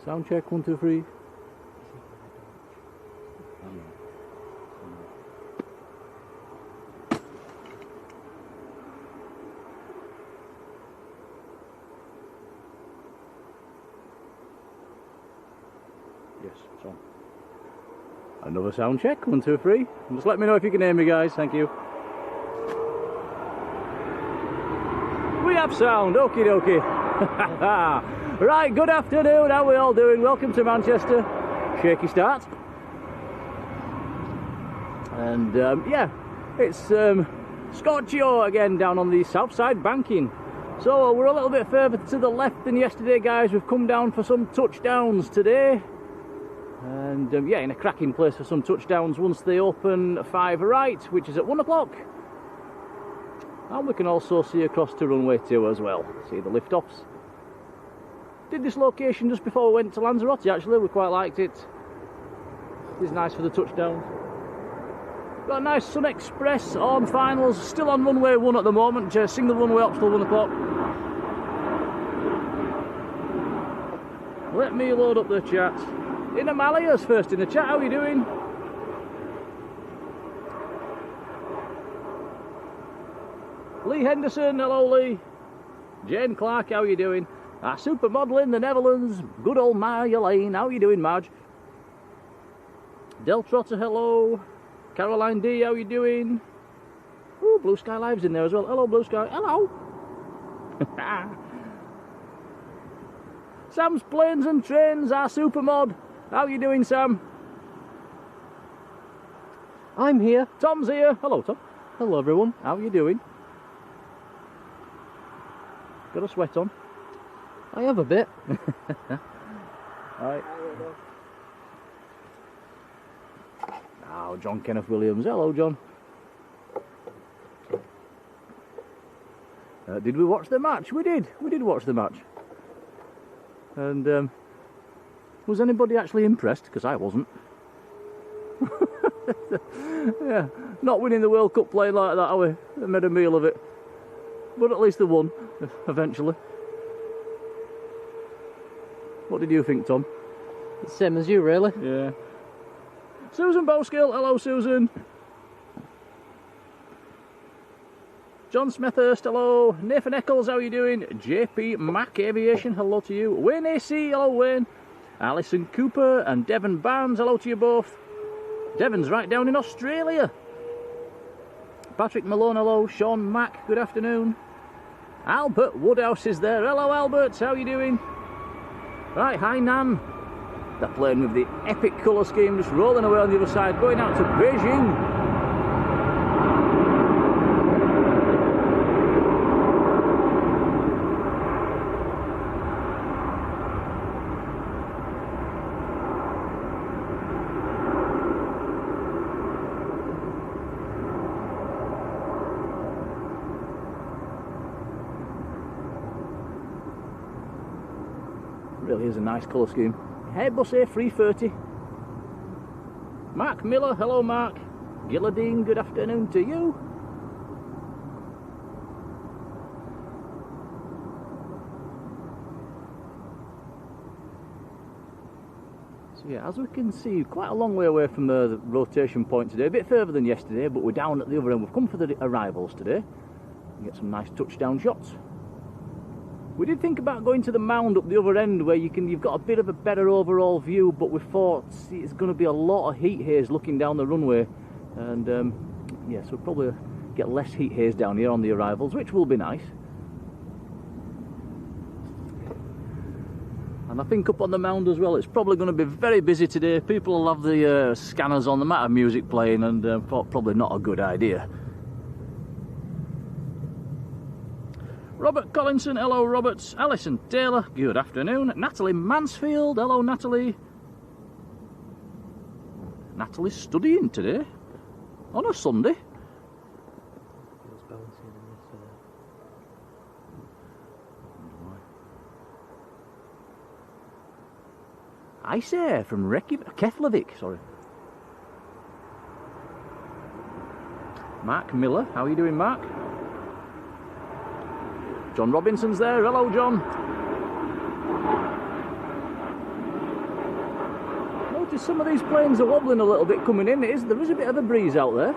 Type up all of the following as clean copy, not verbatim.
Sound check, 1, 2, 3. Yes, it's on. Another sound check, 1, 2, 3. Just let me know if you can hear me, guys. Thank you. We have sound, okie dokie. Right, good afternoon, how are we all doing? Welcome to Manchester. Shaky start. And yeah, it's Scorchio again down on the south side banking. So we're a little bit further to the left than yesterday, guys. We've come down for some touchdowns today. And yeah, in a cracking place for some touchdowns once they open 5 right, which is at 1 o'clock. And we can also see across to runway 2 as well. See the lift-offs. Did this location just before we went to Lanzarote, actually. We quite liked it. It's nice for the touchdowns. Got a nice Sun Express on finals. Still on runway 1 at the moment. Single runway up till 1 o'clock. Let me load up the chat. In Amalia's first in the chat. How are you doing? Lee Henderson, hello Lee. Jane Clark, how are you doing? Supermodel in the Netherlands, good old Marjolein, how are you doing, Marge? Del Trotter, hello. Caroline D, how are you doing? Ooh, Blue Sky Live's in there as well. Hello, Blue Sky, hello. Sam's Planes and Trains, our Supermod. How are you doing, Sam? I'm here. Tom's here. Hello, Tom. Hello, everyone. How are you doing? Got a sweat on? I have a bit. Right. Now, John Kenneth Williams. Hello, John. Did we watch the match? We did. We did watch the match. And was anybody actually impressed? Because I wasn't. Yeah, not winning the World Cup playing like that, they made a meal of it. But at least they won, eventually. What did you think, Tom? Same as you, really. Yeah. Susan Bowskill, hello Susan. John Smethurst, hello. Nathan Eccles, how are you doing? JP Mac Aviation, hello to you. Wayne AC, hello Wayne. Alison Cooper and Devon Barnes, hello to you both. Devon's right down in Australia. Patrick Malone, hello. Sean Mack, good afternoon. Albert Woodhouse is there. Hello Albert, how are you doing? Right, hi Nan. They're playing with the epic colour scheme, just rolling away on the other side, going out to Beijing. Really is a nice colour scheme. Airbus A330. Mark Miller, hello Mark. Gilladine, good afternoon to you. So yeah, as we can see, quite a long way away from the rotation point today. A bit further than yesterday, but we're down at the other end. We've come for the arrivals today. Get some nice touchdown shots. We did think about going to the mound up the other end where you've got a bit of a better overall view, but we thought it's going to be a lot of heat haze looking down the runway, and yeah, so we'll probably get less heat haze down here on the arrivals, which will be nice. And I think up on the mound as well, it's probably going to be very busy today. People will have the scanners on, the amount of music playing, and probably not a good idea. Robert Collinson, hello Robert. Alison Taylor, good afternoon. Natalie Mansfield, hello Natalie. Natalie's studying today on a Sunday. I say from Keflavik, sorry. Mark Miller, how are you doing, Mark? John Robinson's there. Hello, John. some of these planes are wobbling a little bit coming in. There is a bit of a breeze out there.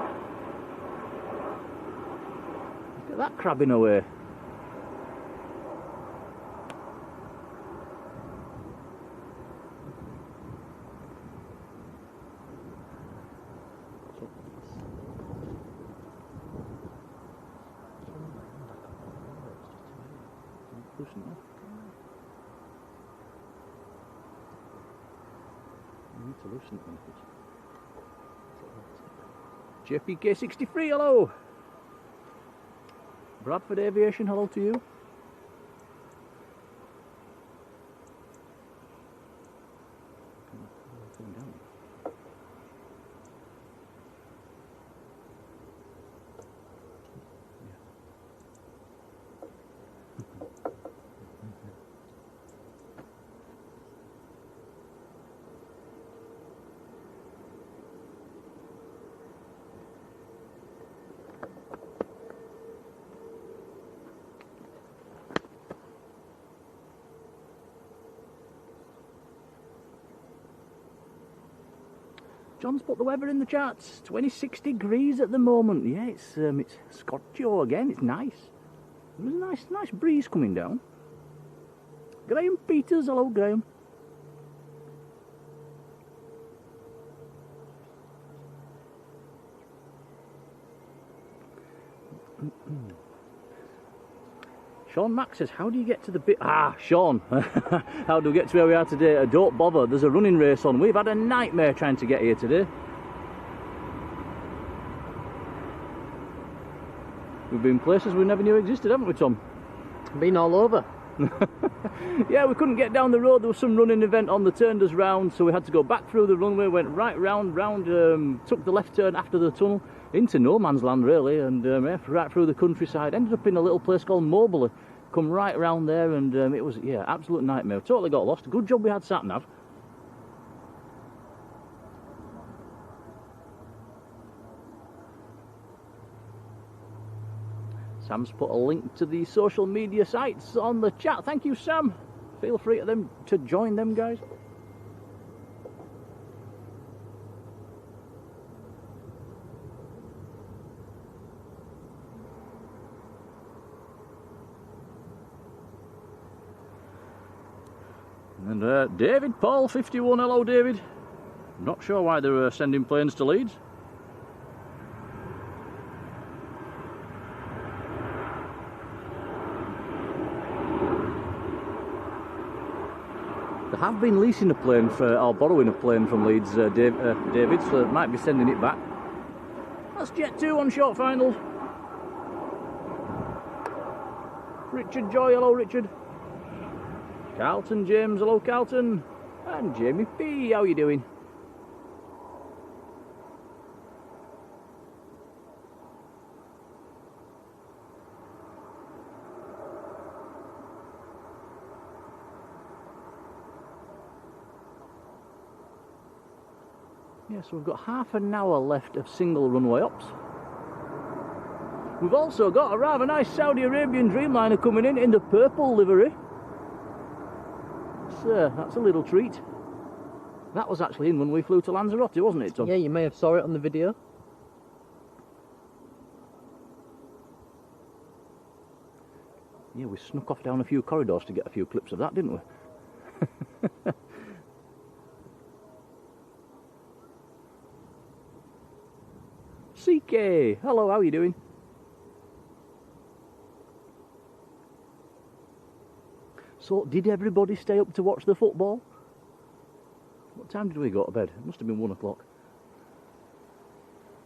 Look at that crabbing away. JPK 63, hello. Bradford Aviation, hello to you. John's put the weather in the charts. 26 degrees at the moment. Yeah, it's Scorchio again. It's nice. There's a nice breeze coming down. Graham Peters, hello Graham. Sean Max says, how do you get to the bit? Ah, Sean, how do we get to where we are today? Don't bother, there's a running race on. We've had a nightmare trying to get here today. We've been places we never knew existed, haven't we, Tom? Been all over. Yeah, we couldn't get down the road. There was some running event on that turned us round, so we had to go back through the runway, went right round, took the left turn after the tunnel, into no man's land really, and right through the countryside. Ended up in a little place called Moberly. Come right round there, and it was, yeah, absolute nightmare. Totally got lost. Good job we had sat nav. Sam's put a link to the social media sites on the chat. Thank you, Sam. Feel free to join them, guys. And David Paul 51, hello David. Not sure why they're sending planes to Leeds. They have been leasing a plane or borrowing a plane from Leeds, David, so they might be sending it back. That's Jet 2 on short final. Richard Joy, hello Richard. Carlton James, hello Carlton. And Jamie P, how you doing? Yes, we've got half an hour left of single runway ops. We've also got a rather nice Saudi Arabian Dreamliner coming in the purple livery. That's a little treat. That was actually in when we flew to Lanzarote, wasn't it, Tom? Yeah, you may have saw it on the video. Yeah, we snuck off down a few corridors to get a few clips of that, didn't we? CK, hello, how are you doing? So, did everybody stay up to watch the football? What time did we go to bed? It must have been 1 o'clock.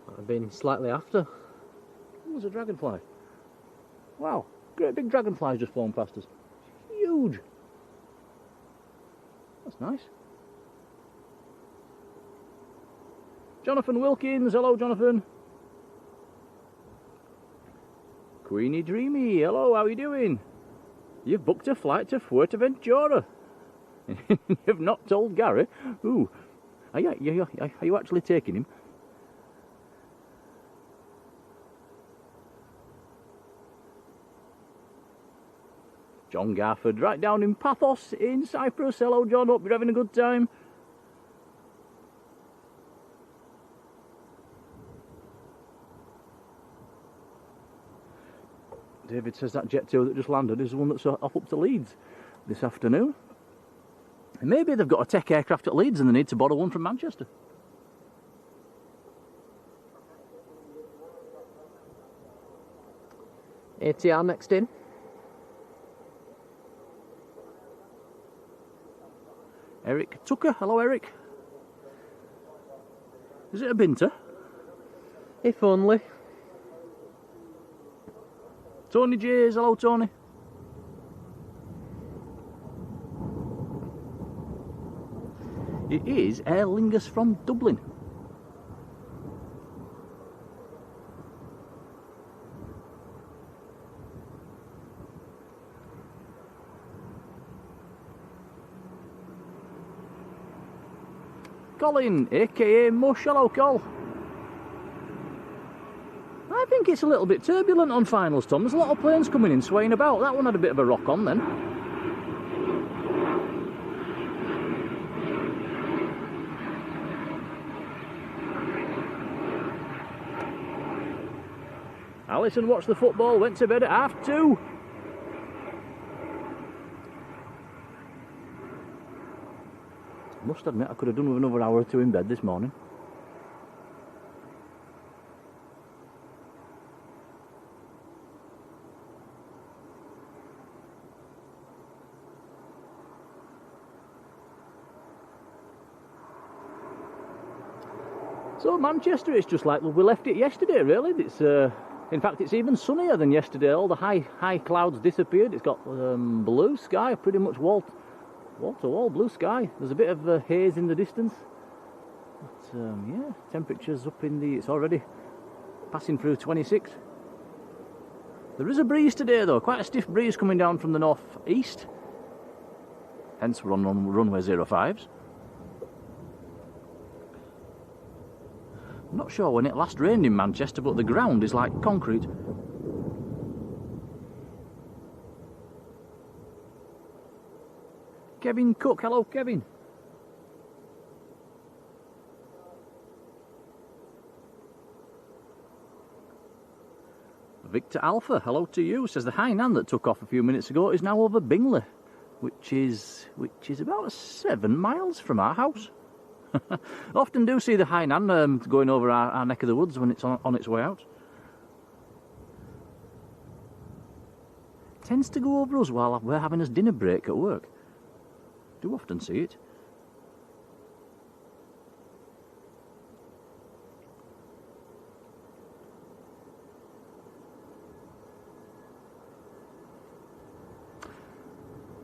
Might have been slightly after. Oh, there's a dragonfly. Wow, great big dragonfly's just flown past us. Huge. That's nice. Jonathan Wilkins, hello Jonathan. Queenie Dreamy, hello, how are you doing? You've booked a flight to Fuerteventura. You've not told Gary. Ooh, are you actually taking him? John Garford, right down in Paphos in Cyprus. Hello John, hope you're having a good time. David says that Jet 2 that just landed is the one that's off up to Leeds this afternoon. And maybe they've got a tech aircraft at Leeds and they need to borrow one from Manchester. ATR next in. Eric Tucker, hello Eric. Is it a Binter? If only. Tony Jays, hello Tony. It is Aer Lingus from Dublin. Colin, aka Mush, hello Col. I think it's a little bit turbulent on finals, Tom. There's a lot of planes coming in, swaying about. That one had a bit of a rock on then. Alison watched the football, went to bed at 2:30. Must admit, I could have done with another hour or two in bed this morning. So Manchester, it's just like we left it yesterday, really. It's in fact, it's even sunnier than yesterday. All the high clouds disappeared. It's got blue sky, pretty much wall to wall blue sky. There's a bit of haze in the distance. But yeah, temperatures up in the... It's already passing through 26. There is a breeze today, though. Quite a stiff breeze coming down from the north-east. Hence, we're on runway 05s. I'm not sure when it last rained in Manchester, but the ground is like concrete. Kevin Cook, hello Kevin. Victor Alpha, hello to you. Says the Hainan that took off a few minutes ago is now over Bingley, which is about 7 miles from our house. Often do see the Hainan going over our neck of the woods when it's on its way out. Tends to go over us while we're having a dinner break at work. Do often see it.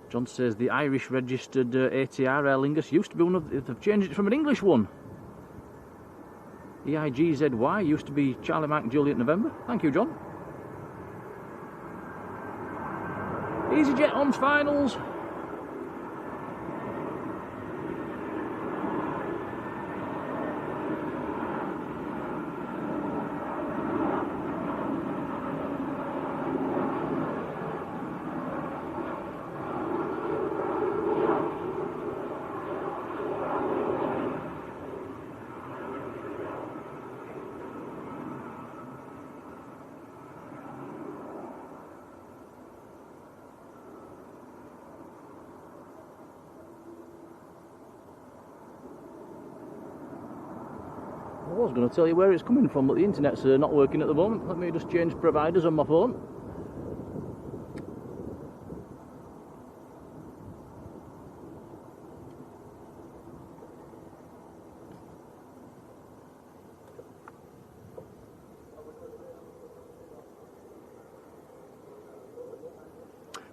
John says the Irish registered ATR Aer Lingus used to be one of... They've changed it from an English one. EIGZY used to be Charlie Mike Juliet November. Thank you, John. EasyJet on finals. I was going to tell you where it's coming from, but the internet's not working at the moment. Let me just change providers on my phone.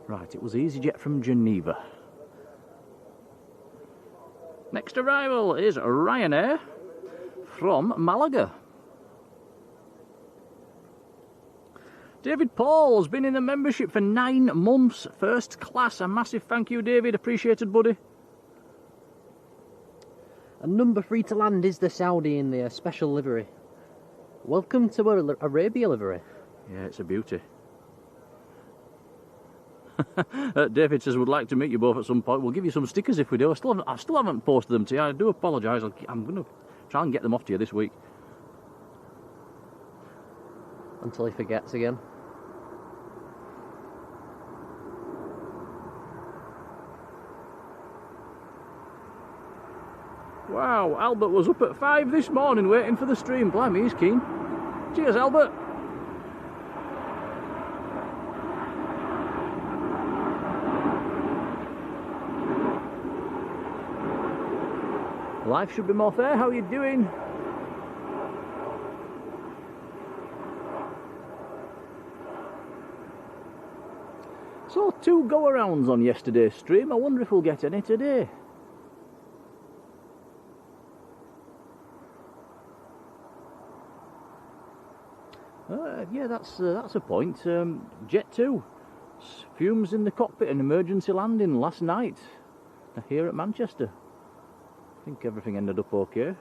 Right, it was EasyJet from Geneva. Next arrival is Ryanair from Malaga. David Paul's been in the membership for 9 months, first class. A massive thank you, David. Appreciated, buddy. And number 3 to land is the Saudi in their special livery. Welcome to Arabia livery. Yeah, it's a beauty. David says, would like to meet you both at some point. We'll give you some stickers if we do. I still haven't posted them to you. I do apologise. I'm going to try and get them off to you this week. Until he forgets again. Wow, Albert was up at 5 this morning waiting for the stream. Blimey, he's keen. Cheers, Albert. Life should be more fair. How are you doing? So 2 go-arounds on yesterday's stream. I wonder if we'll get any today. Yeah, that's a point. Jet 2. Fumes in the cockpit, an emergency landing last night here at Manchester. I think everything ended up okay.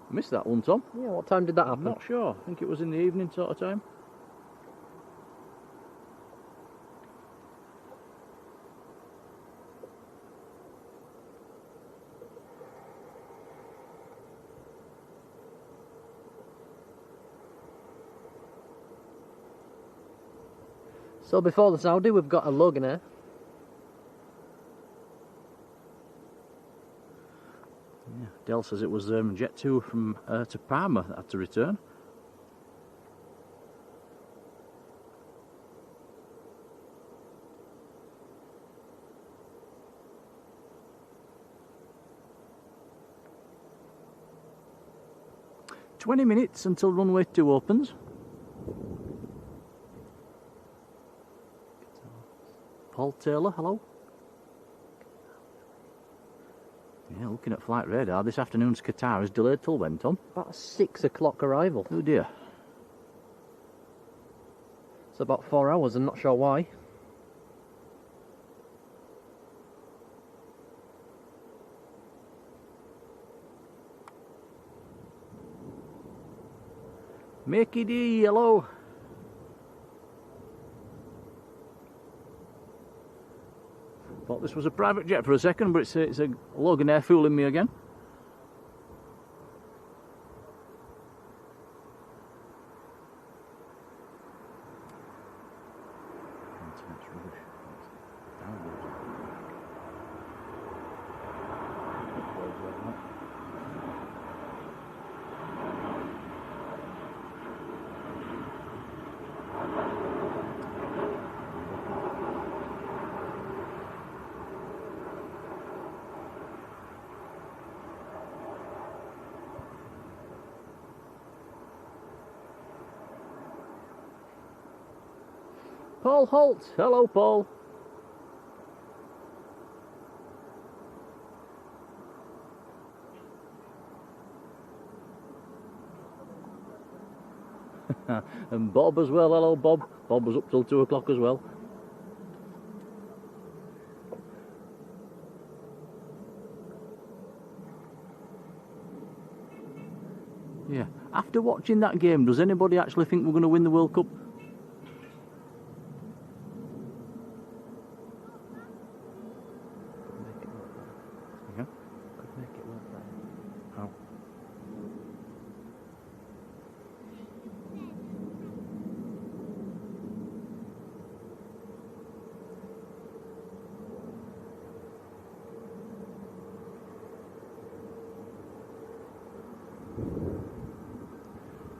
Missed that one, Tom. Yeah, what time did that happen? I'm not sure. I think it was in the evening sort of time. So before the Saudi, we've got a Loganair. Yeah, Dell says it was Jet 2 from to Parma that had to return. "20 minutes until runway 2 opens. Paul Taylor, hello. Yeah, looking at flight radar, this afternoon's Qatar is delayed till when, Tom? About a 6 o'clock arrival. Oh dear. It's about 4 hours, I'm not sure why. Makey D, hello. Thought this was a private jet for a second, but it's a Loganair fooling me again. Paul Holt, hello Paul. And Bob as well, hello Bob. Bob was up till 2 o'clock as well. Yeah, after watching that game, does anybody actually think we're going to win the World Cup?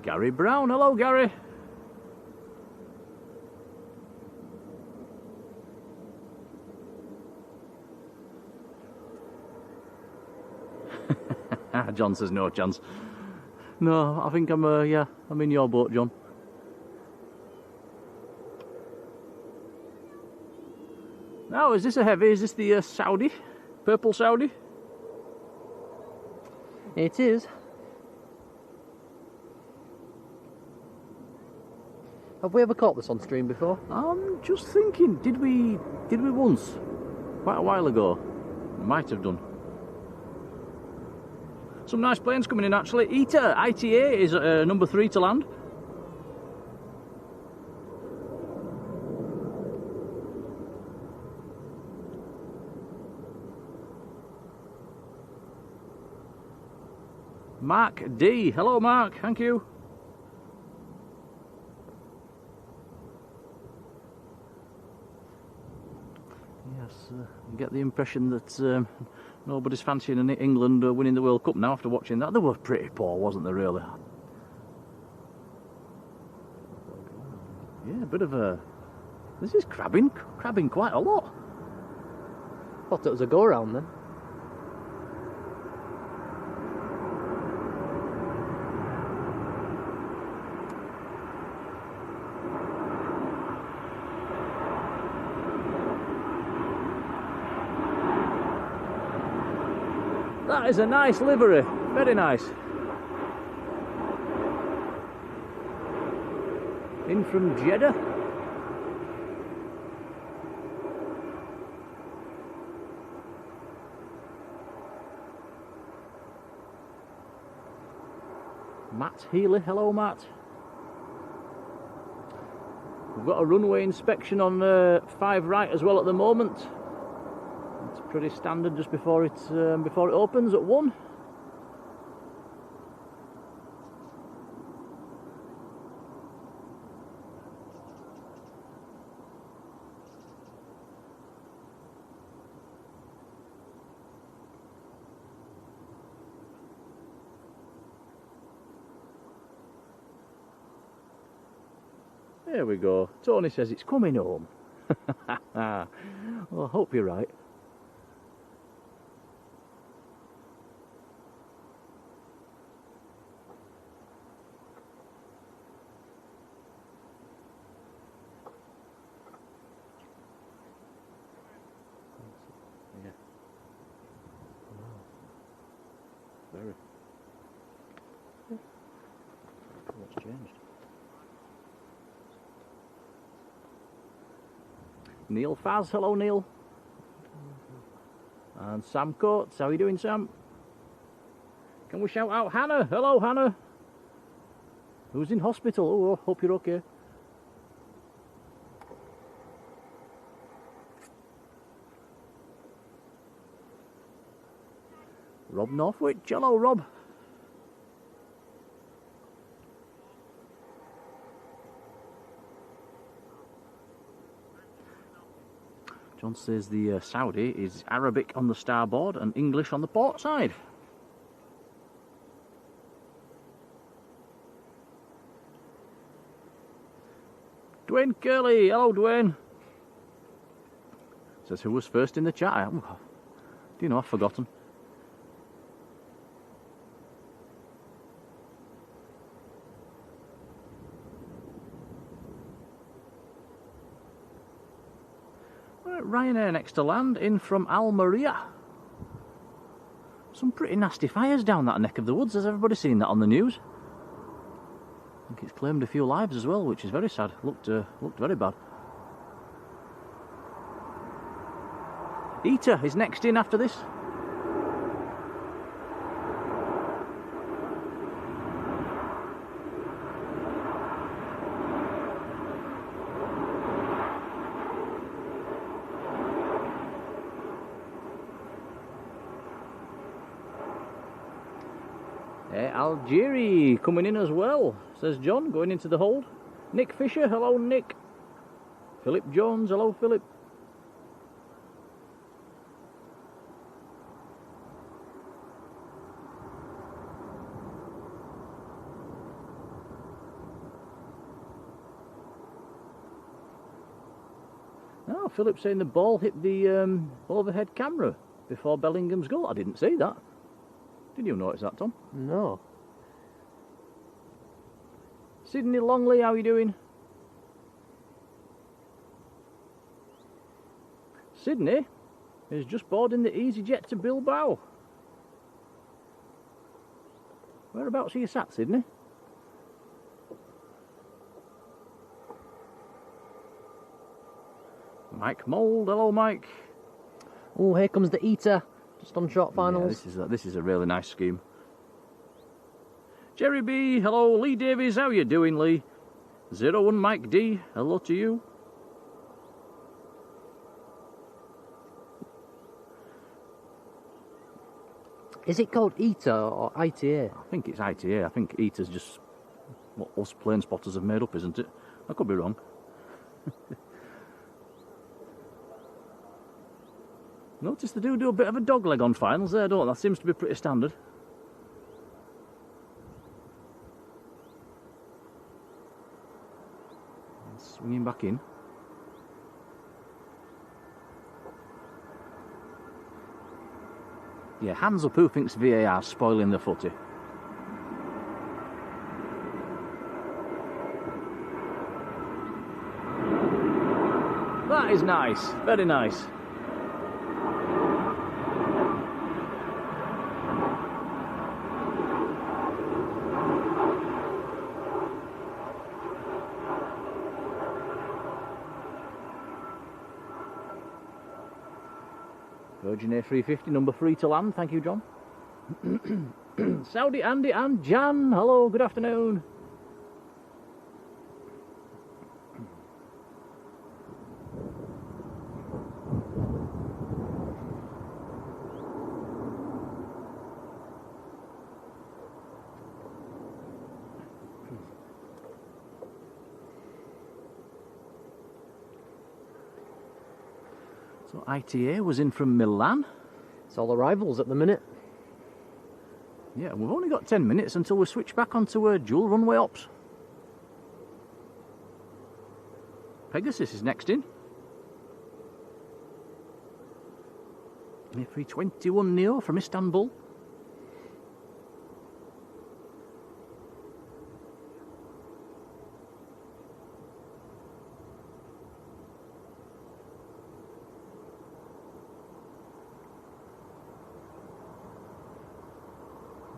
Gary Brown, hello Gary. John says no chance. No, I think I'm yeah, I'm in your boat, John. Now, is this a heavy? Is this the Saudi? Purple Saudi? It is. Have we ever caught this on stream before? I'm just thinking, did we once? Quite a while ago. Might have done. Some nice planes coming in actually. ITA is number 3 to land. Mark D, hello Mark, thank you. Yes, I get the impression that nobody's fancying England winning the World Cup now after watching that. They were pretty poor, wasn't they, really? Yeah, a bit of a... This is crabbing quite a lot. Thought it was a go-round then. That is a nice livery, very nice. In from Jeddah. Matt Healy, hello Matt. We've got a runway inspection on 5 right as well at the moment. It's pretty standard just before it opens at 1. There we go. Tony says it's coming home. Well, I hope you're right. Yeah. Very. What's changed? Neil Faz, hello Neil. And Sam Coates, how are you doing Sam? Can we shout out Hannah? Hello Hannah. Who's in hospital? Oh, hope you're okay. Rob Northwich, hello Rob. John says the Saudi is Arabic on the starboard and English on the port side. Dwayne Curley, hello Dwayne. Says who was first in the chat. Do you know, I've forgotten. Ryanair next to land, in from Almeria. Some pretty nasty fires down that neck of the woods. Has everybody seen that on the news? I think it's claimed a few lives as well, which is very sad. Looked very bad. Eater is next in after this. Algeria coming in as well, says John, going into the hold. Nick Fisher, hello Nick. Philip Jones, hello Philip. Oh, Philip saying the ball hit the overhead camera before Bellingham's goal. I didn't see that. Did you notice that, Tom? No. Sydney Longley, how are you doing? Sydney is just boarding the EasyJet to Bilbao. Whereabouts are you sat, Sydney? Mike Mould, hello Mike. Oh, here comes the Eater. Just on short finals. Yeah, this is a really nice scheme. Jerry B, hello. Lee Davies, how you doing, Lee? 01 Mike D, hello to you. Is it called ETA or ITA? I think it's ITA. I think ETA's just what us plane spotters have made up, isn't it? I could be wrong. Notice they do a bit of a dog leg on finals there, don't they? That seems to be pretty standard. Swinging back in. Yeah, hands up who thinks VAR spoiling the footy. That is nice, very nice. Virgin A350, number 3 to land. Thank you, John. Saudi, Andy and Jan. Hello, good afternoon. So ITA was in from Milan. It's all arrivals at the minute. Yeah, we've only got 10 minutes until we switch back onto dual runway ops. Pegasus is next in. A321 Neo from Istanbul.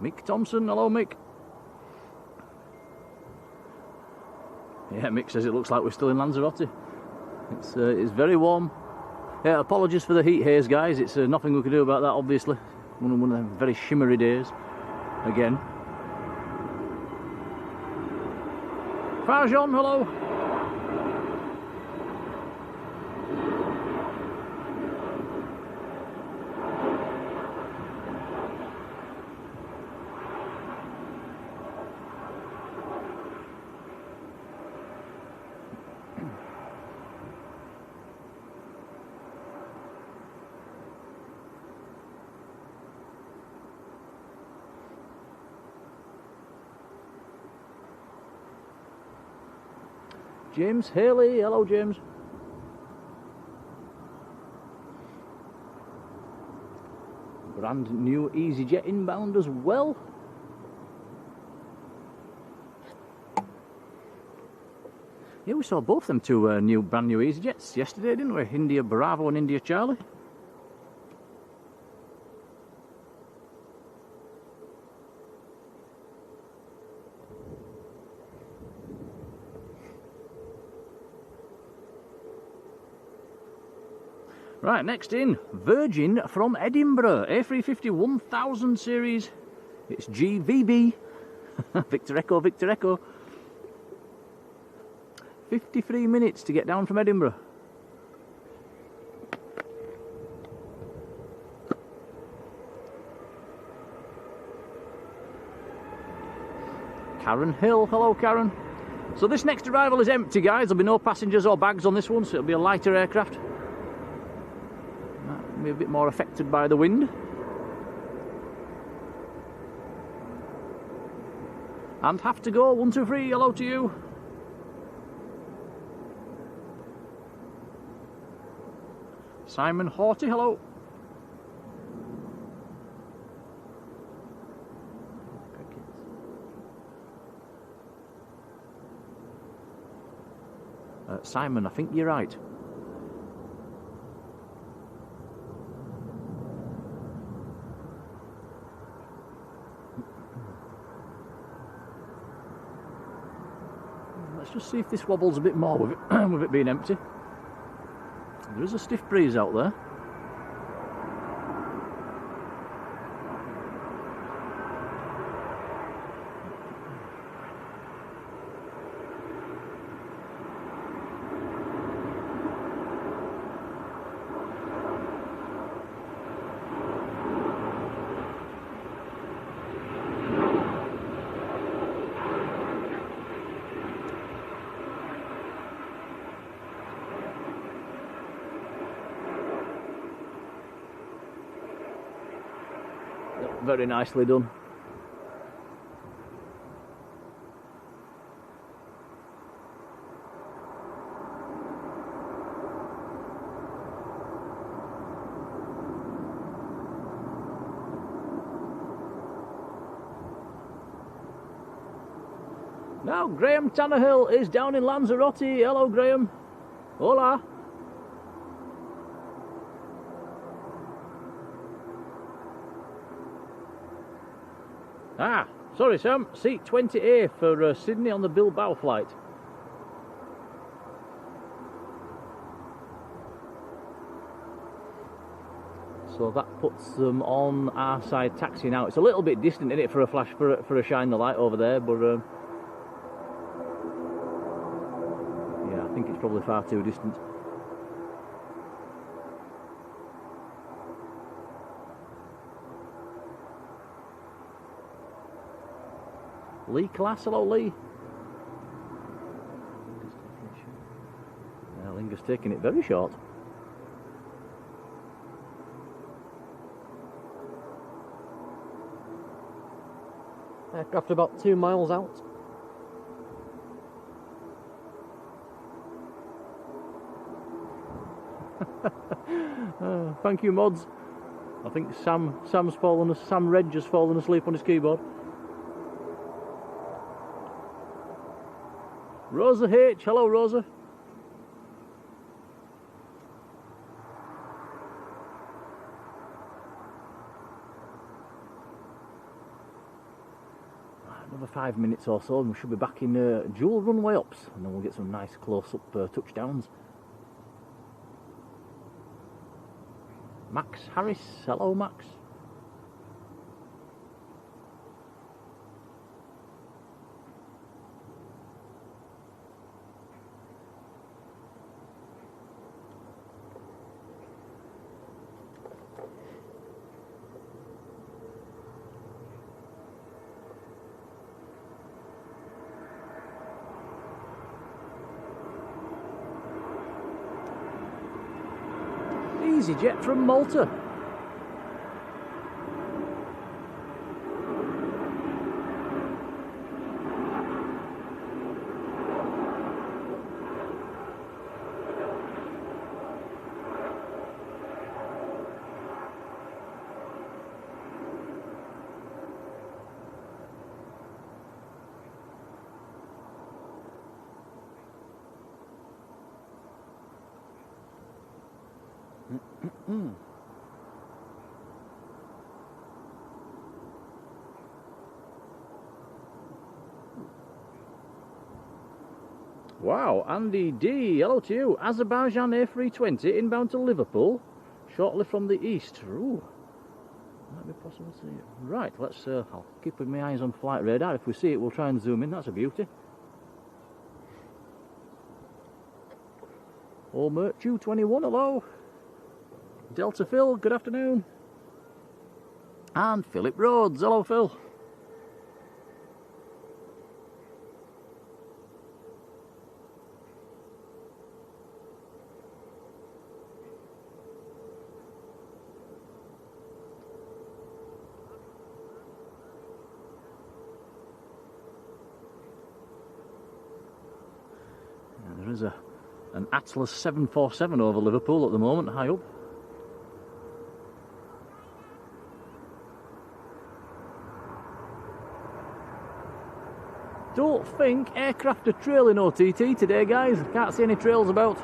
Mick Thompson, hello Mick. Yeah, Mick says it looks like we're still in Lanzarote. It's very warm. Yeah, apologies for the heat haze, guys. It's nothing we can do about that, obviously. One of them very shimmery days. Again. Farjon, hello. James Haley, hello James. Brand new EasyJet inbound as well. Yeah, we saw both them two brand new EasyJets yesterday, didn't we? India Bravo and India Charlie. Right, next in, Virgin from Edinburgh, A350 1000 series. It's GVB, Victor Echo, Victor Echo. 53 minutes to get down from Edinburgh. Karen Hill, hello Karen. So this next arrival is empty, guys. There'll be no passengers or bags on this one, so it'll be a lighter aircraft. Be a bit more affected by the wind. And have to go, 1, 2, 3, hello to you. Simon Haughty, hello. Simon, I think you're right. Let's just see if this wobbles a bit more with it, with it being empty. There is a stiff breeze out there. Very nicely done. Now Graham Tannehill is down in Lanzarote. Hello Graham. Hola. Ah, sorry Sam, seat 20A for Sydney on the Bilbao flight. So that puts them on our side taxi now. It's a little bit distant, isn't it, for a flash, for a shine the light over there, but yeah, I think it's probably far too distant. Lee class, hello Lee. Linger's taking it very short. Aircraft about 2 miles out. Thank you, mods. I think Sam's fallen. Sam Reg has fallen asleep on his keyboard. Rosa H, hello Rosa. Another 5 minutes or so and we should be back in dual runway ups, and then we'll get some nice close-up touchdowns. Max Harris, hello Max. EasyJet from Malta. Wow, Andy D, hello to you. Azerbaijan A320 inbound to Liverpool, shortly from the east. Ooh, might be possible to see it. Right, let's. I'll keep my eyes on flight radar. If we see it, we'll try and zoom in. That's a beauty. Oh, Merchu 21, hello. Delta Phil, good afternoon. And Philip Rhodes, hello Phil. There is an Atlas 747 over Liverpool at the moment, high up. Don't think aircraft are trailing OTT today, guys. Can't see any trails about.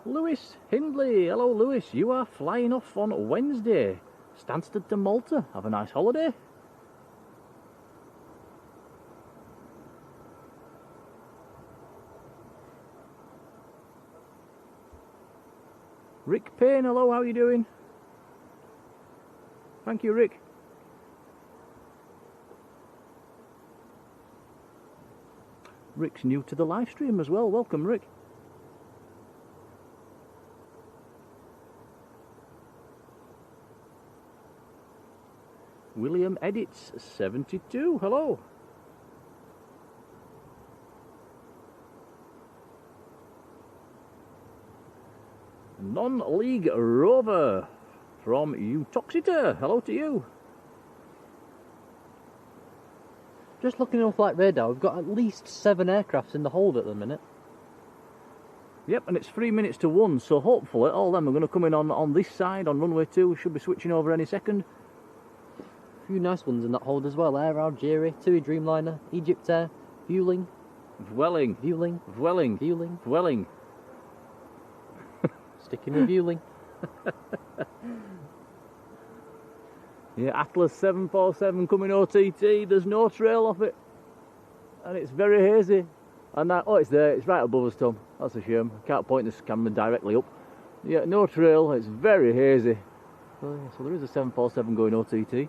Lewis Hindley, hello Lewis, you are flying off on Wednesday. Stansted to Malta, have a nice holiday. Rick Payne, hello, how are you doing? Thank you, Rick. Rick's new to the live stream as well, welcome Rick. William Edits 72, hello. Non-League Rover from Utoxeter, hello to you. Just looking on flight radar, we've got at least 7 aircrafts in the hold at the minute. Yep, and it's 3 minutes to 1, so hopefully all them are going to come in on this side, on runway 2, should be switching over any second. A few nice ones in that hold as well. Air Algeria, TUI Dreamliner, Egypt Air, Vueling. Vueling. Vueling. Vueling. Vueling. Vueling. Sticking with Vueling. Yeah, Atlas 747 coming OTT, there's no trail off it. And it's very hazy. And that, oh, it's there, it's right above us, Tom. That's a shame. I can't point this camera directly up. Yeah, no trail, it's very hazy. Oh, yeah, so there is a 747 going OTT.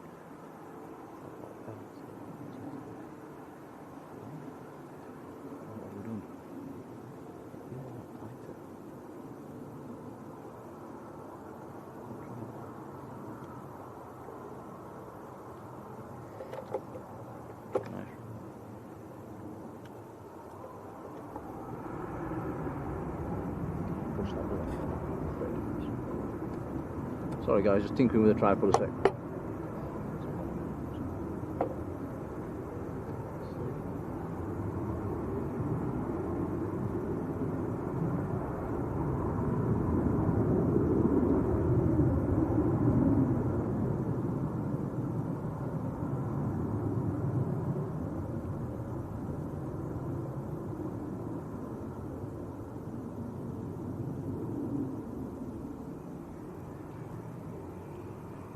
Sorry guys, just tinkering with the tripod a sec.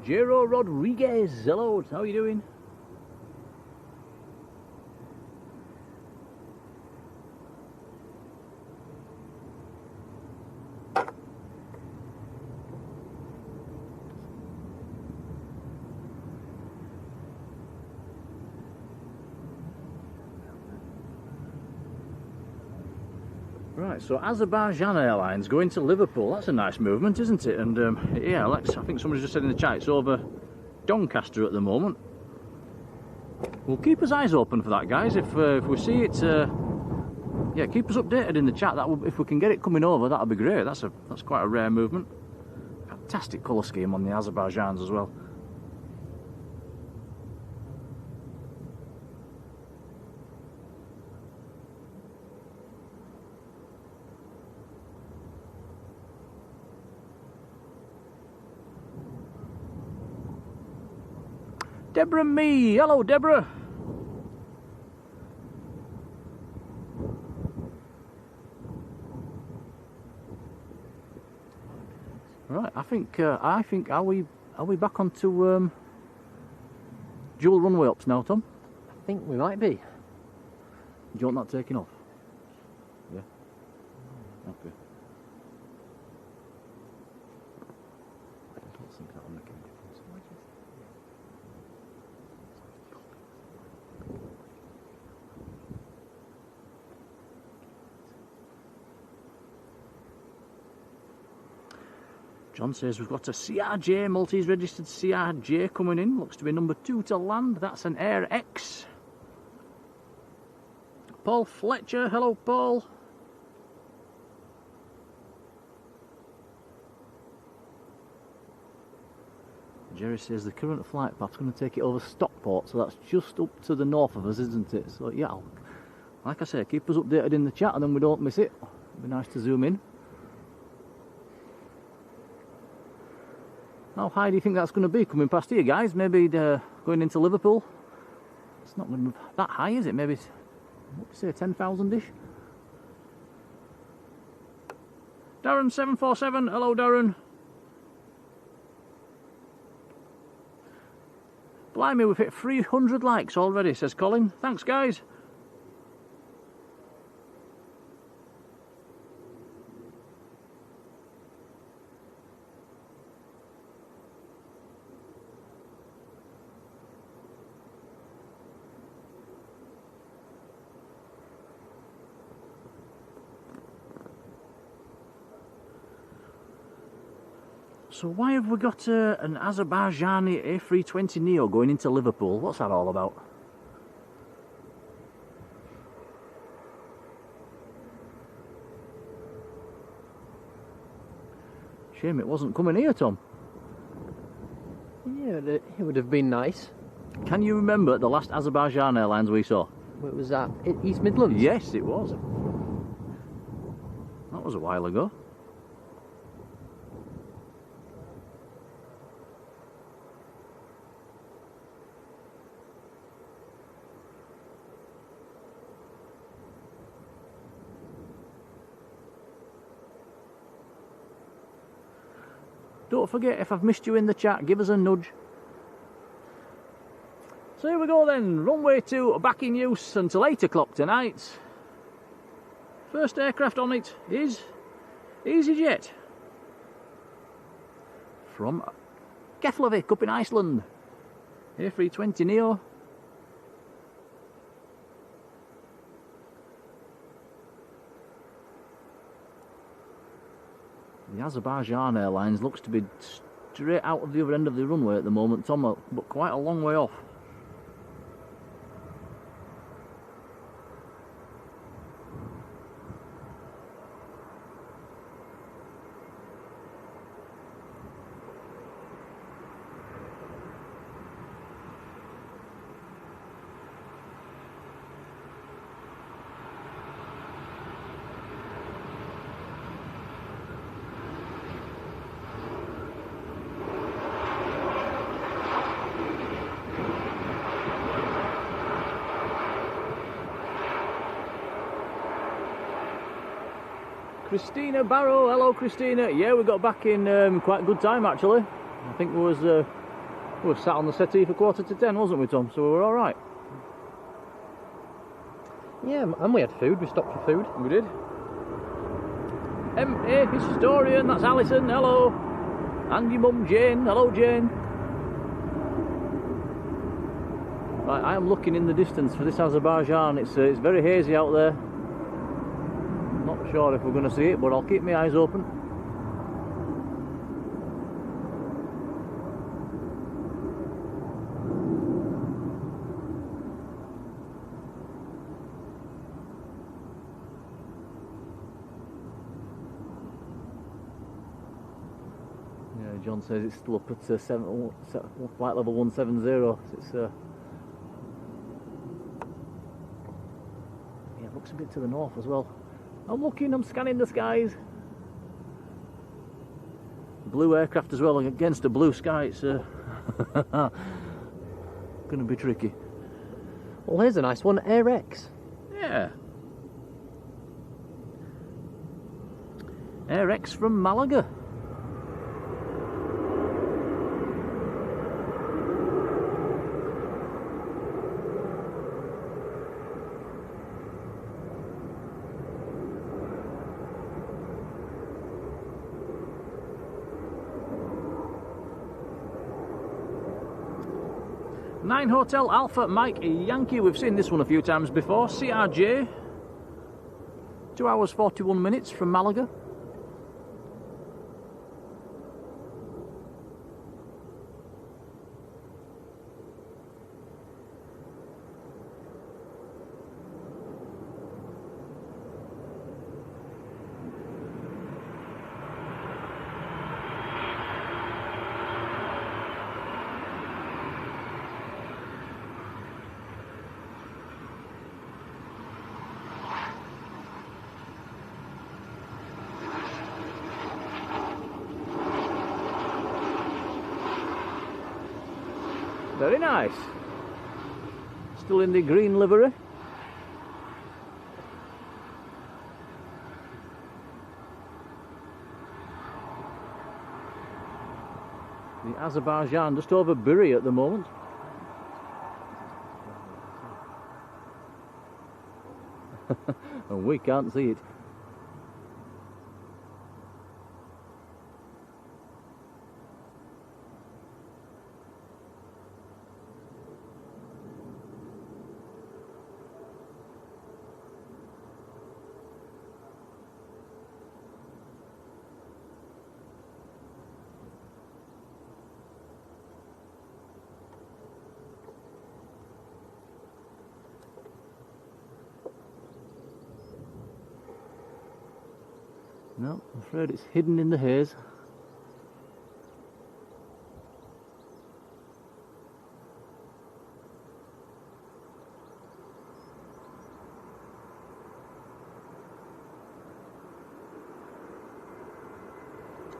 Jero Rodriguez, hello, how are you doing? Right, so Azerbaijan Airlines going to Liverpool. That's a nice movement, isn't it? And yeah, I think somebody's just said in the chat it's over Doncaster at the moment. We'll keep our eyes open for that, guys. If we see it, yeah, keep us updated in the chat. If we can get it coming over, that'll be great. That's quite a rare movement. Fantastic colour scheme on the Azerbaijans as well. Deborah Me, hello Deborah. Right, I think are we back onto dual runway ups now, Tom? I think we might be. Do you want that taking off? Yeah. Okay. I don't think that'll make any difference. John says we've got a CRJ, Maltese registered CRJ coming in. Looks to be number 2 to land. That's an Air X. Paul Fletcher, hello Paul. Jerry says the current flight path's going to take it over Stockport, so that's just up to the north of us, isn't it? So yeah, like I say, keep us updated in the chat and then we don't miss it. It'd be nice to zoom in. How high do you think that's going to be coming past here, guys? Maybe going into Liverpool? It's not going to be that high, is it? Maybe, what do you say, 10,000-ish? Darren747, hello Darren. Blimey, we've hit 300 likes already, says Colin. Thanks, guys. So why have we got an Azerbaijani A320 Neo going into Liverpool? What's that all about? Shame it wasn't coming here, Tom. Yeah, it would have been nice. Can you remember the last Azerbaijan Airlines we saw? What was that? East Midlands? Yes, it was. That was a while ago. Don't forget, if I've missed you in the chat, give us a nudge. So here we go then, runway 2 back in use until 8 o'clock tonight. First aircraft on it is EasyJet from Keflavik up in Iceland. A320 Neo. The Azerbaijan Airlines looks to be straight out of the other end of the runway at the moment, Tom, but quite a long way off. Christina Barrow, hello Christina. Yeah, we got back in quite a good time actually. I think we were sat on the settee for 9:45, wasn't we, Tom? So we were all right. Yeah, and we had food. We stopped for food. We did. M.A. Historian, that's Alison, hello. And your mum Jane, hello Jane. Right, I am looking in the distance for this Azerbaijan. It's very hazy out there. Not sure if we're going to see it, but I'll keep my eyes open. Yeah, John says it's still up at flight level 170. It's yeah, it looks a bit to the north as well. I'm looking, I'm scanning the skies. Blue aircraft as well, against a blue sky, it's gonna be tricky. Well, here's a nice one, AirX. Yeah. AirX from Malaga. Nine Hotel Alpha Mike Yankee, we've seen this one a few times before. CRJ, 2 hours 41 minutes from Malaga. Very nice. Still in the green livery. The Azerbaijan, just over Biri at the moment. And we can't see it. No, I'm afraid it's hidden in the haze.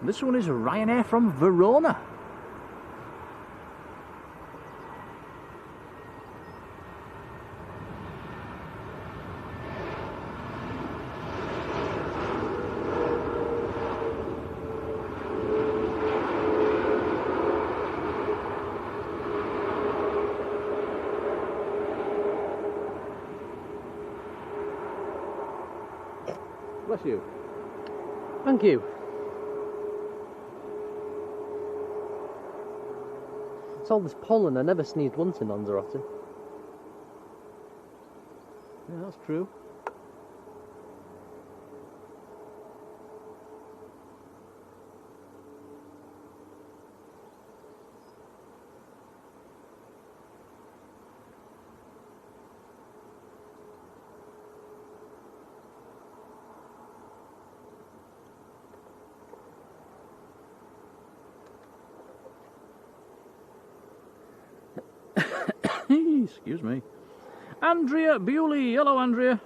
This one is Ryanair from Verona. Bless you. Thank you. It's all this pollen. I never sneezed once in Lanzarote. Yeah, that's true. Excuse me. Andrea Bewley. Hello, Andrea.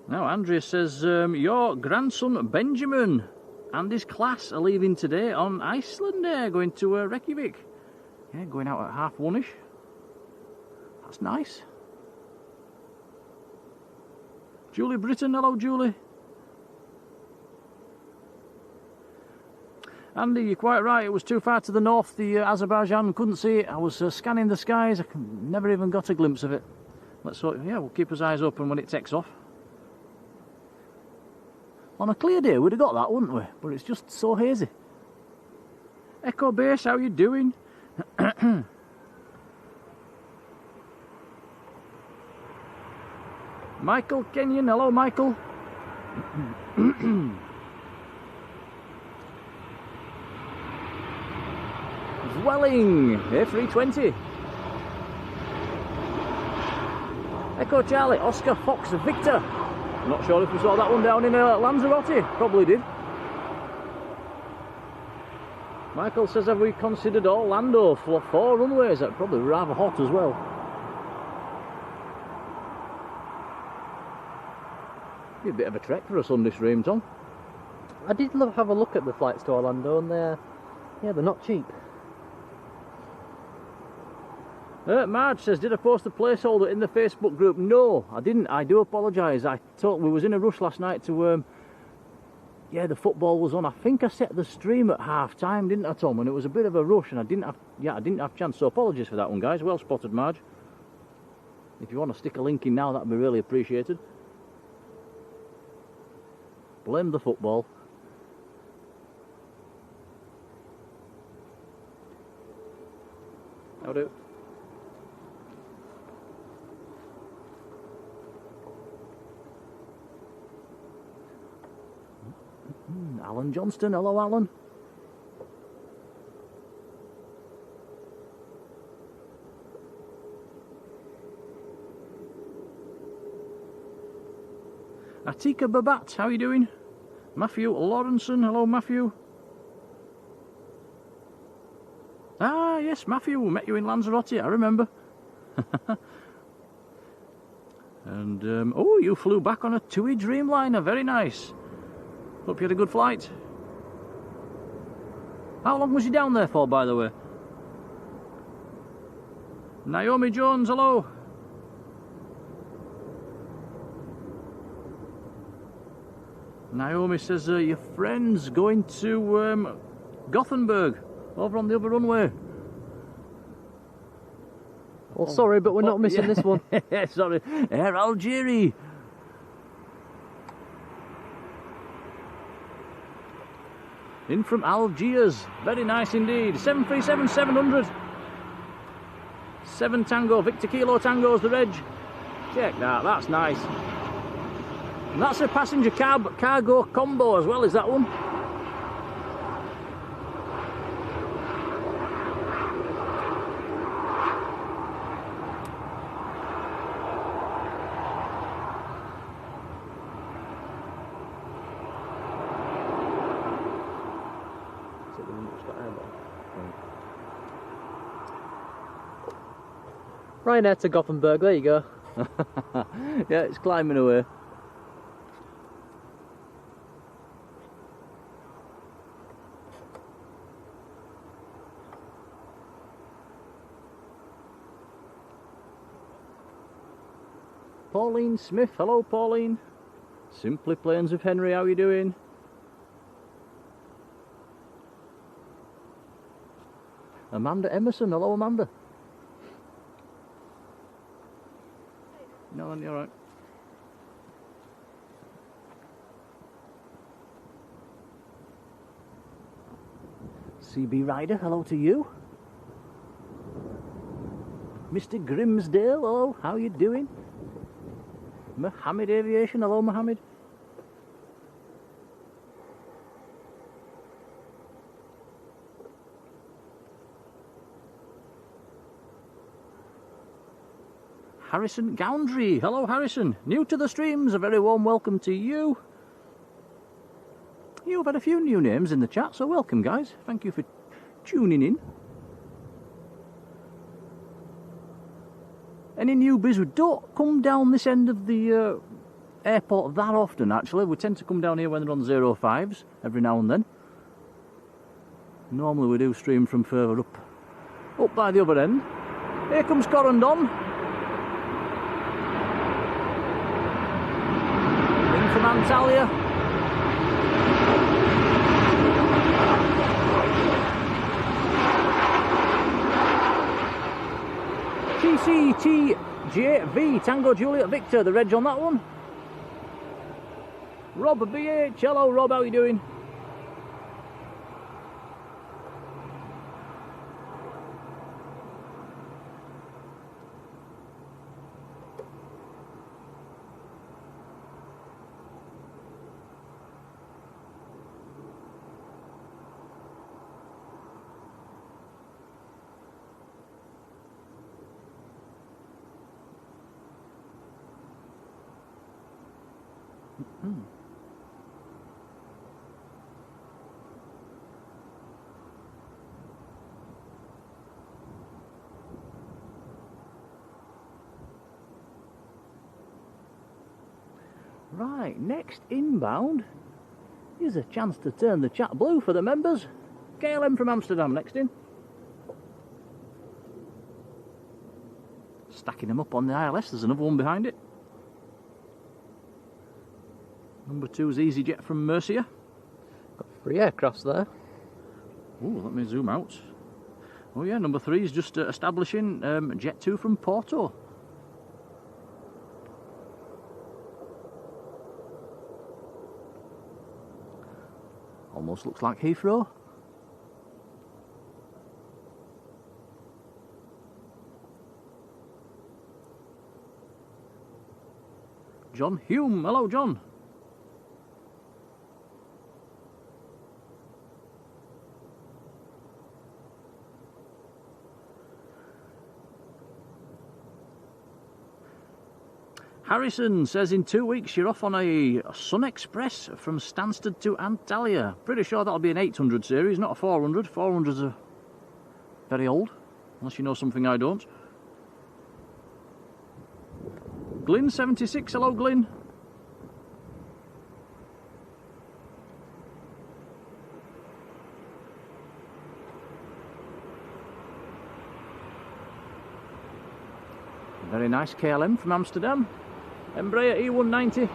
Now, Andrea says, your grandson Benjamin and his class are leaving today on Iceland Air, going to Reykjavik. Yeah, going out at 1:30ish. That's nice. Julie Britton. Hello, Julie. Andy, you're quite right, it was too far to the north, the Azerbaijan, couldn't see it. I was scanning the skies, I never even got a glimpse of it. Let's hope, yeah, we'll keep our eyes open when it takes off. On a clear day we'd have got that, wouldn't we? But it's just so hazy. Echo Base, how you doing? Michael Kenyon, hello Michael. Welling, A320. Echo Charlie, Oscar Fox Victor. Not sure if we saw that one down in Lanzarote. Probably did. Michael says, have we considered Orlando for 4 runways? That'd probably be rather hot as well. Be a bit of a trek for a Sunday stream, Tom. I did have a look at the flights to Orlando, and they're not cheap. Marge says, did I post a placeholder in the Facebook group? No, I didn't. I do apologise. We was in a rush last night to, yeah, the football was on. I think I set the stream at half time, didn't I, Tom? And it was a bit of a rush, and I didn't have a chance. So apologies for that one, guys. Well spotted, Marge. If you want to stick a link in now, that'd be really appreciated. Blame the football. How do? Alan Johnston, hello Alan. Atika Babat, how are you doing? Matthew Lawrenson, hello Matthew. Ah yes, Matthew, we met you in Lanzarote, I remember. And oh, you flew back on a TUI Dreamliner, very nice. Hope you had a good flight. How long was you down there for, by the way? Naomi Jones, hello. Naomi says your friend's going to Gothenburg, over on the other runway. Well, sorry, but we're not missing this one. Sorry, Air Algeria. In from Algiers, very nice indeed. 737-700. 7 Tango, Victor Kilo Tango's the reg. Check that, that's nice. And that's a passenger cargo combo as well, is that one? Ryanair to Gothenburg, there you go. Yeah, it's climbing away. Pauline Smith, hello Pauline. Simply Plains of Henry, how you doing? Amanda Emerson, hello Amanda. No, you're right. CB Rider, hello to you. Mr. Grimsdale, hello, how you doing? Mohammed Aviation, hello Mohammed. Harrison Goundry, hello Harrison, new to the streams, a very warm welcome to you. You've had a few new names in the chat, so welcome guys, thank you for tuning in. Any newbies who don't come down this end of the airport that often actually, we tend to come down here when they're on 05s every now and then. Normally we do stream from further up by the other end. Here comes Corendon. From Antalya. TCTJV, Tango Juliet Victor, the reg on that one. Rob BH, hello Rob, how you doing? Right, next inbound is a chance to turn the chat blue for the members. KLM from Amsterdam next in. Stacking them up on the ILS, there's another one behind it. Number 2 is EasyJet from Murcia. Got 3 aircrafts there. Oh, let me zoom out. Oh yeah, number 3 is just establishing Jet 2 from Porto. Almost looks like Heathrow. John Hume, hello John. Harrison says in 2 weeks you're off on a Sun Express from Stansted to Antalya. Pretty sure that'll be an 800 series, not a 400. 400s are very old, unless you know something I don't. Glyn 76, hello Glyn. Very nice KLM from Amsterdam. Embraer E190.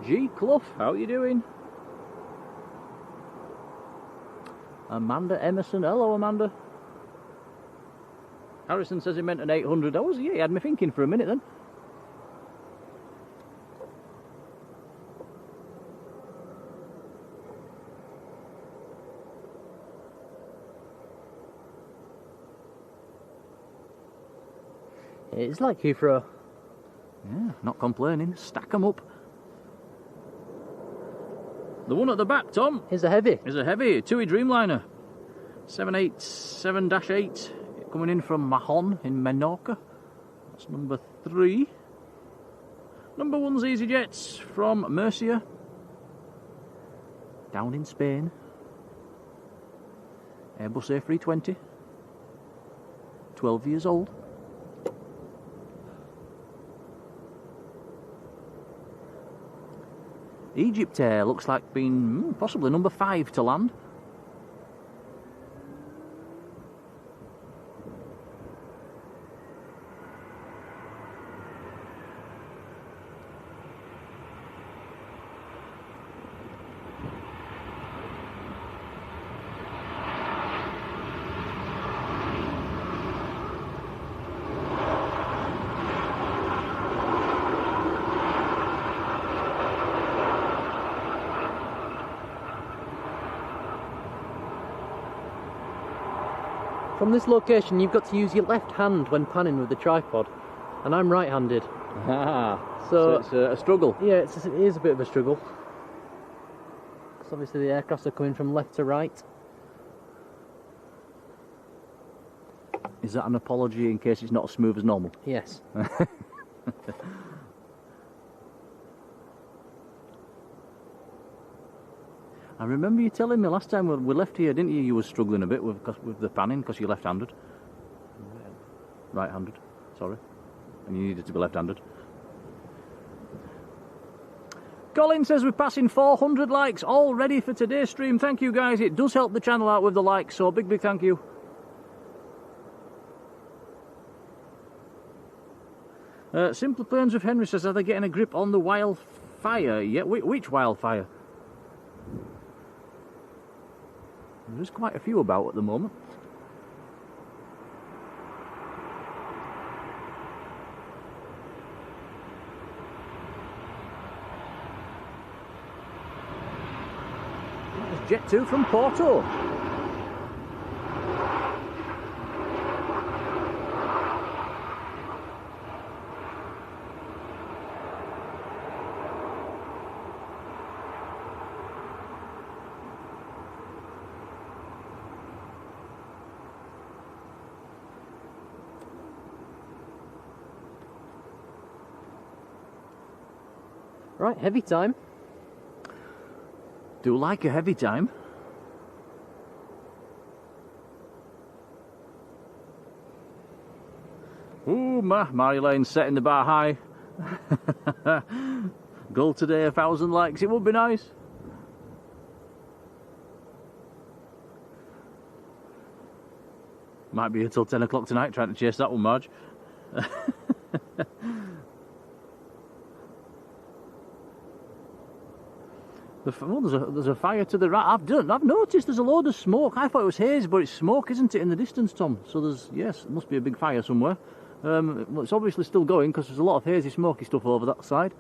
G. Clough, how you doing? Amanda Emerson, hello Amanda. Harrison says he meant an 800. Yeah, he had me thinking for a minute then. It's like Heathrow. Yeah, not complaining. Stack 'em up. The one at the back, Tom, Is a heavy. is a heavy TUI Dreamliner. 787-8 coming in from Mahon in Menorca. That's number 3. Number 1's EasyJets from Murcia. Down in Spain. Airbus A320. 12 years old. Egypt Air looks like being possibly number 5 to land. From this location, you've got to use your left hand when panning with the tripod, and I'm right-handed. So it's a struggle. Yeah, it is a bit of a struggle. Because obviously the aircrafts are coming from left to right. Is that an apology in case it's not as smooth as normal? Yes. I remember you telling me last time we left here, didn't you? You were struggling a bit with the panning because you're left-handed. Right-handed, sorry. And you needed to be left-handed. Colin says we're passing 400 likes already for today's stream. Thank you guys, it does help the channel out with the likes, so big thank you. Simple Plains with Henry says, are they getting a grip on the wildfire? Yeah, which wildfire? There's quite a few about at the moment. There's Jet 2 from Porto. Right, heavy time. Do like a heavy time. Ooh, Marjolein setting the bar high. Goal today, 1,000 likes, it would be nice. Might be until 10 o'clock tonight trying to chase that one, Marge. There's a fire to the right. I've noticed there's a load of smoke. I thought it was haze, but it's smoke, isn't it, in the distance, Tom? So yes, it must be a big fire somewhere. Well, it's obviously still going because there's a lot of hazy, smoky stuff over that side.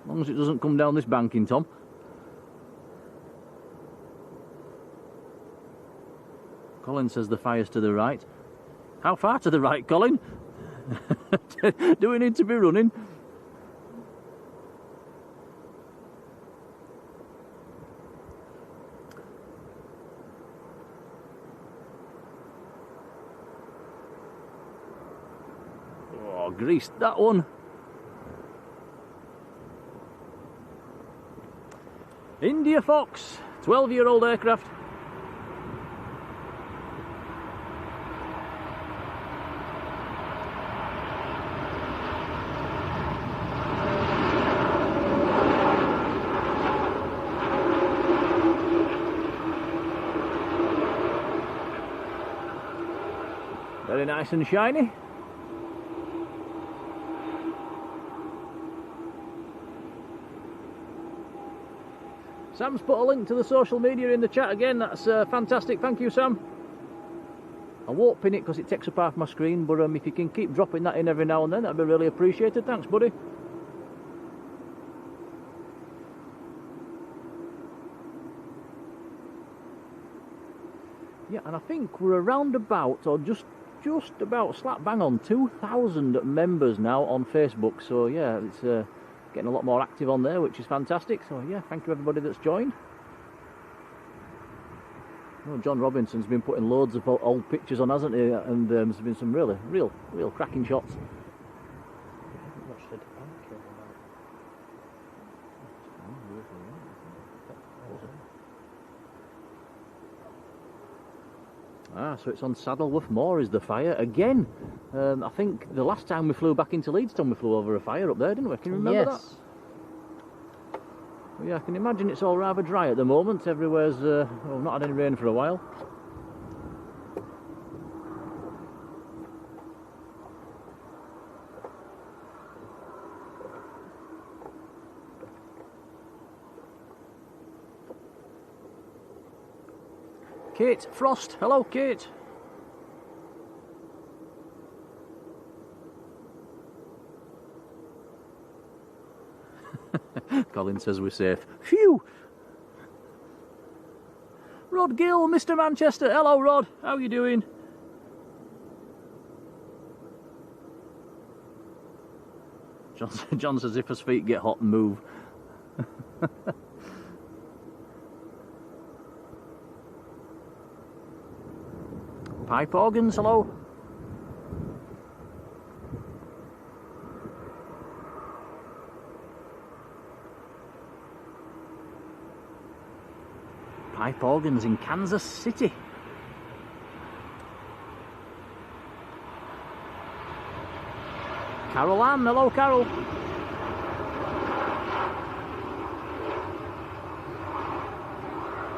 As long as it doesn't come down this banking, Tom. Colin says the fire's to the right. How far to the right, Colin? Do we need to be running? Oh, greased that one. India Fox, 12-year-old aircraft. Very nice and shiny. Sam's put a link to the social media in the chat again. That's fantastic. Thank you, Sam. I won't pin it because it takes up half my screen, but if you can keep dropping that in every now and then, that'd be really appreciated. Thanks, buddy. Yeah, and I think we're around about, or just about slap bang on 2,000 members now on Facebook. So yeah, it's getting a lot more active on there, which is fantastic. So yeah, thank you everybody that's joined. Oh, John Robinson's been putting loads of old pictures on, hasn't he? And there's been some really, real cracking shots. Ah, so it's on Saddleworth Moor is the fire again. I think the last time we flew back into Leedstone, we flew over a fire up there, didn't we? Can you remember that? Well, yeah, I can imagine it's all rather dry at the moment. Everywhere's well, not had any rain for a while. Kate Frost, hello Kate. Colin says we're safe. Phew! Rod Gill, Mr. Manchester, hello Rod, how are you doing? John says if his feet get hot and move. Pipe organs, hello. Pipe organs in Kansas City. Carol Ann, hello Carol.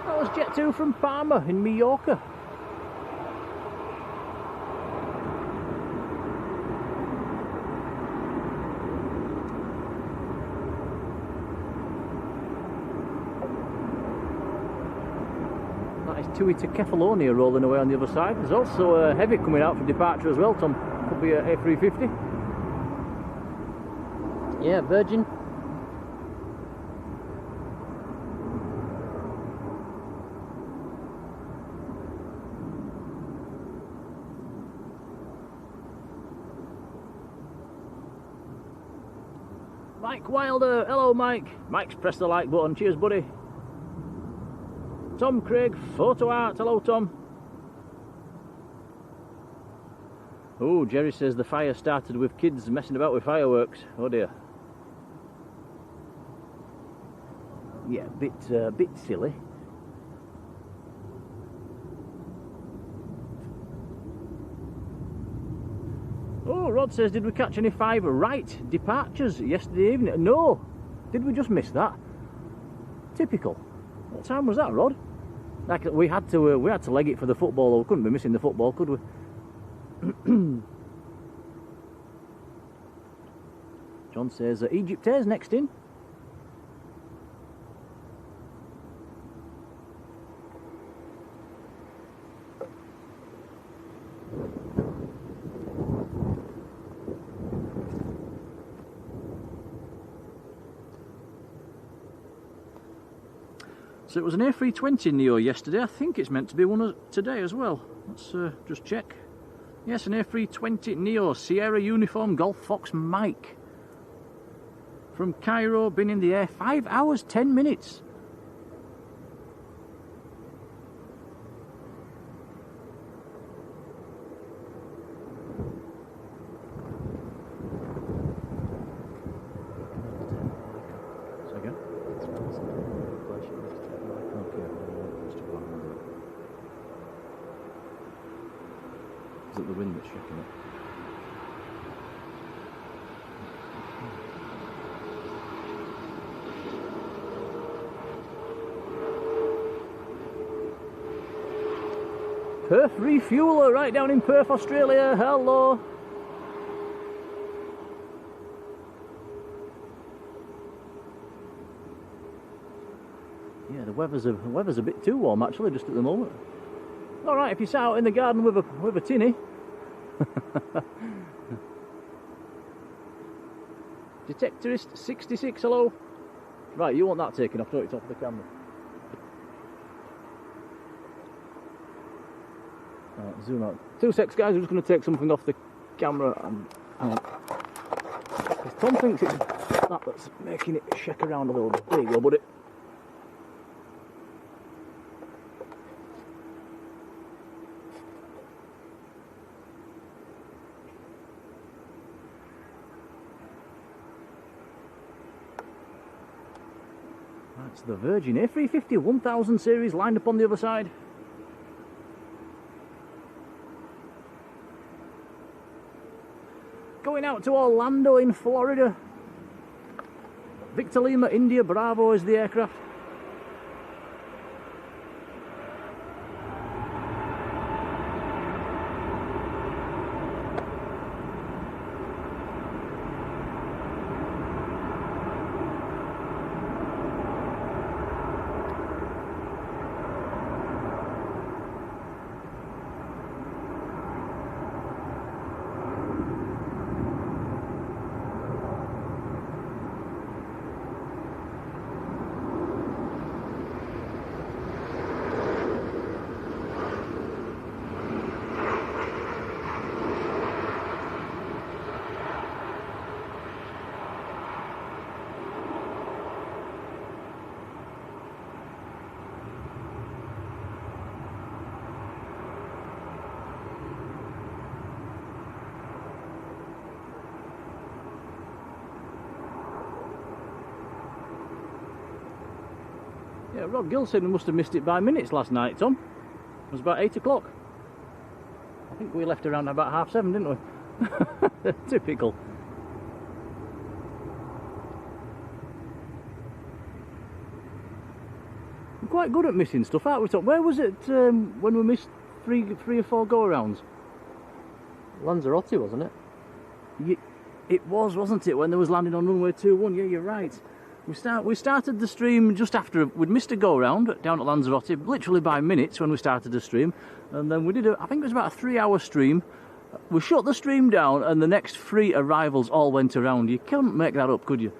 That was Jet 2 from Parma in Mallorca. Tui to Kefalonia rolling away on the other side. There's also a heavy coming out for departure as well, Tom. Could be a A350. Yeah, Virgin. Mike Wilder, hello Mike. Mike's pressed the like button, cheers buddy. Tom Craig, Photo Art, hello Tom. Oh, Jerry says the fire started with kids messing about with fireworks. Oh dear. Yeah, bit silly. Oh, Rod says, did we catch any 5 right departures yesterday evening? No. Did we just miss that? Typical. What time was that, Rod? Like we had to leg it for the football. We couldn't be missing the football, could we? John says Egypt Air's next in. So it was an A320 Neo yesterday. I think it's meant to be one today as well. Let's just check. Yes, an A320 Neo Sierra Uniform Golf Fox Mike. From Cairo, been in the air 5 hours 10 minutes. Is it the wind that's shaking it? Perth Refueler, right down in Perth, Australia. Hello. Yeah, the weather's a bit too warm actually, just at the moment. All right, if you're sat out in the garden with a tinny. Detectorist 66, hello. Right, you want that taken off, don't you, top of the camera? Right, zoom out. 2 secs, guys. I'm just going to take something off the camera. And Tom thinks it's that's making it shake around a little bit. There you go, buddy. That's the Virgin A350 1000 series lined up on the other side. Going out to Orlando in Florida. Victor Lima India Bravo is the aircraft. Yeah, Rod Gill said we must have missed it by minutes last night, Tom. It was about 8 o'clock. I think we left around about 7:30, didn't we? Typical. We're quite good at missing stuff, aren't we, Tom? Where was it when we missed three or four go-arounds? Lanzarote, wasn't it? Yeah, it was, wasn't it, when there was landing on runway 21? Yeah, you're right. We started the stream just after we'd missed a go-round down at Lanzarote, literally by minutes when we started the stream, and then we did I think it was about a 3-hour stream. We shut the stream down, and the next 3 arrivals all went around. You couldn't make that up, could you?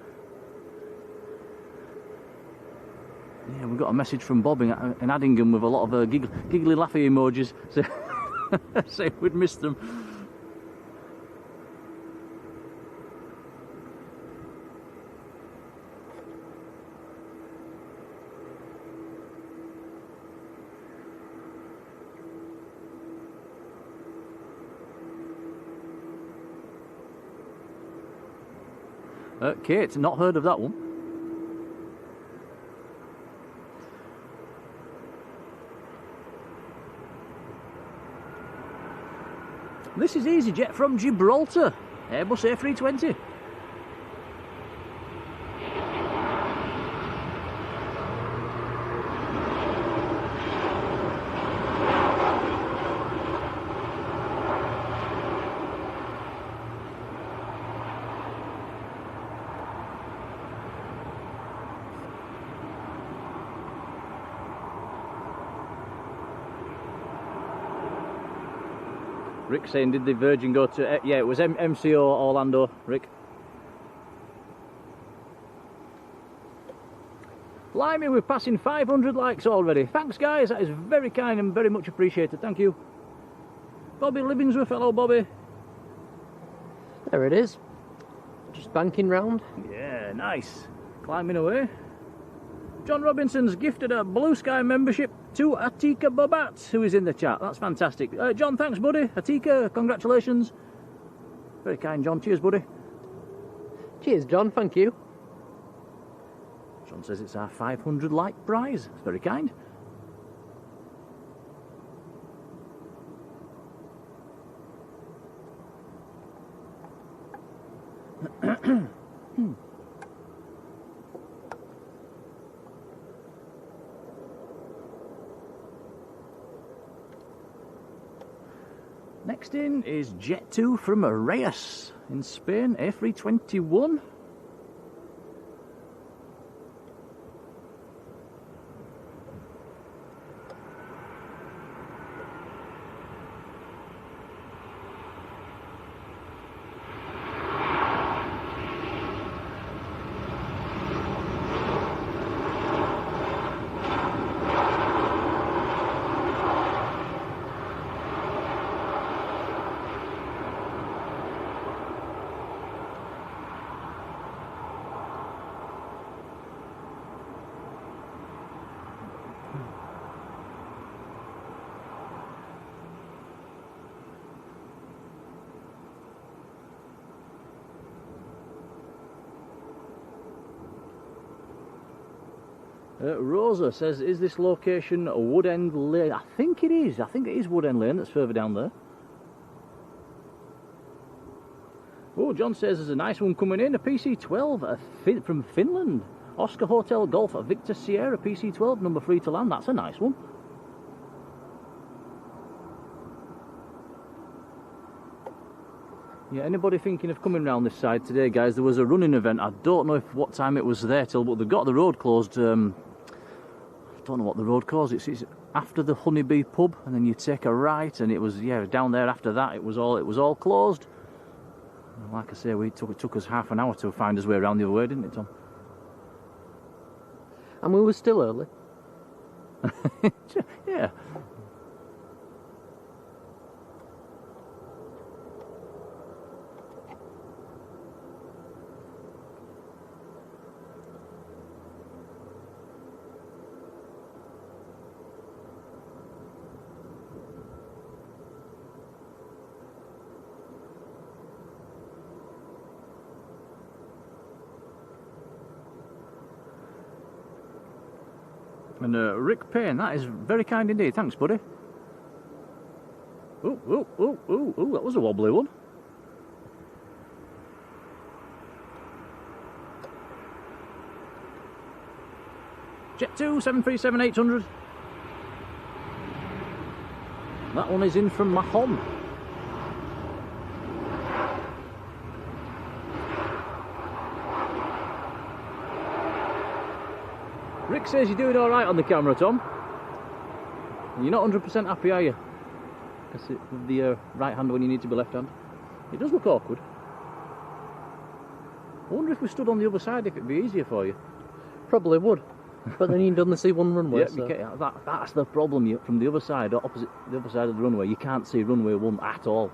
Yeah, we got a message from Bob in Addingham with a lot of giggly laughy emojis saying we'd missed them. Kate, not heard of that one. This is EasyJet from Gibraltar, Airbus A320. Rick saying, did the Virgin go to... yeah, it was MCO Orlando, Rick. Blimey, we're passing 500 likes already. Thanks, guys. That is very kind and very much appreciated. Thank you. Bobby Libbingsworth. Hello, Bobby. There it is. Just banking round. Yeah, nice. Climbing away. John Robinson's gifted a Blue Sky membership to Atika Bobat, who is in the chat. That's fantastic. John, thanks, buddy. Atika, congratulations. Very kind, John. Cheers, buddy. Cheers, John. Thank you. John says it's our 500 like prize. It's very kind. Next in is Jet 2 from Reyes in Spain, A321. Rosa says, is this location a Woodend Lane? I think it is. I think it is Woodend Lane that's further down there. Oh, John says there's a nice one coming in. A PC-12 from Finland. Oscar Hotel Golf Victor Sierra PC-12, number 3 to land. That's a nice one. Yeah, anybody thinking of coming round this side today, guys? There was a running event. I don't know what time it was there till, but they got the road closed. I don't know what the road closed. It's after the Honeybee pub, and then you take a right, and it was, yeah, down there after that. It was all closed. Like I say, it took us half an hour to find us way around the other way, didn't it, Tom? And we were still early. Yeah. And Rick Payne, that is very kind indeed. Thanks, buddy. Ooh, that was a wobbly one. Jet 2, 737-800. That one is in from Mahon. Rick says you're doing alright on the camera, Tom. You're not 100% happy, are you? With the right hand when you need to be left hand. It does look awkward. I wonder if we stood on the other side, if it'd be easier for you. Probably would. But then you'd only see one runway. Yeah, so. That's the problem. From the other side, opposite the other side of the runway, you can't see runway 1 at all.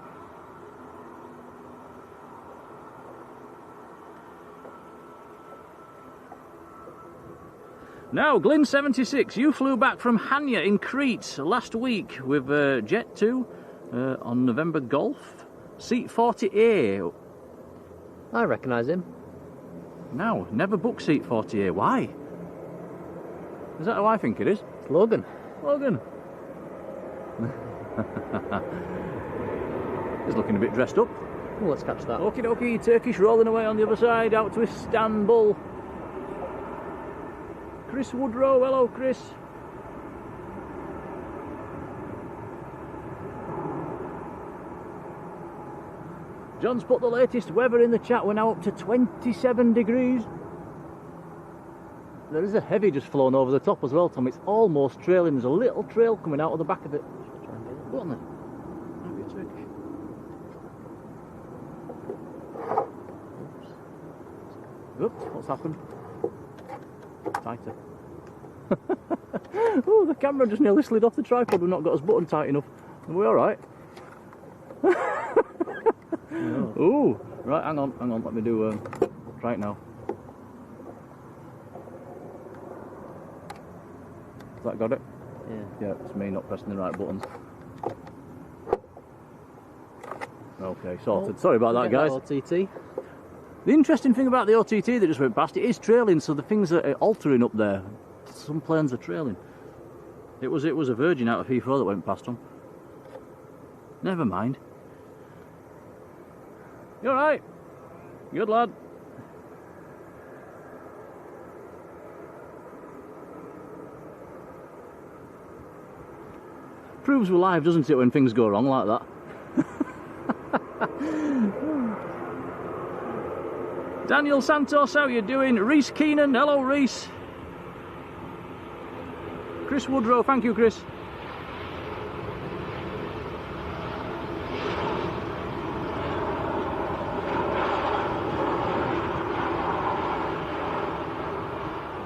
Now, Glyn76, you flew back from Hania in Crete last week with Jet 2 on November Golf, seat 40A. I recognise him. No, never book seat 40A. Why? Is that who I think it is? It's Logan. Logan. He's looking a bit dressed up. Well, let's catch that. Okie dokie, Turkish rolling away on the other side, out to Istanbul. Chris Woodrow, hello Chris. John's put the latest weather in the chat. We're now up to 27 degrees. There is a heavy just flown over the top as well, Tom. It's almost trailing. There's a little trail coming out of the back of it. Go on then. Might be a Turkish. Oops, what's happened? Tighter. Oh, the camera just nearly slid off the tripod. We've not got his button tight enough. Are we alright? No. Oh, right, hang on, let me do, try it now. Has that got it? Yeah. Yeah, it's me not pressing the right buttons. Okay, sorted. Oh, sorry about that, guys. OTT. The interesting thing about the OTT that just went past, it is trailing, so the things that are altering up there, some planes are trailing. It was a Virgin out of Heathrow that went past them. Never mind. You alright? Good lad. Proves we're live, doesn't it, when things go wrong like that? Daniel Santos, how you doing? Reese Keenan, hello Reese. Chris Woodrow, thank you Chris.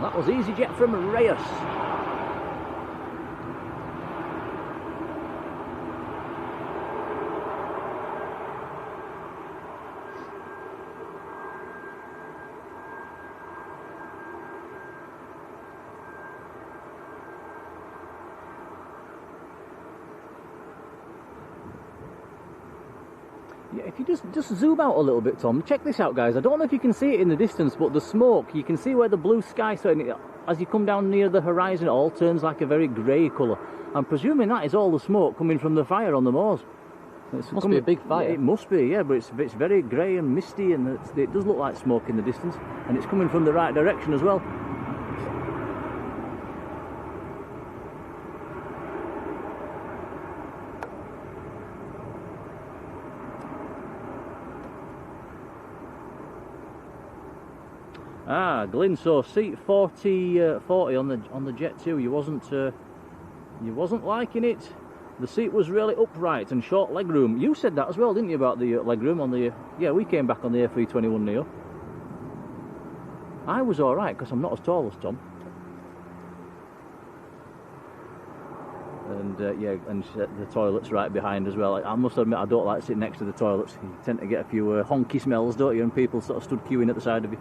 That was EasyJet from Reyes. Yeah, if you just zoom out a little bit, Tom, check this out, guys. I don't know if you can see it in the distance, but the smoke, you can see where the blue sky starting. as you come down near the horizon, it all turns like a very grey colour. I'm presuming that is all the smoke coming from the fire on the moors. Must be a big fire. It must be, yeah, but it's very grey and misty, and it does look like smoke in the distance, and it's coming from the right direction as well. Ah, Glyn, so seat 40 on the Jet 2. You wasn't liking it. The seat was really upright and short legroom. You said that as well, didn't you, about the legroom on the... Yeah, we came back on the A321 Neo. I was all right because I'm not as tall as Tom. And yeah, and the toilet's right behind as well. I must admit, I don't like sitting next to the toilets. You tend to get a few honky smells, don't you? And people sort of stood queuing at the side of you.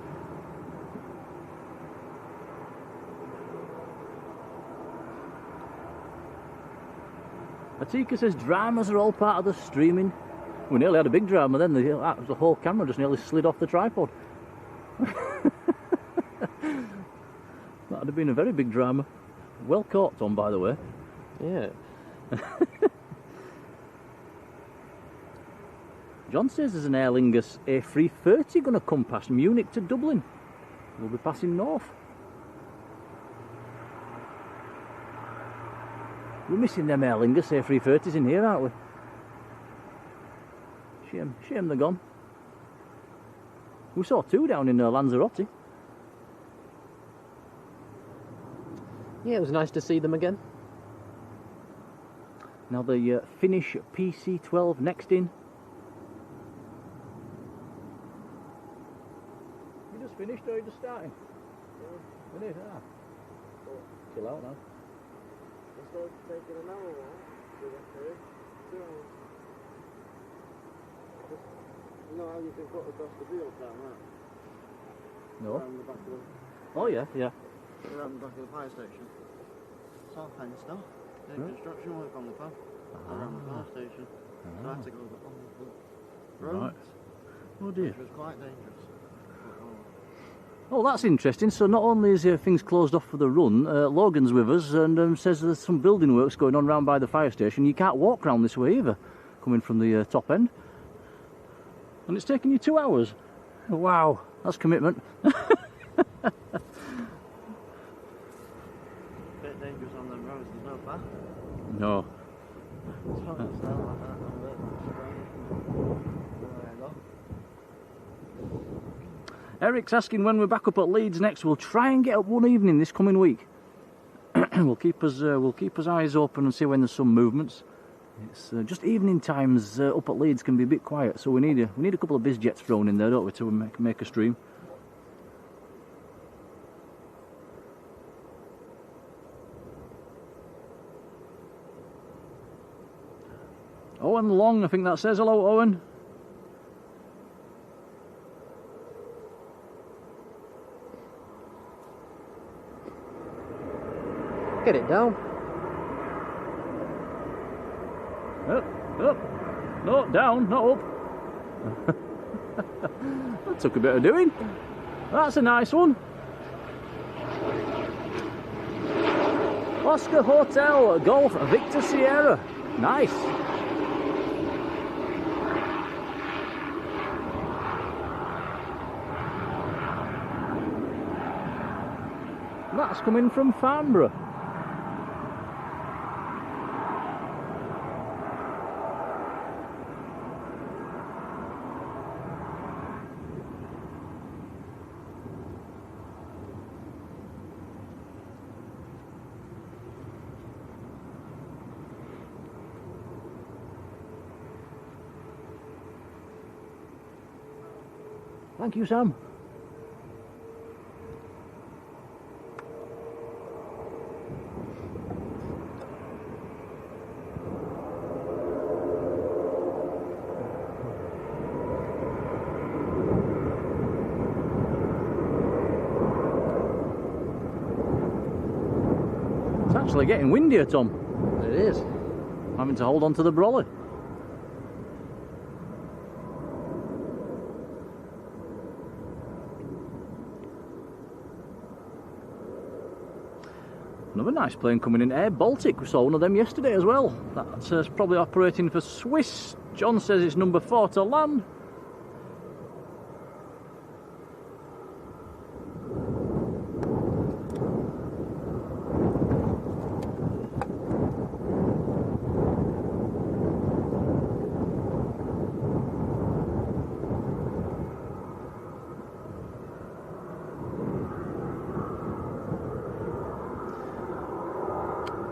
Atika says dramas are all part of the streaming. We nearly had a big drama then. The whole camera just nearly slid off the tripod. That'd have been a very big drama. Well caught, Tom, by the way. Yeah. John says there's an Aer Lingus A330 going to come past Munich to Dublin. We'll be passing north. We're missing them Aer Lingus A330s in here, aren't we? Shame they're gone. We saw two down in Lanzarote. Yeah, it was nice to see them again. Now the Finnish PC-12 next in. You just finished or are you just starting? Yeah. It is, ah. Chill out now. It's taking an hour to get through. 2 hours. You know how you can cut across the field down there? No. Around the back of the... Oh yeah, yeah. Around the back of the fire station. It's all fenced off. Doing construction work on the pub. Around the fire station. So I had to go on the road. Right. Oh dear. Which was quite dangerous. Oh, that's interesting. So not only is things closed off for the run, Logan's with us and says there's some building works going on round by the fire station. You can't walk round this way either, coming from the top end. And it's taking you 2 hours. Wow, that's commitment. Bit dangerous on them roads, there's no path. No. It's not going to start like that on the Eric's asking when we're back up at Leeds next. We'll try and get up one evening this coming week. we'll keep us eyes open and see when there's some movements. It's just evening times up at Leeds can be a bit quiet, so we need a couple of biz jets thrown in there, don't we, to make a stream. Owen Long, I think that says. Hello, Owen. Get it down. Up. No, down, not up. That took a bit of doing. That's a nice one. Oscar Hotel Golf Victor Sierra. Nice. That's coming from Farnborough. Thank you, Sam. It's actually getting windier, Tom. It is. I'm having to hold on to the brolly. Another nice plane coming in, Air Baltic. We saw one of them yesterday as well. That's probably operating for Swiss. John says it's number 4 to land.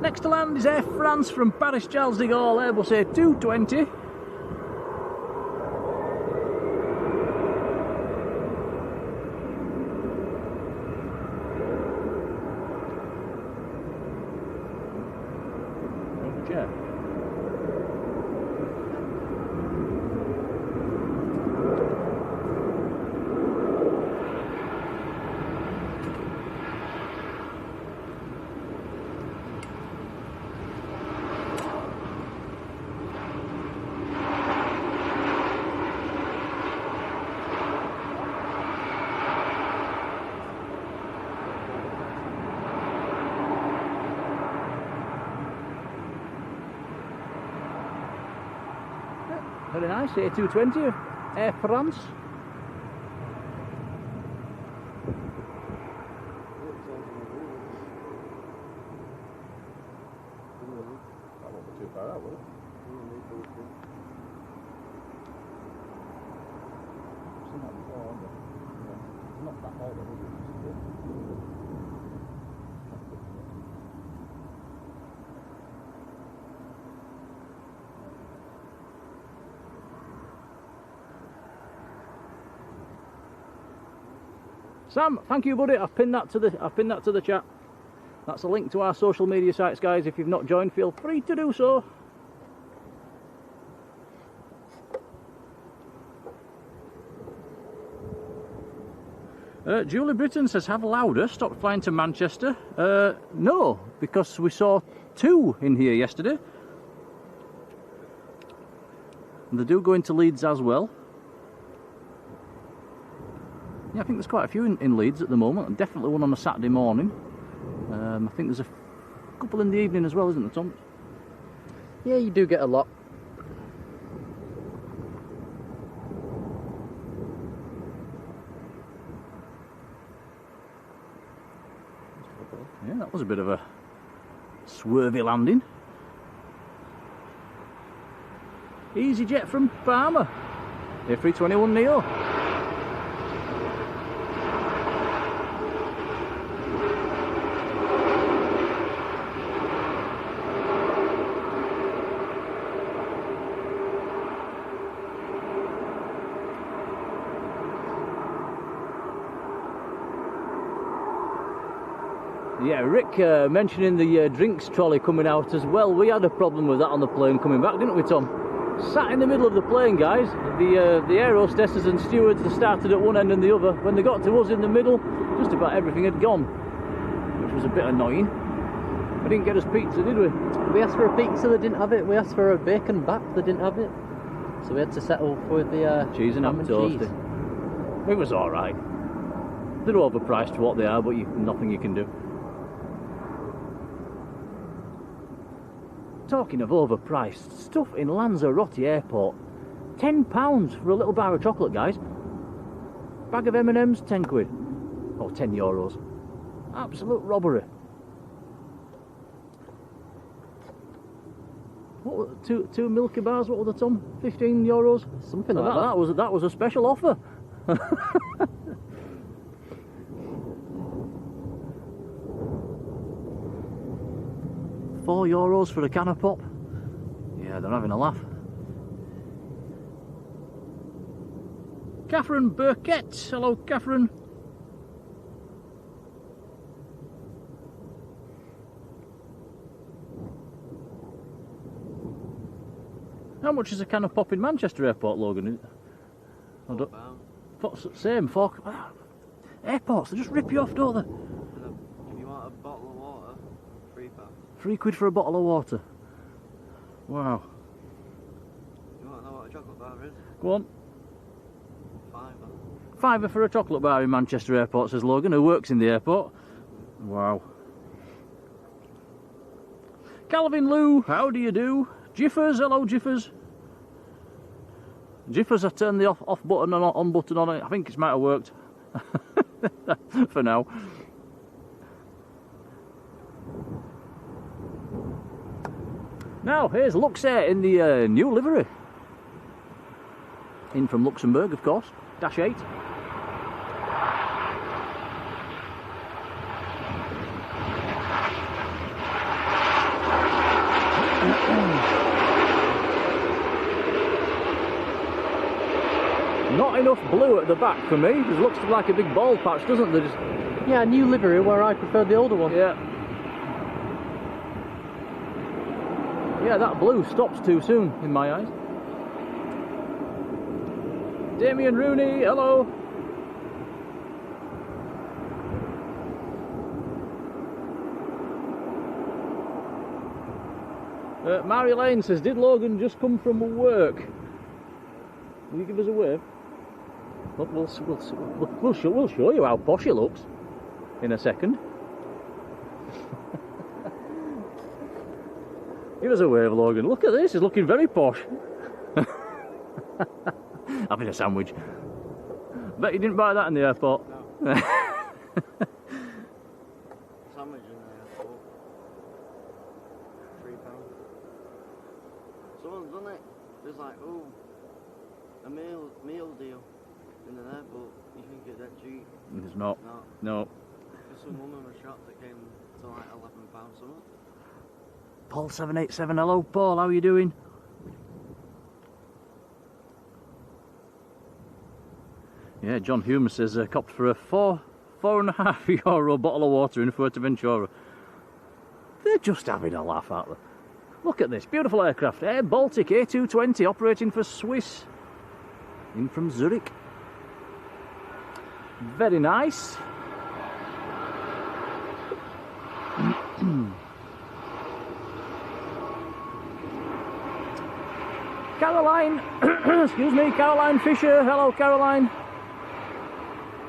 Next to land is Air France from Paris Charles de Gaulle, Airbus A220. Very nice, A220, Air France. That won't be too far out, will it? I've seen that before, haven't I? Yeah. It's not that old, is it? Sam, thank you, buddy. I've pinned that to the chat. That's a link to our social media sites, guys. If you've not joined, feel free to do so. Julie Britton says, have Lauda stopped flying to Manchester? No, because we saw 2 in here yesterday. And they do go into Leeds as well. Yeah, I think there's quite a few in Leeds at the moment. Definitely one on a Saturday morning. I think there's a couple in the evening as well, isn't there, Tom? Yeah, you do get a lot. Yeah, that was a bit of a swervy landing. EasyJet from Parma. A321neo. Yeah, Rick mentioning the drinks trolley coming out as well. We had a problem with that on the plane coming back, didn't we, Tom? Sat in the middle of the plane, guys. The air hostesses and stewards, they started at one end and the other. When they got to us in the middle, just about everything had gone, which was a bit annoying. We didn't get us pizza, did we? We asked for a pizza, they didn't have it. We asked for a bacon back, they didn't have it. So we had to settle for the cheese and ham toasty. It was alright. They're overpriced for what they are, but nothing you can do. Talking of overpriced, stuff in Lanzarote Airport. £10 for a little bar of chocolate, guys. Bag of M&M's, 10 quid. Or 10 euros. Absolute robbery. What were two Milky Bars, what were the, Tom? 15 euros? Something like that. That was a special offer. €4 for a can of pop. Yeah, they're having a laugh. Catherine Burkett. Hello, Catherine. How much is a can of pop in Manchester Airport, Logan? Same, fork. Airports, they just rip you off, don't they? If you want a bottle of water, £3 for a bottle of water. Wow. You want to know what a chocolate bar is? Go on. £5. £5 for a chocolate bar in Manchester Airport, says Logan, who works in the airport. Wow. Calvin Lou, how do you do? Jiffers, hello Jiffers. Jiffers, I turned the off button and on button on it. I think it might have worked. For now. Now, here's Luxair in the new livery. In from Luxembourg, of course. Dash 8. Not enough blue at the back for me. It looks like a big ball patch, doesn't it? Just... Yeah, new livery where I prefer the older one. Yeah. Yeah, that blue stops too soon in my eyes. Damien Rooney, hello. Marjolein says, did Logan just come from work? Will you give us a wave? Look, we'll show you how posh he looks in a second. Give us a wave, Logan. Look at this, he's looking very posh. Having a sandwich. Bet you didn't buy that in the airport. No. Sandwich in the airport. £3. Someone's done it. There's like, oh, a meal deal in an airport. You think it's that cheap? It's not. No. There's some woman was shot that came to like £11 something. Paul 787, hello Paul, how are you doing? Yeah, John Hume says copped for a €4.5 bottle of water in Fuerteventura. They're just having a laugh, aren't they? Look at this beautiful aircraft, Air Baltic A220 operating for Swiss, in from Zurich. Very nice. Caroline, excuse me, Caroline Fisher, hello Caroline.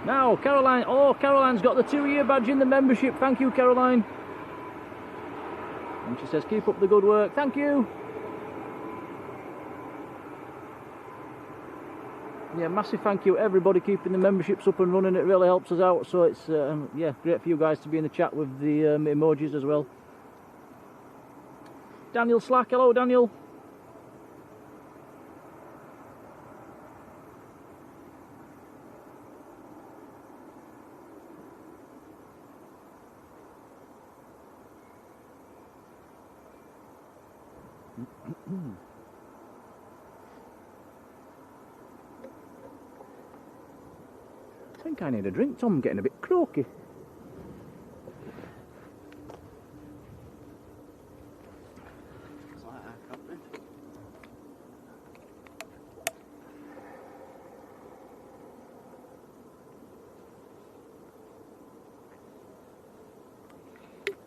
Now Caroline, oh Caroline's got the 2-year badge in the membership, thank you Caroline. And she says keep up the good work, thank you. Yeah, massive thank you everybody keeping the memberships up and running, it really helps us out, so it's yeah, great for you guys to be in the chat with the emojis as well. Daniel Slack, hello Daniel. I think I need a drink, Tom. I'm getting a bit croaky. It's like our coffee.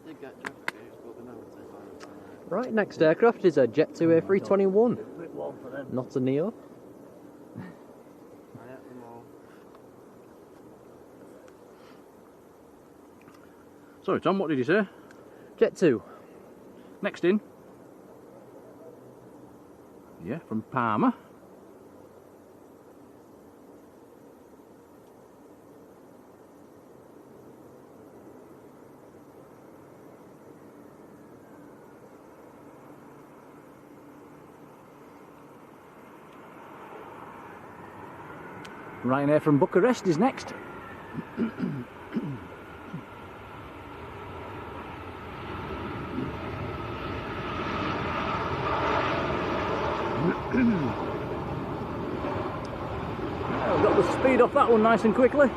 Did get traffic gates, but we never take on. Right, next aircraft is a Jet 2 A321. Not a Neo. I ate them all. Sorry Tom, what did you say? Jet 2. Next in. Yeah, from Parma. Ryanair from Bucharest is next. I've got the speed off that one nice and quickly.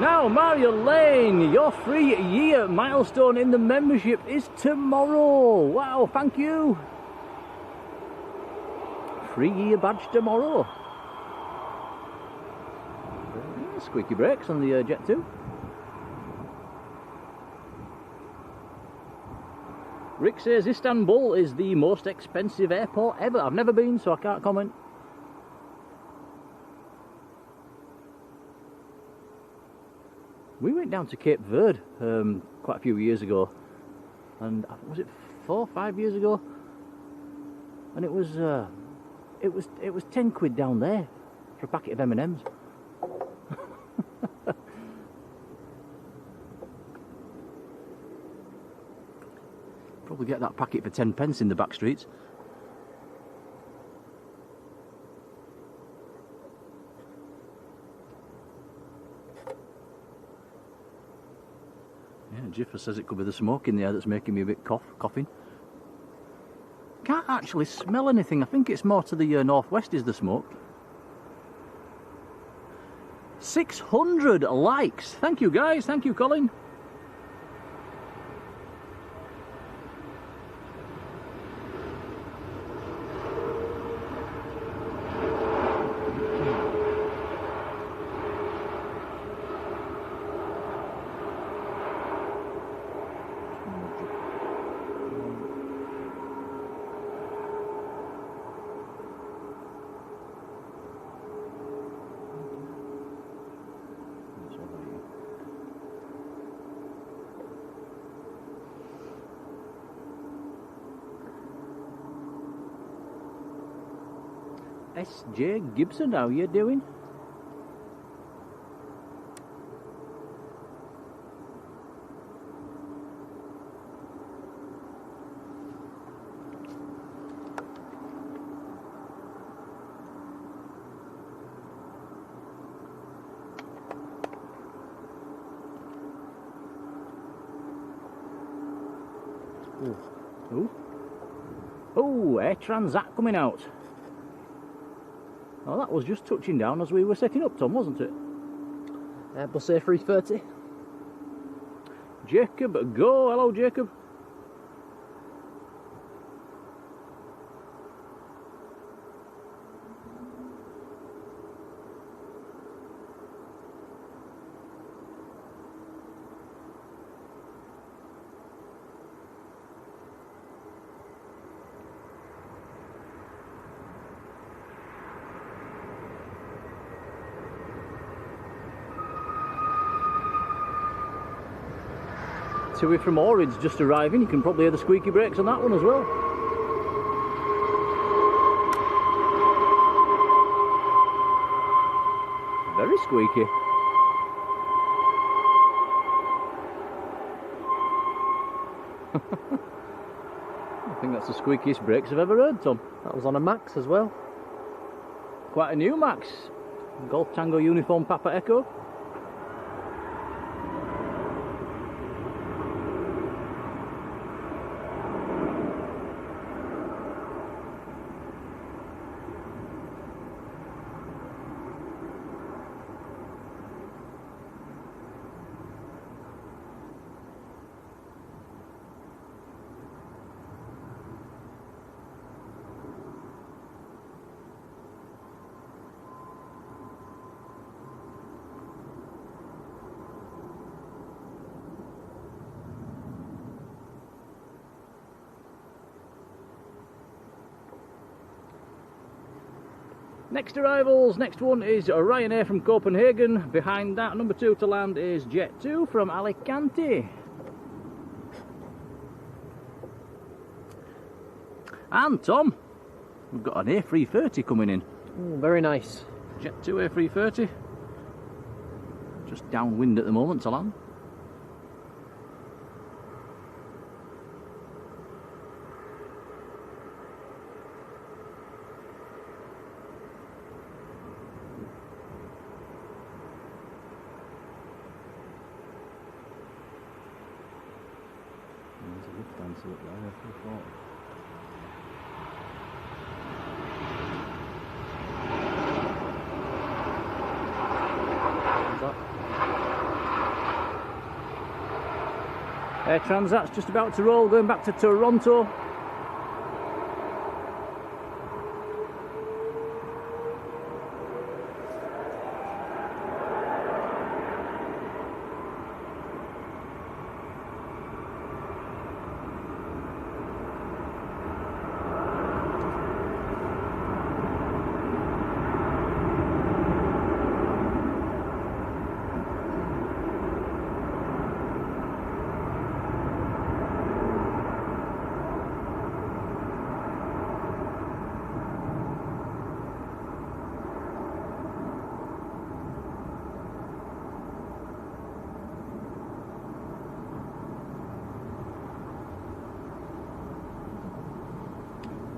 Now, Marjolein, your 3-year milestone in the membership is tomorrow. Wow, thank you. 3-year badge tomorrow. Squeaky brakes on the Jet 2. Rick says Istanbul is the most expensive airport ever. I've never been, so I can't comment. We went down to Cape Verde quite a few years ago. and was it 4 or 5 years ago? And it was 10 quid down there for a packet of M&Ms. Probably get that packet for 10 pence in the back streets. Yeah, Jiffer says it could be the smoke in the air that's making me a bit coughing. Can't actually smell anything. I think it's more to the northwest is the smoke. 600 likes. Thank you guys. Thank you, Colin. S.J. Gibson, how you doing? Oh, Air Transat coming out. Oh, that was just touching down as we were setting up, Tom, wasn't it? Bus A330. Jacob, go. Hello, Jacob. Tui from Orid's just arriving. You can probably hear the squeaky brakes on that one as well. Very squeaky. I think that's the squeakiest brakes I've ever heard, Tom. That was on a Max as well. Quite a new Max. Golf Tango Uniform Papa Echo. Next arrivals, next one is Ryanair from Copenhagen. Behind that, number 2 to land is Jet2 from Alicante. And Tom, we've got an A330 coming in. Ooh, very nice. Jet2 A330. Just downwind at the moment to land. There's a lift dancer up there, I thought. Air Transat's just about to roll, going back to Toronto.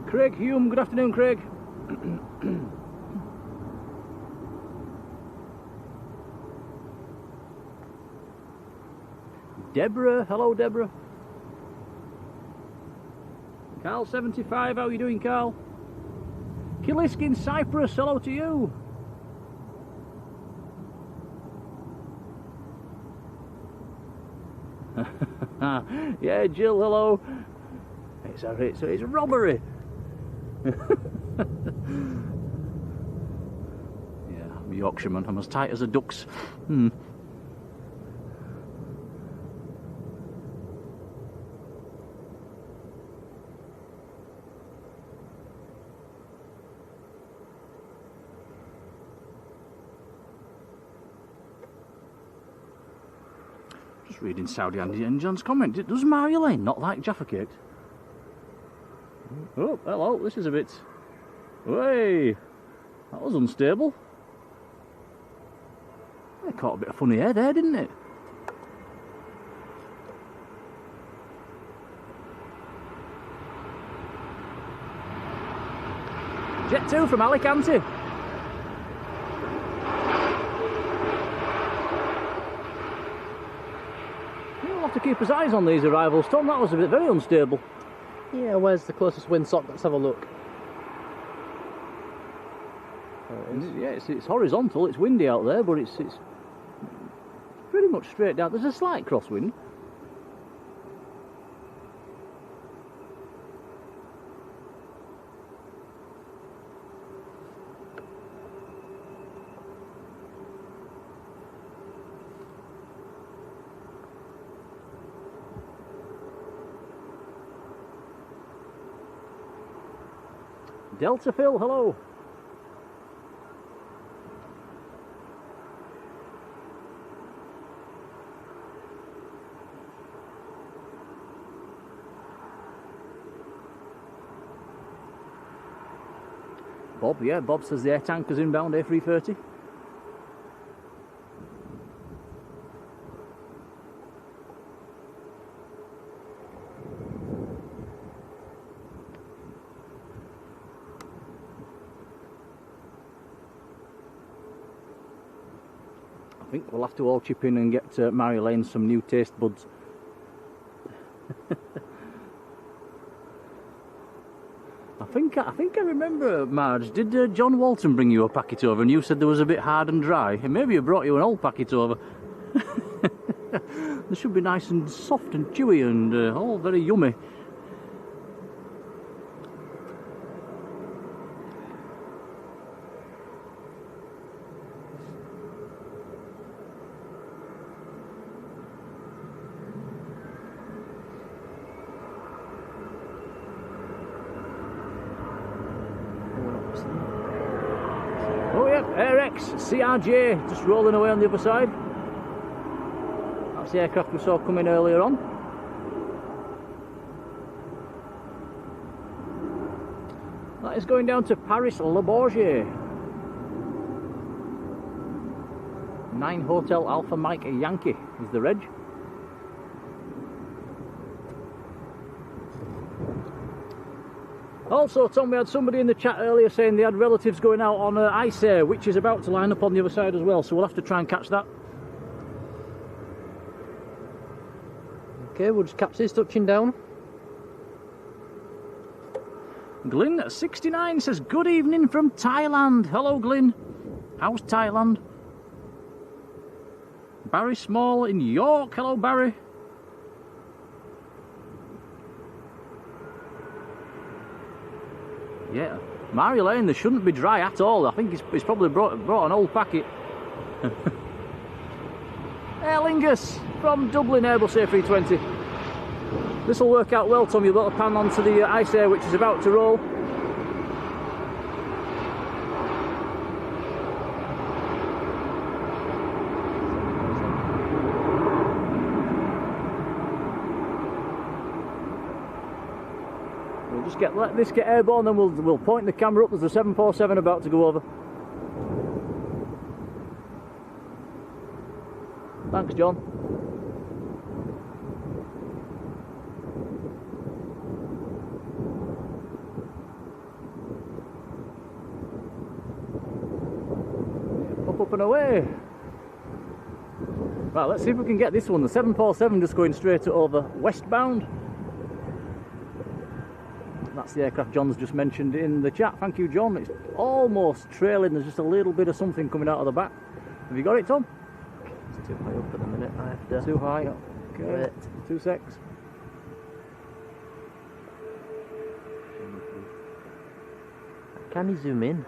Craig Hume, good afternoon, Craig. Deborah, hello Deborah. Carl 75, how are you doing, Carl? Kilisk in Cyprus, hello to you. Yeah, Jill, hello. It's a robbery. Yeah, I'm a Yorkshireman. I'm as tight as a duck's. Just reading Saudi and John's comment. Does Marjolein not like Jaffa cakes? Oh, hello, this is a bit... Way, that was unstable. It caught a bit of funny air there, didn't it? Jet 2 from Alicante. We'll have to keep his eyes on these arrivals, Tom. That was a bit very unstable. Yeah, where's the closest windsock? Let's have a look. Yeah, it's horizontal, it's windy out there, but it's pretty much straight down. There's a slight crosswind. Delta Phil, hello. Bob, yeah, Bob says the air tanker's inbound, A330. I think we'll have to all chip in and get Marjolein some new taste buds. I think I remember, Marge, did John Walton bring you a packet over and you said there was a bit hard and dry? Maybe he brought you an old packet over. They should be nice and soft and chewy and all very yummy. Oh yeah, AirX CRJ just rolling away on the other side. That's the aircraft we saw coming earlier on. That is going down to Paris Le Bourget. 9 Hotel Alpha Mike Yankee is the reg. Also, Tom, we had somebody in the chat earlier saying they had relatives going out on Ice Air, which is about to line up on the other side as well, so we'll have to try and catch that. Okay, we'll just capsize, touching down. Glyn 69 says, good evening from Thailand. Hello, Glyn. How's Thailand? Barry Small in York. Hello, Barry. Yeah, Marjolein, they shouldn't be dry at all. I think he's probably brought an old packet. Aer Lingus from Dublin, Airbus A320. This will work out well, Tom. You've got to pan onto the Ice Air, which is about to roll. Let this get airborne, then we'll point the camera up. There's a 747 about to go over. Thanks, John. up and away. Right, let's see if we can get this one. The 747 just going straight over westbound. That's the aircraft John's just mentioned in the chat. Thank you, John. It's almost trailing. There's just a little bit of something coming out of the back. Have you got it, Tom? It's too high up at the minute. I have to. Too high. Okay. Wait. 2 secs. Can you zoom in?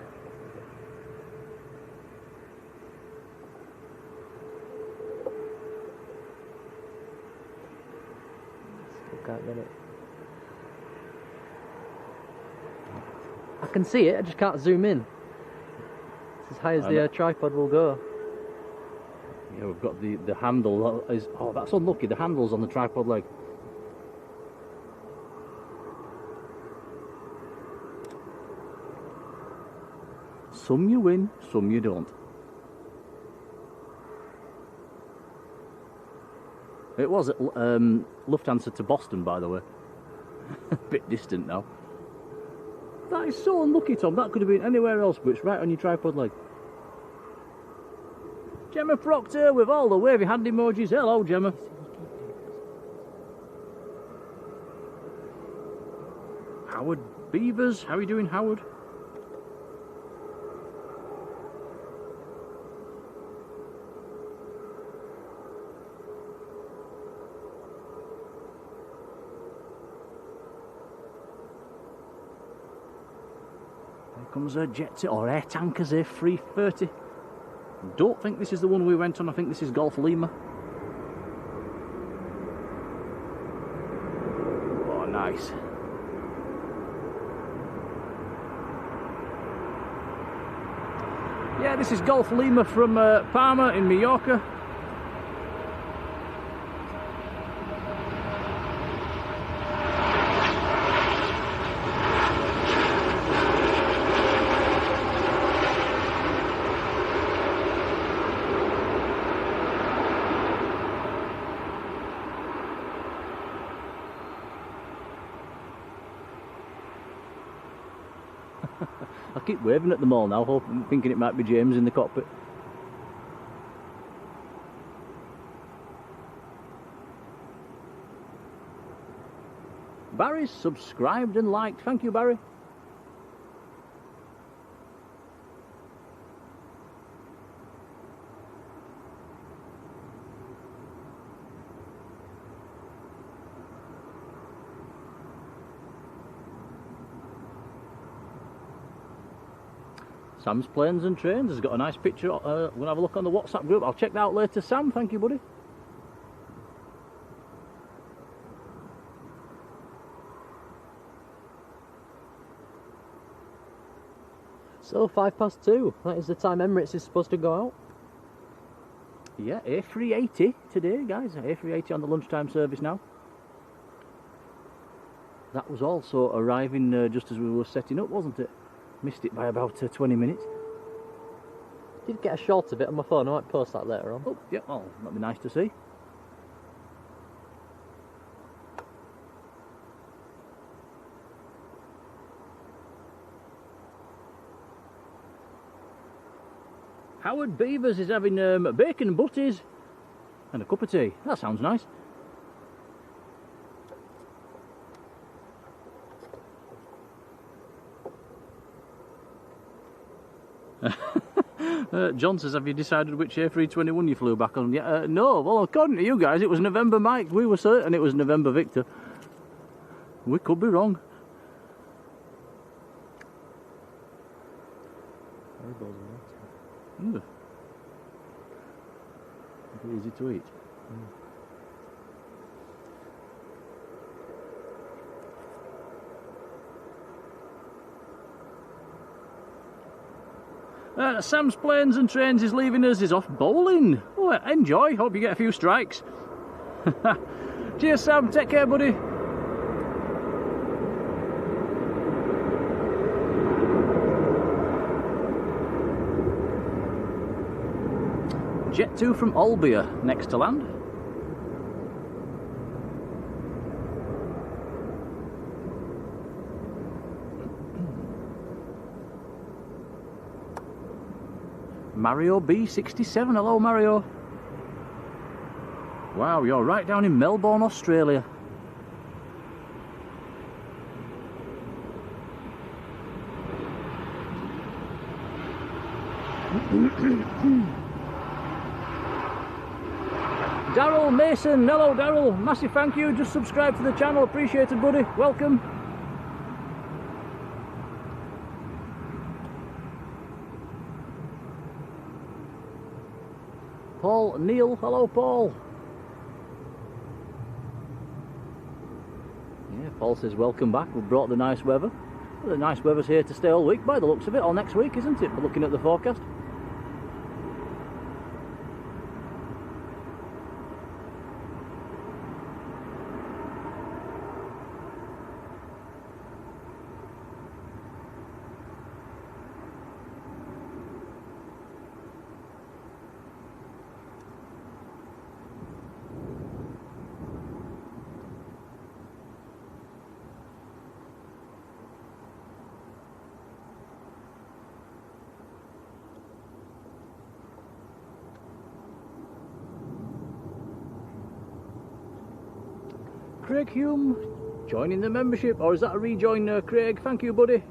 Still can't get it. I can see it, I just can't zoom in. It's as high as the tripod will go. Yeah, we've got the handle. Oh, that's unlucky. The handle's on the tripod leg. Some you win, some you don't. It was at Lufthansa to Boston, by the way. A bit distant now. That is so unlucky, Tom. That could have been anywhere else, but it's right on your tripod leg. Gemma Proctor with all the wavy hand emojis. Hello, Gemma. Howard Beavers. How are you doing, Howard? Comes a jet or air tankers A330. Don't think this is the one we went on. I think this is Golf Lima. Oh, nice. Yeah, this is Golf Lima from Palma in Mallorca. I keep waving at them all now, thinking it might be James in the cockpit. Barry's subscribed and liked. Thank you, Barry. Sam's Planes and Trains has got a nice picture. We're going to have a look on the WhatsApp group. I'll check that out later, Sam. Thank you, buddy. So, 2:05. That is the time Emirates is supposed to go out. Yeah, A380 today, guys. A380 on the lunchtime service now. That was also arriving just as we were setting up, wasn't it? Missed it by about 20 minutes. Did get a shot of it on my phone. I might post that later on. Oh, yeah, well, that'd be nice to see. Howard Beavers is having bacon and butties and a cup of tea. That sounds nice. John says, have you decided which A321 you flew back on? Yeah, no, well, according to you guys, it was November Mike. We were certain it was November Victor. We could be wrong. Easy to eat. Sam's Planes and Trains is leaving us. Is off bowling. Oh, enjoy. Hope you get a few strikes. Cheers, Sam. Take care, buddy. Jet 2 from Olbia, next to land. Mario B67. Hello, Mario. Wow, you're right down in Melbourne, Australia. Daryl Mason, hello Daryl, massive thank you, just subscribe to the channel, appreciate it buddy, welcome. Paul Neil, hello Paul. Yeah, Paul says welcome back, we've brought the nice weather. Well, the nice weather's here to stay all week by the looks of it, or next week isn't it, we're looking at the forecast. Craig Hume joining the membership, or is that a rejoin, Craig? Thank you, buddy.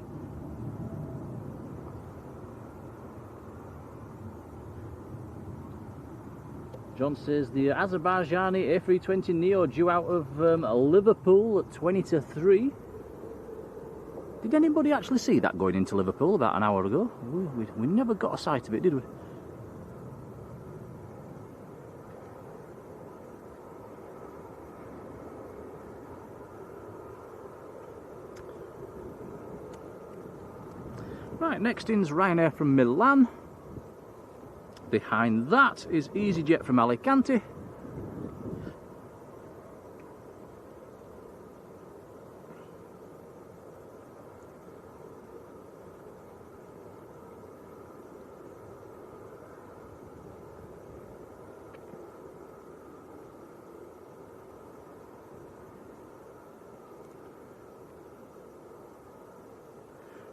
John says the Azerbaijani A320 Neo due out of Liverpool at 20 to 3. Did anybody actually see that going into Liverpool about an hour ago? We never got a sight of it, did we? Right, next in's Ryanair from Milan. Behind that is EasyJet from Alicante.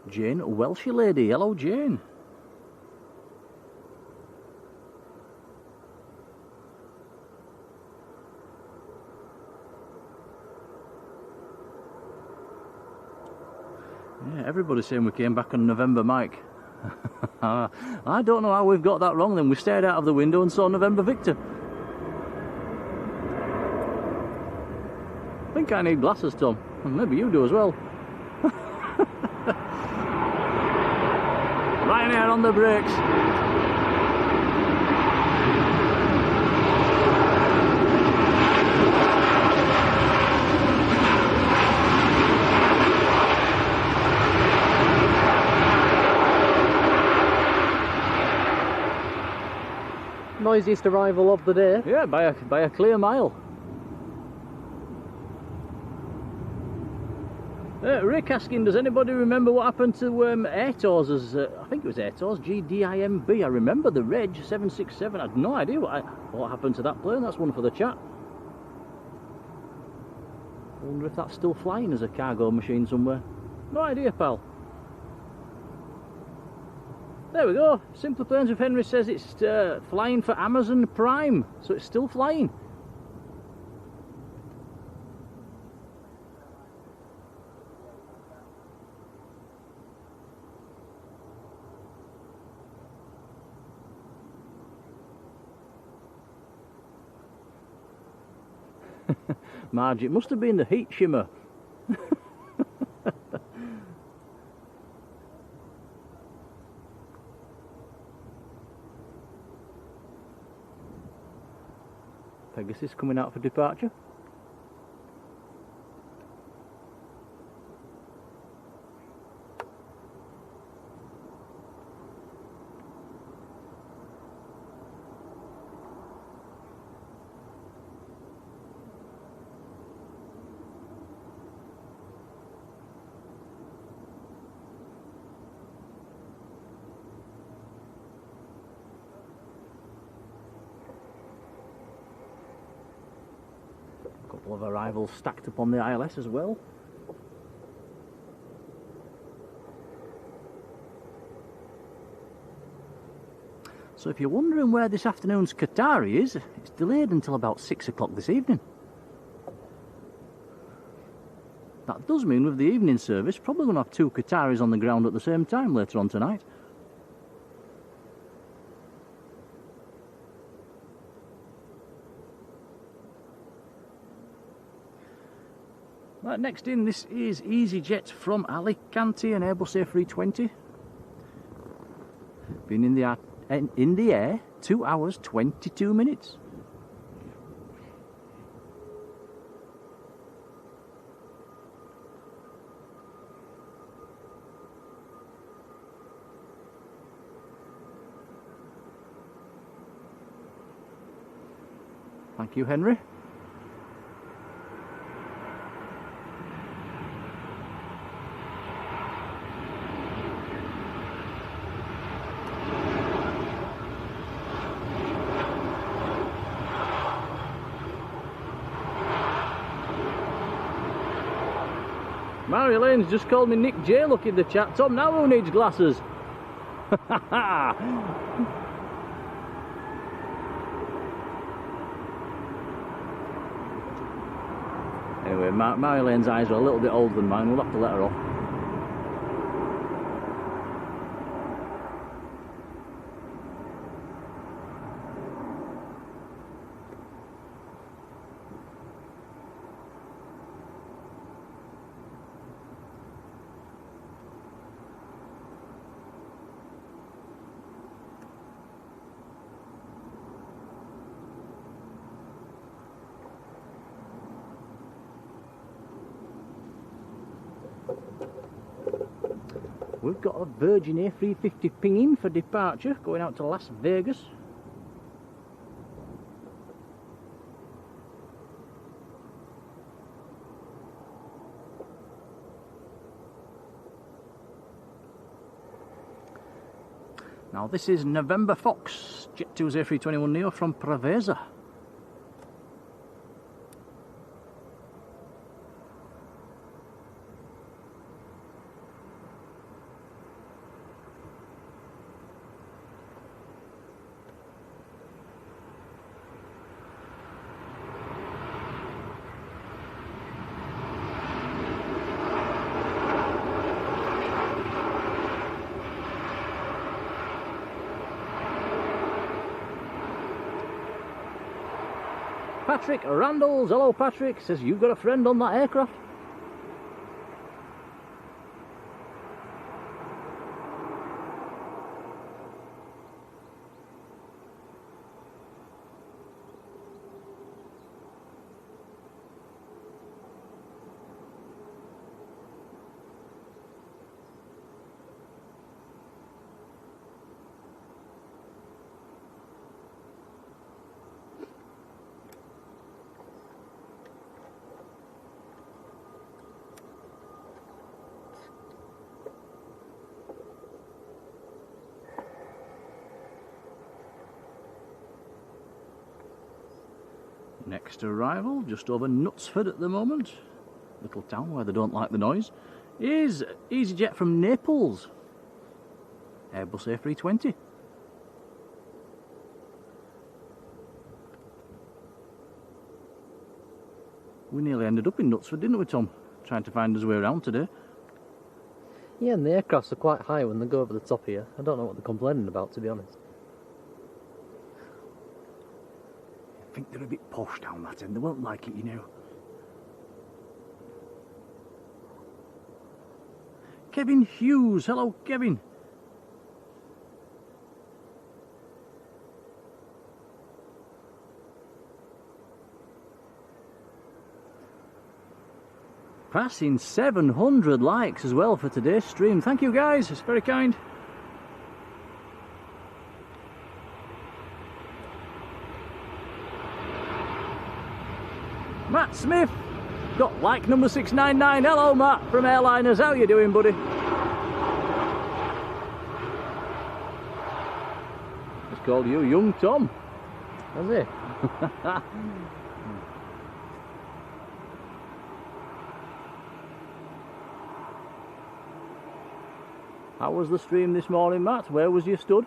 Jane Welshie lady, hello Jane. Yeah, everybody's saying we came back on November Mike. I don't know how we've got that wrong then. We stared out of the window and saw November Victor. I think I need glasses, Tom. Maybe you do as well. Ryanair on the brakes. Noisiest arrival of the day. Yeah, by a clear mile. Rick asking, does anybody remember what happened to Airtours? I think it was Airtours, GDIMB. I remember the Reg 767. I had no idea what happened to that plane. That's one for the chat. I wonder if that's still flying as a cargo machine somewhere. No idea, pal. There we go. Simple Planes with Henry says it's flying for Amazon Prime, so it's still flying. Marge, it must have been the heat shimmer. Pegasus coming out for departure. Couple of arrivals stacked up on the ILS as well. So if you're wondering where this afternoon's Qatari is, it's delayed until about 6 o'clock this evening. That does mean with the evening service, probably going to have 2 Qataris on the ground at the same time later on tonight. Right, next in, this is EasyJet from Alicante, an Airbus A320. Been in the air 2 hours 22 minutes. Thank you, Henry. Marjoleine's just called me Nick J. Look in the chat. Tom, now who needs glasses? Anyway, Marjoleine's eyes are a little bit older than mine. We'll have to let her off. We've got a Virgin A350 pinging for departure, going out to Las Vegas. Now this is November Fox, Jet2's A321neo from Preveza. Patrick Randalls, hello Patrick, says you've got a friend on that aircraft. Next arrival, just over Knutsford at the moment, little town where they don't like the noise, is EasyJet from Naples, Airbus A320. We nearly ended up in Knutsford, didn't we, Tom? Trying to find his way around today. Yeah, and the aircrafts are quite high when they go over the top here. I don't know what they're complaining about, to be honest. I think they're a bit posh down that end, they won't like it, you know. Kevin Hughes, hello Kevin. Passing 700 likes as well for today's stream. Thank you guys, it's very kind. Matt Smith, got like number 699. Hello Matt from Airliners, how you doing buddy? It's called you Young Tom. Has it? How was the stream this morning Matt? Where was you stood?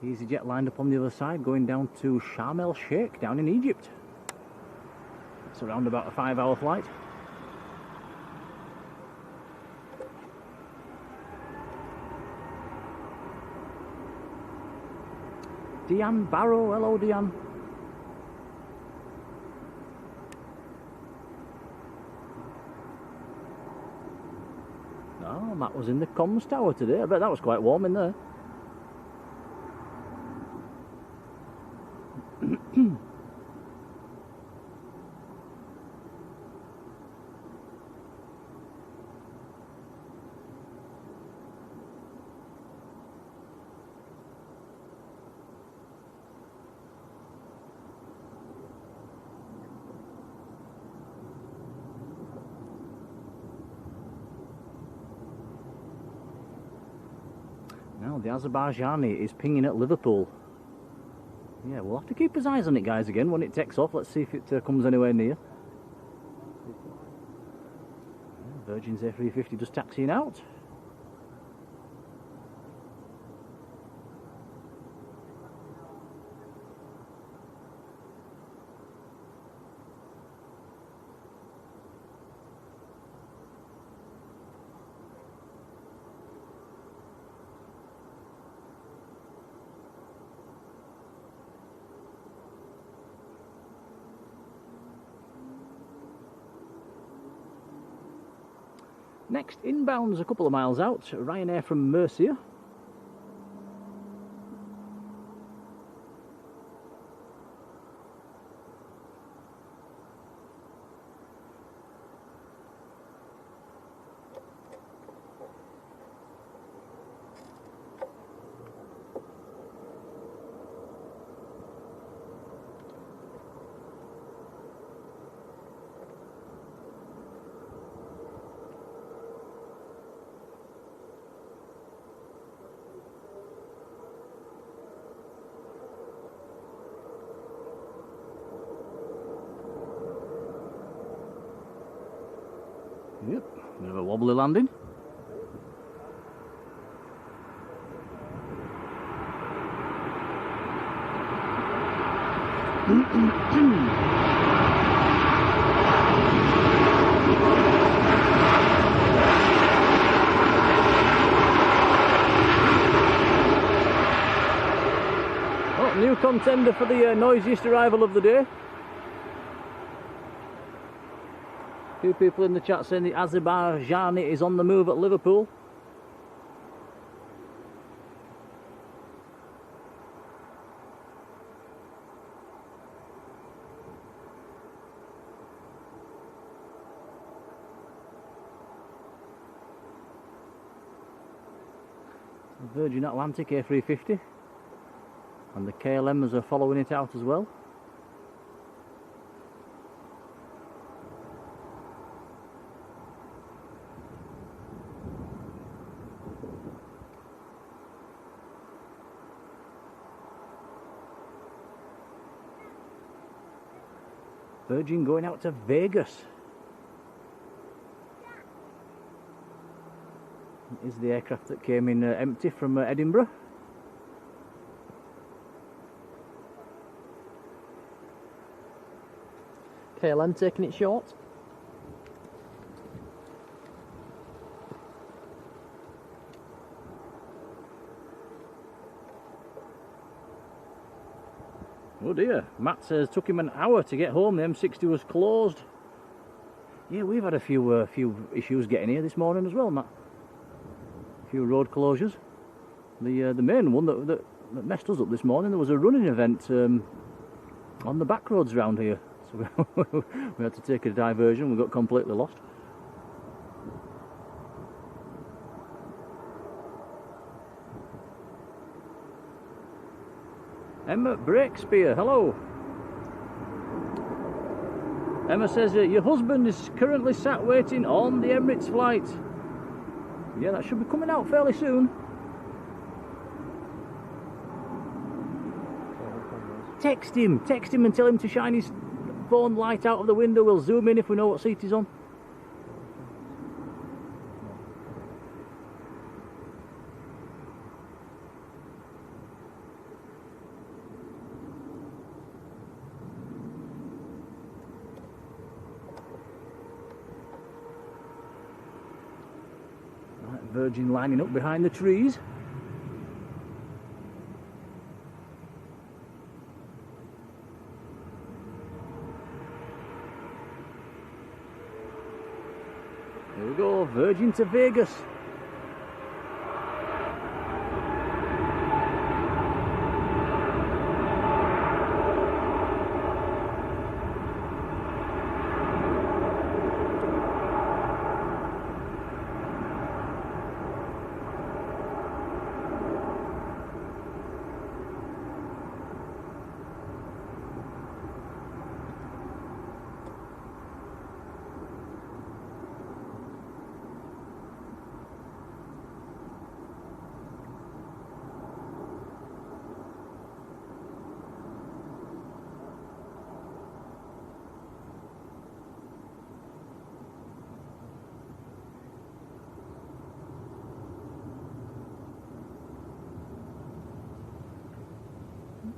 EasyJet lined up on the other side, going down to Sharm el Sheikh, down in Egypt. It's around about a 5-hour flight. Deanne Barrow, hello Deanne. Oh, Matt was in the comms tower today. I bet that was quite warm in there. Now the Azerbaijani is pinging at Liverpool. Yeah, we'll have to keep his eyes on it, guys, again when it takes off. Let's see if it comes anywhere near. Virgin's A350 just taxiing out. Next inbound's a couple of miles out, Ryanair from Murcia. Yep, bit of a wobbly landing. Oh, new contender for the noisiest arrival of the day. Few people in the chat saying the Azerbaijani is on the move at Liverpool. Virgin Atlantic A350 and the KLMs are following it out as well. Virgin going out to Vegas. Is the aircraft that came in empty from Edinburgh. KLM taking it short. Oh dear, Matt says took him an hour to get home, the M60 was closed. Yeah, we've had a few issues getting here this morning as well, Matt. A few road closures. The main one that messed us up this morning, there was a running event on the back roads around here. So we had to take a diversion, we got completely lost. Emma Breakspear, hello. Emma says your husband is currently sat waiting on the Emirates flight. Yeah, that should be coming out fairly soon. Text him and tell him to shine his phone light out of the window. We'll zoom in if we know what seat he's on. Virgin lining up behind the trees. Here we go, Virgin to Vegas.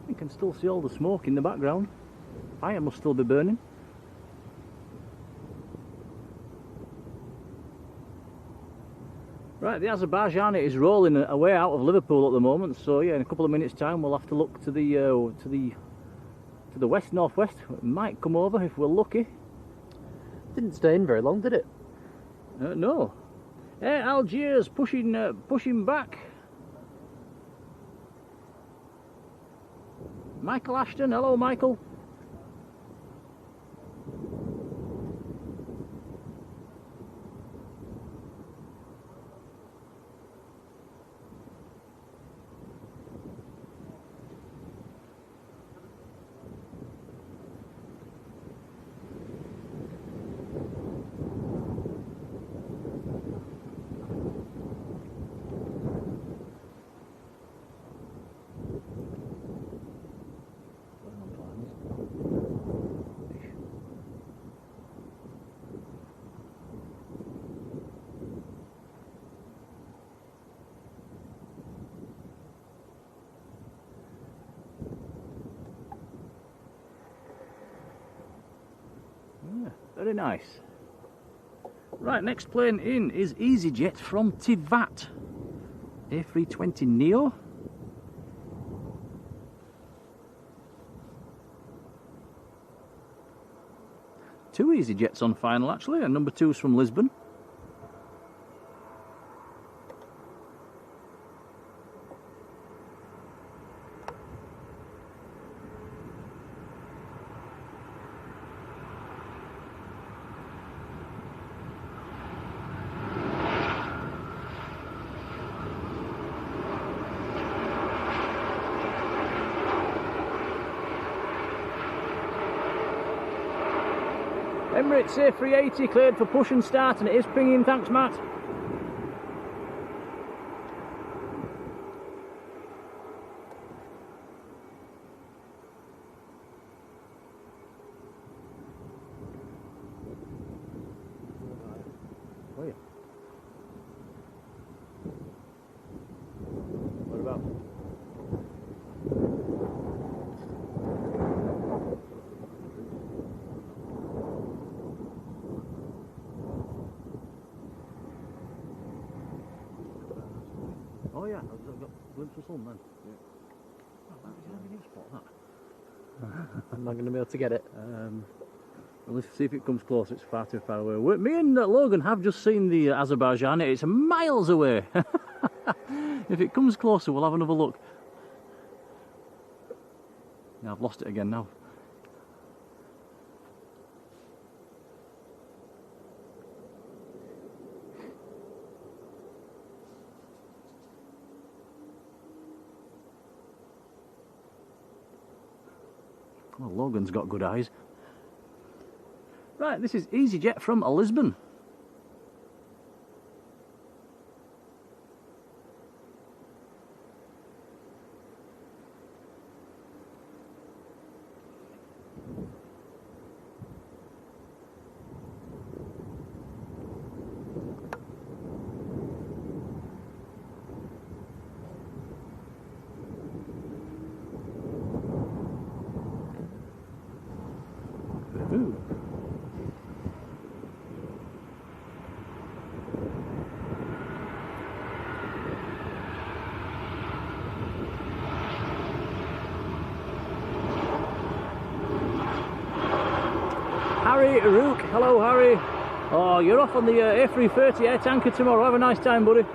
You can still see all the smoke in the background. Fire must still be burning. Right, the Azerbaijan is rolling away out of Liverpool at the moment, so yeah, in a couple of minutes' time we'll have to look to the west northwest. It might come over if we're lucky. Didn't stay in very long, did it? No. Algiers pushing back. Michael Ashton, hello Michael. Very nice. Right, next plane in is EasyJet from Tivat. A320 Neo. Two EasyJets on final actually, and number 2's from Lisbon. Emirates A380 cleared for push and start, and it is pinging, thanks Matt. Oh yeah. What about? Oh yeah, I've got a glimpse of sun then. Yeah. Oh, that was a new spot, that. I'm not going to be able to get it. Well, let's see if it comes close. It's far too far away. Me and Logan have just seen the Azerbaijan. It's miles away. If it comes closer, we'll have another look. Yeah, I've lost it again now. Well, Logan's got good eyes. Right, this is EasyJet from Lisbon. Ooh. Harry Rook. Hello, Harry. Oh, you're off on the A330 air tanker tomorrow. Have a nice time, buddy.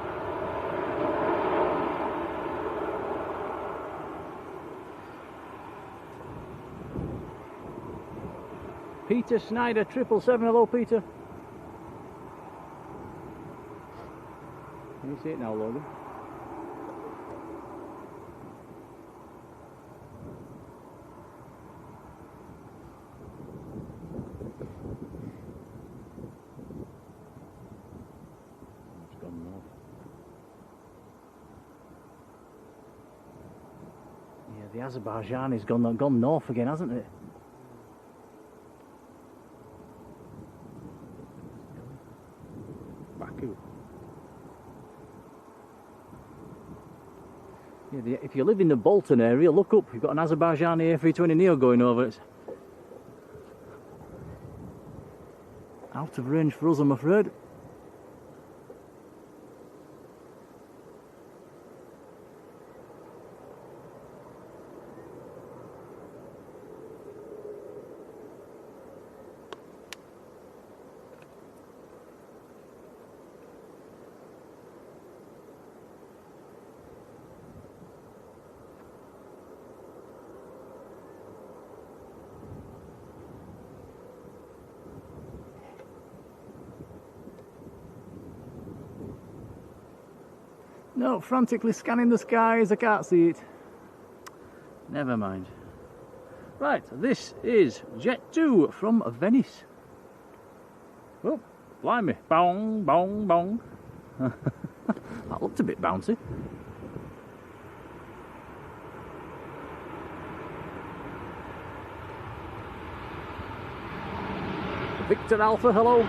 Peter Snyder 777. Hello, Peter. Can you see it now, Logan? It's gone north. Yeah, the Azerbaijani's gone north again, hasn't it? Baku. Yeah, if you live in the Bolton area, look up. You've got an Azerbaijani A320 Neo going over. It's out of range for us, I'm afraid. No, frantically scanning the skies, I can't see it. Never mind. Right, this is Jet 2 from Venice. Oh, blimey. Bong, bong, bong. That looked a bit bouncy. Victor Alpha, hello.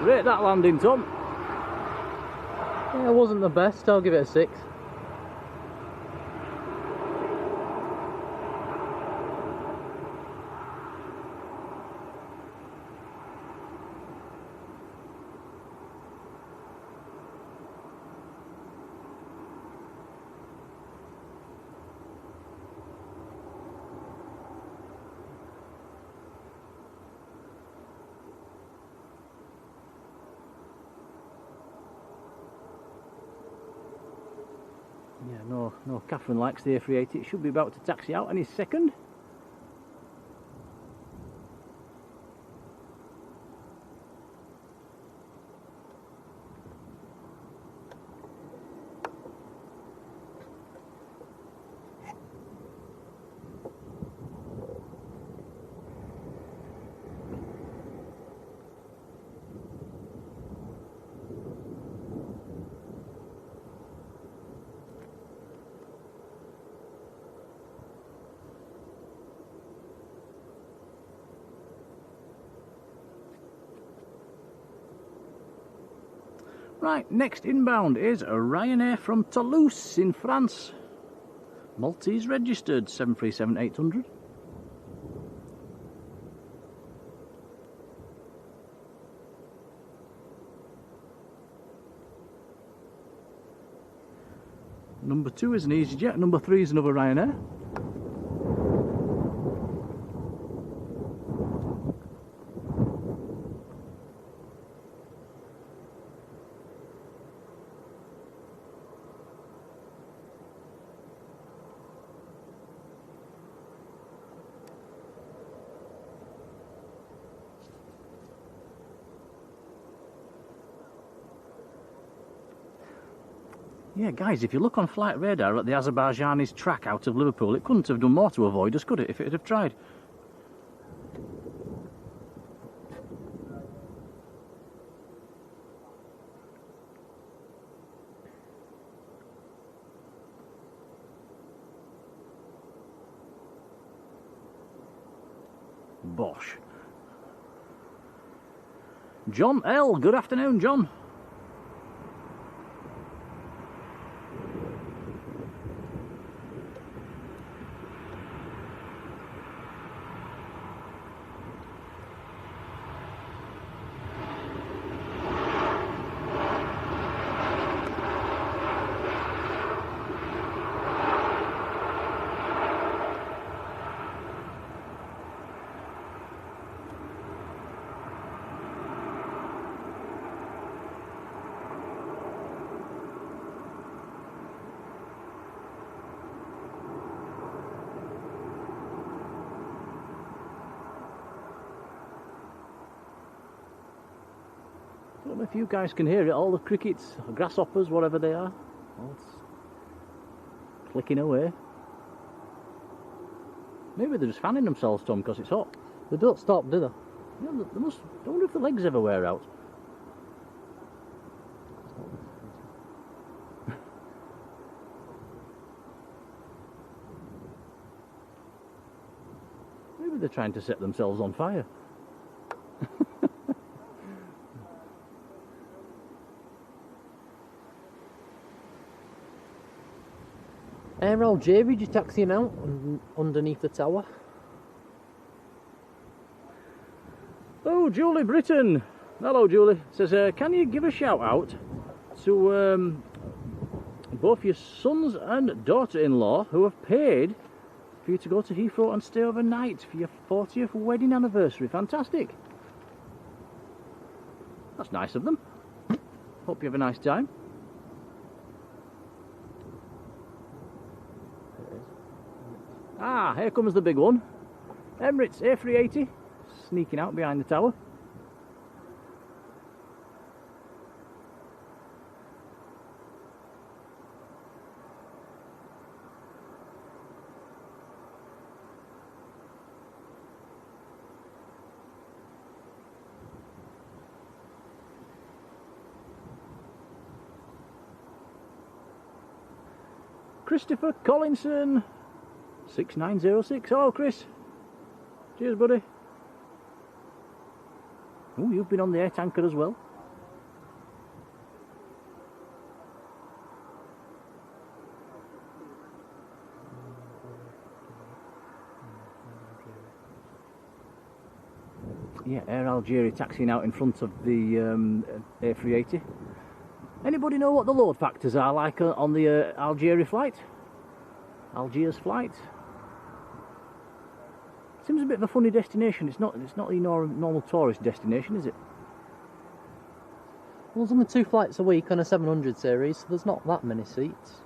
Rate that landing, Tom. Yeah, it wasn't the best. I'll give it a 6. Yeah, no, Catherine likes the A380. It should be about to taxi out any second. Right, next inbound is Ryanair from Toulouse in France. Maltese registered, 737-800. Number 2 is an EasyJet, number 3 is another Ryanair. Yeah, guys, if you look on flight radar at the Azerbaijani's track out of Liverpool, it couldn't have done more to avoid us, could it, if it had tried? Bosh. John L. Good afternoon, John. don't know if you guys can hear it, all the crickets, grasshoppers, whatever they are, all clicking away. Maybe they're just fanning themselves, Tom, because it's hot. They don't stop, do they? Yeah, they must. I wonder if the legs ever wear out. Maybe they're trying to set themselves on fire. Old Jodie just taxiing out underneath the tower. Oh, Julie Britton. Hello, Julie. Says, can you give a shout out to both your sons and daughter-in-law who have paid for you to go to Heathrow and stay overnight for your 40th wedding anniversary? Fantastic. That's nice of them. Hope you have a nice time. Ah, here comes the big one. Emirates A380 sneaking out behind the tower. Christopher Collinson 6906. Hello, Chris. Cheers, buddy. Oh, you've been on the air tanker as well. Yeah, Air Algeria taxiing out in front of the A380. Anybody know what the load factors are like on the Algeria flight? Algiers flight? Seems a bit of a funny destination. It's not the normal tourist destination, is it? Well, there's only 2 flights a week on a 700 series, so there's not that many seats.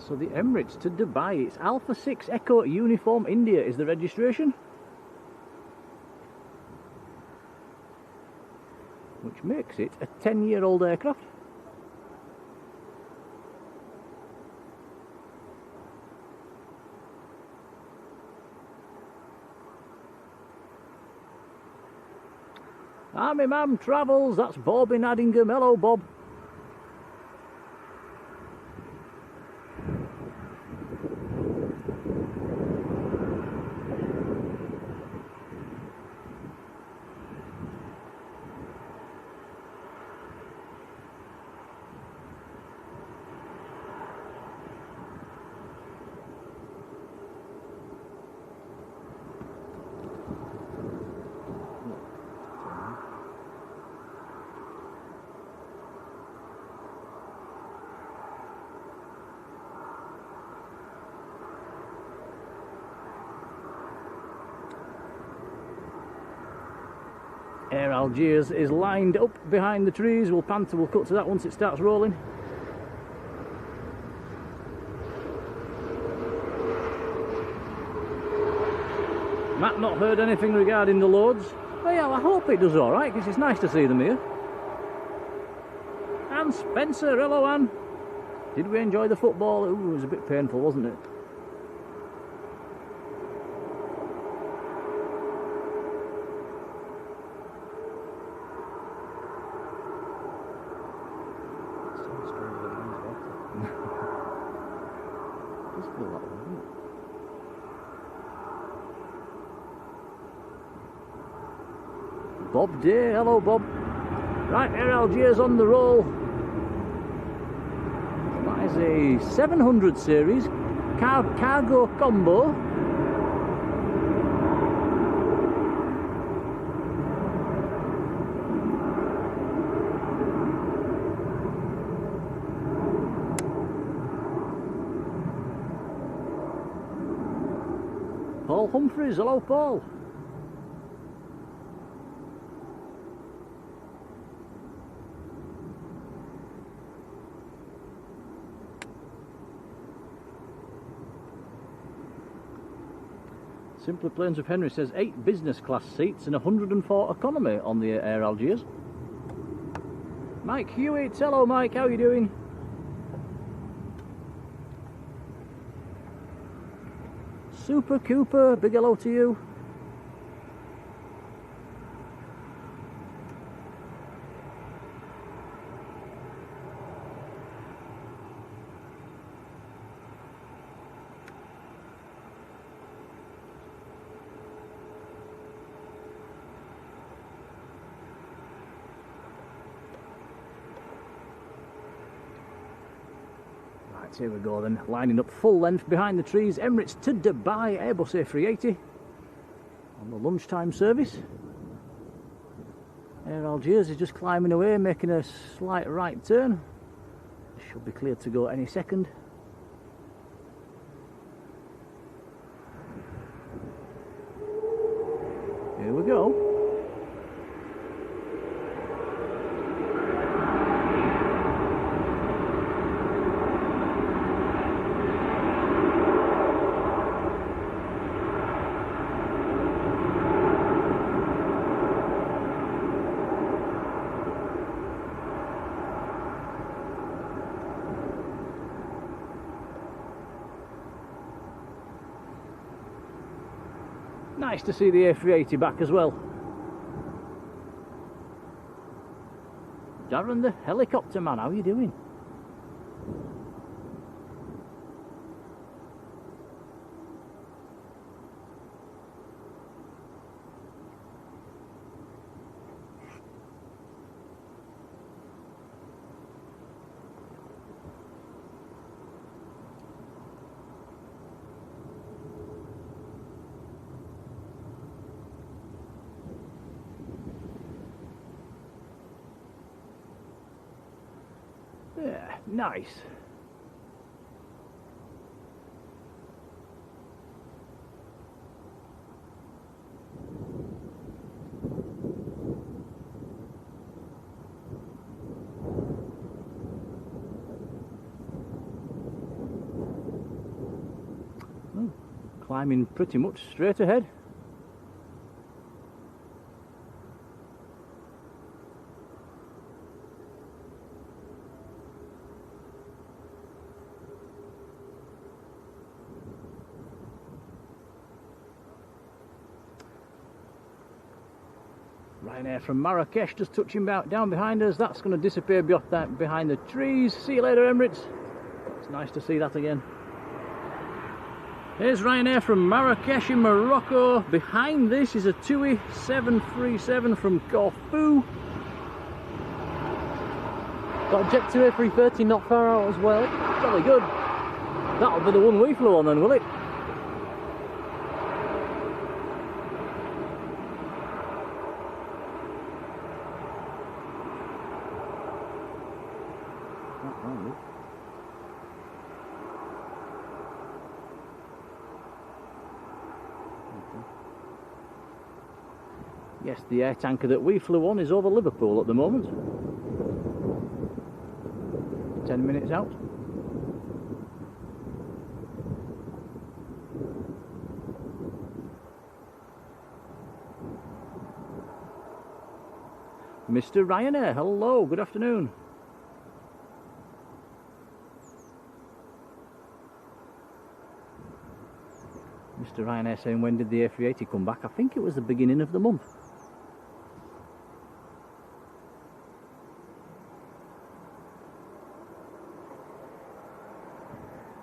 So the Emirates to Dubai, it's Alpha 6 Echo Uniform India is the registration. Which makes it a 10-year-old aircraft. Army Man Travels, that's Bob in Addingham. Hello, Bob. Air Algiers is lined up behind the trees. We'll cut to that once it starts rolling. Matt not heard anything regarding the loads. Well, yeah, I hope it does alright, because it's nice to see them here. And Spencer, hello Anne. Did we enjoy the football? Ooh, it was a bit painful, wasn't it? Bob Day, hello Bob. Right, Air Algiers on the roll. That is a 700 series cargo combo. Paul Humphreys, hello Paul. Simply Plains of Henry says 8 business class seats and 104 economy on the Air Algiers. Mike Hewitt, hello Mike, how are you doing? Super Cooper, big hello to you. Here we go then, lining up full length behind the trees, Emirates to Dubai, Airbus A380 on the lunchtime service. Air Algiers is just climbing away, making a slight right turn. Should be cleared to go any second. Here we go. Nice to see the A380 back as well. Darren the helicopter man, how are you doing? Yeah, nice. Oh, climbing pretty much straight ahead. Ryanair from Marrakesh just touching down behind us. That's going to disappear behind the trees. See you later, Emirates. It's nice to see that again. Here's Ryanair from Marrakesh in Morocco. Behind this is a TUI 737 from Corfu. Got a Jet 2 A330 not far out as well. Jolly good. That'll be the one we flew on then, will it? Yes, the air tanker that we flew on is over Liverpool at the moment. 10 minutes out. Mr. Ryanair, hello, good afternoon. Mr. Ryanair saying, when did the A380 come back? I think it was the beginning of the month.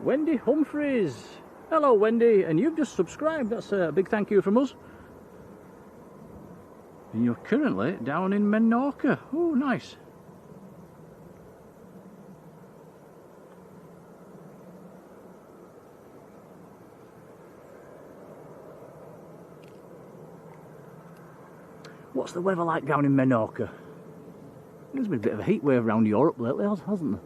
Wendy Humphreys. Hello, Wendy, and you've just subscribed. That's a big thank you from us. And you're currently down in Menorca. Oh, nice. What's the weather like down in Menorca? There's been a bit of a heat wave around Europe lately, hasn't there?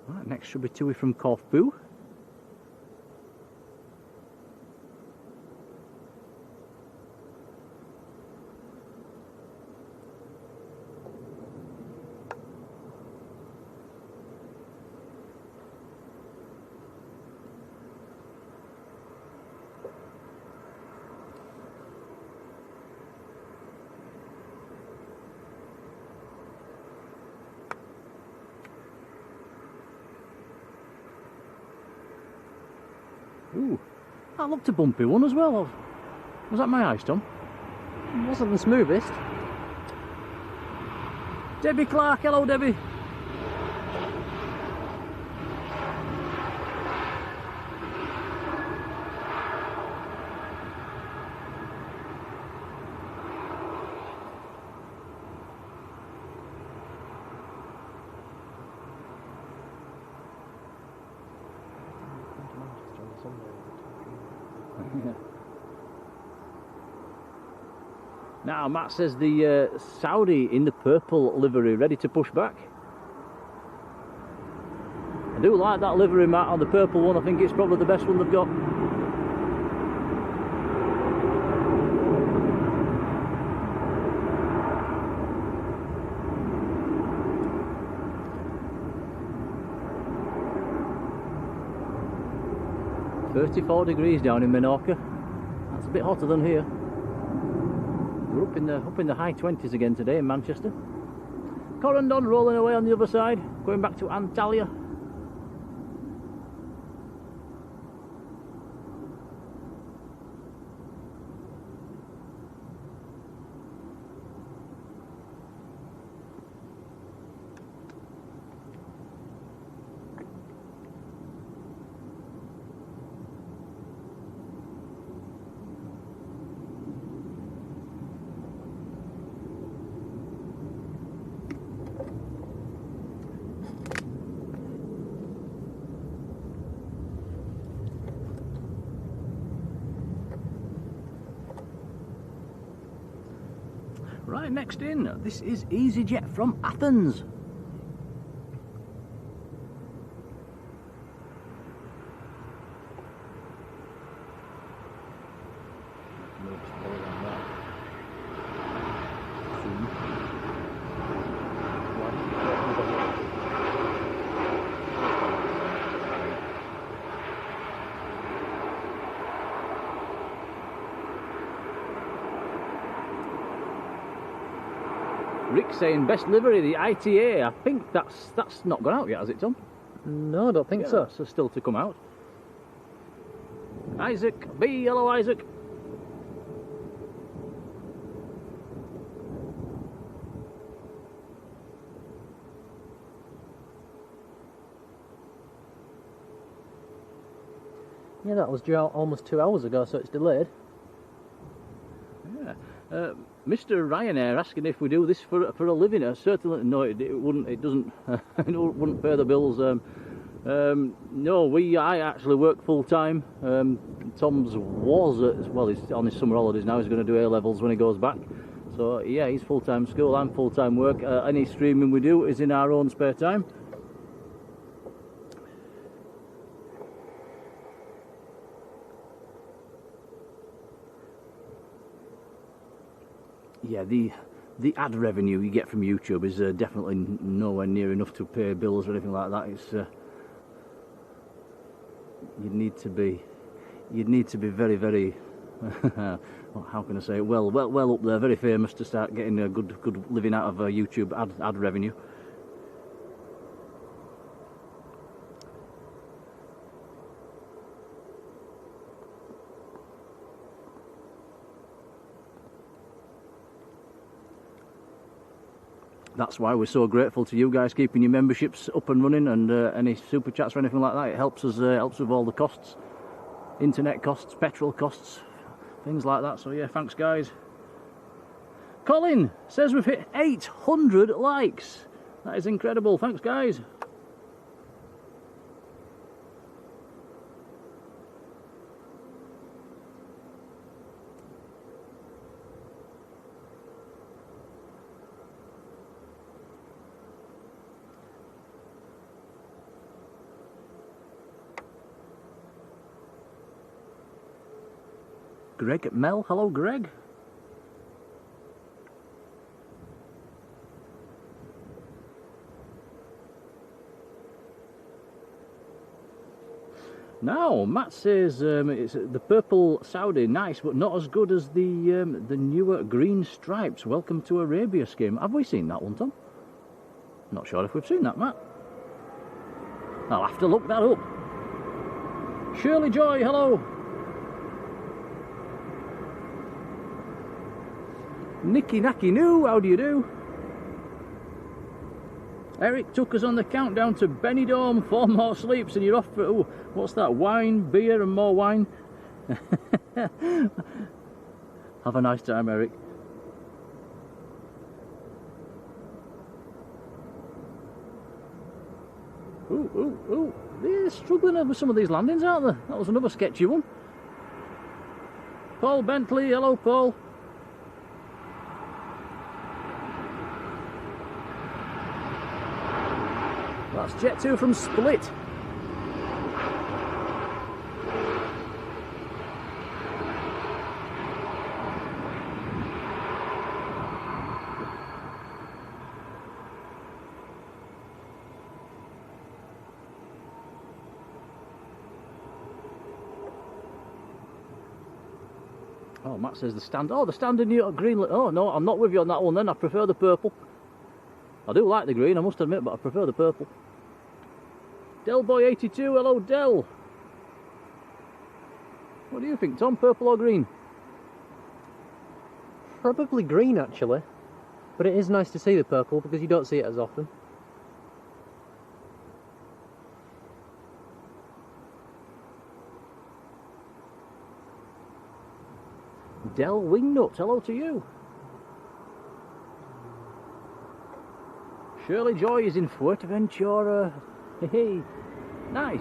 Right, next should be Tui from Corfu. Ooh, that looked a bumpy one as well. Was that my eyes, Tom? It wasn't the smoothest. Debbie Clark, hello Debbie. Now Matt says the Saudi in the purple livery ready to push back. I do like that livery, Matt, on the purple one. I think it's probably the best one they've got. "34 degrees down in Menorca. That's a bit hotter than here. We're up in the high 20s again today in Manchester. Corendon rolling away on the other side, going back to Antalya. Right, next in, this is EasyJet from Athens. Rick saying best livery, the ITA. I think that's not gone out yet, has it, Tom? No, I don't think so. So still to come out. Isaac B, hello Isaac. Yeah, that was due out almost 2 hours ago, so it's delayed. Yeah. Mr. Ryanair asking if we do this for a living. Certainly no, it wouldn't. It doesn't. It wouldn't pay the bills. No, I actually work full time. Tom's well, he's on his summer holidays now. He's going to do A levels when he goes back. So yeah, he's full time school. I'm full time work. Any streaming we do is in our own spare time. Yeah, the ad revenue you get from YouTube is definitely nowhere near enough to pay bills or anything like that. It's you'd need to be very, very well, how can I say it? Well up there, very famous to start getting a good living out of YouTube ad revenue. That's why we're so grateful to you guys keeping your memberships up and running, and any super chats or anything like that. It helps us, helps with all the costs, internet costs, petrol costs, things like that. So yeah, thanks guys. Colin says we've hit 800 likes. That is incredible. Thanks guys. Greg Mel, hello Greg. Now Matt says it's the purple Saudi, nice, but not as good as the newer green stripes. Welcome to Arabia scheme. Have we seen that one, Tom? Not sure if we've seen that, Matt. I'll have to look that up. Shirley Joy, hello. Nicky Nacky Noo, how do you do? Eric took us on the countdown to Benidorm, 4 more sleeps and you're off for, ooh, what's that, wine, beer and more wine? Have a nice time, Eric. Ooh, ooh, ooh, they're struggling with some of these landings, aren't they? That was another sketchy one. Paul Bentley, hello Paul. That's Jet 2 from Split. Oh, Matt says the stand. Oh, the stand in New York green. Oh no, I'm not with you on that one then. I prefer the purple. I do like the green, I must admit, but I prefer the purple. Delboy82, hello Del. What do you think, Tom? Purple or green? Probably green, actually. But it is nice to see the purple because you don't see it as often. Del Wingnut, hello to you. Shirley Joy is in Fuerteventura. Hey, nice.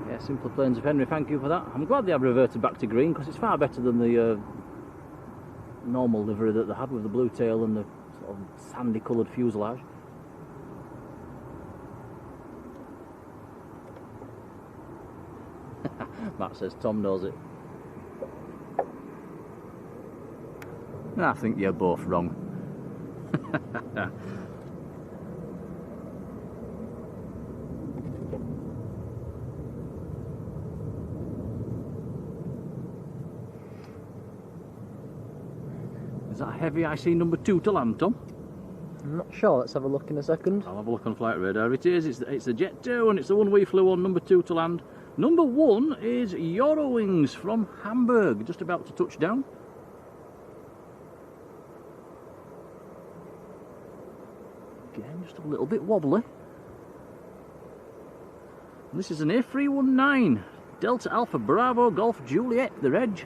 Yeah, Simpler Plains of Henry, thank you for that. I'm glad they have reverted back to green because it's far better than the normal livery that they had with the blue tail and the sort of sandy coloured fuselage. Matt says Tom knows it. I think you're both wrong. Is that heavy IC number 2 to land, Tom? I'm not sure, let's have a look in a second. I'll have a look on flight radar. It is, it's the Jet 2 and it's the one we flew on, number 2 to land. Number 1 is Eurowings from Hamburg, just about to touch down. Again, just a little bit wobbly. And this is an A319, Delta Alpha Bravo Golf Juliet, the reg.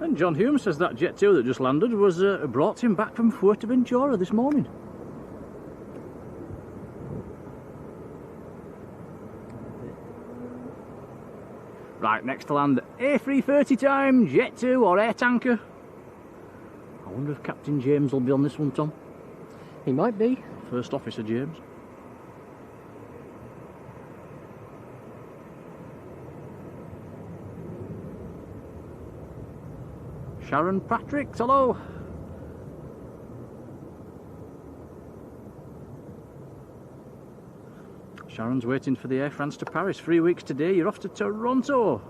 And John Hume says that Jet 2 that just landed was brought him back from Fuerteventura this morning. Right, next to land, A330 time, Jet 2 or air tanker. I wonder if Captain James will be on this one, Tom. He might be. First Officer James. Sharon Patrick, hello. Sharon's waiting for the Air France to Paris. 3 weeks today, you're off to Toronto.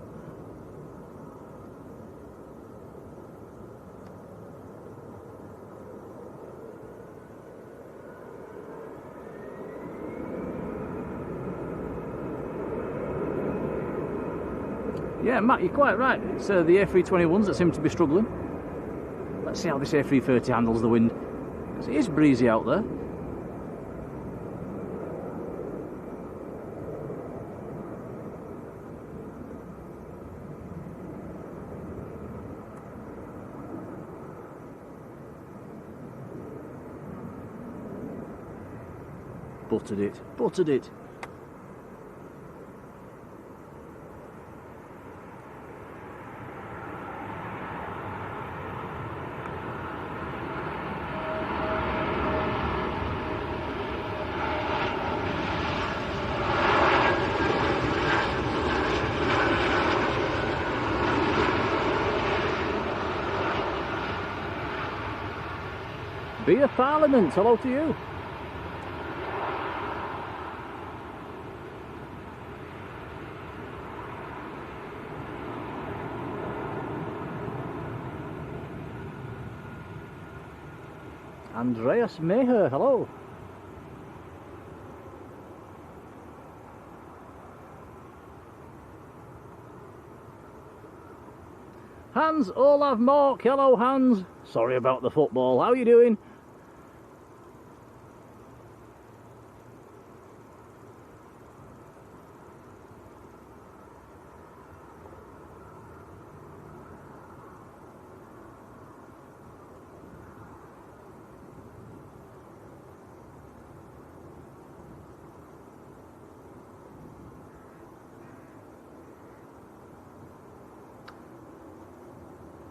Yeah, Matt, you're quite right. It's the A321s that seem to be struggling. Let's see how this A330 handles the wind, because it is breezy out there. Buttered it, buttered it. Beer Parliament, hello to you. Andreas Meher, hello. Hans Olav Mork, hello Hans. Sorry about the football, how are you doing?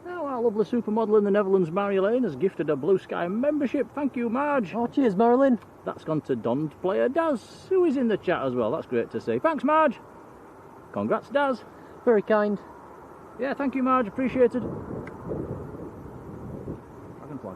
Our lovely supermodel in the Netherlands, Marjolein, has gifted a Blue Sky membership. Thank you, Marge. Oh, cheers, Marilyn. That's gone to Don Player Daz, who is in the chat as well. That's great to see. Thanks, Marge. Congrats, Daz. Very kind. Yeah, thank you, Marge. Appreciated. Dragonfly.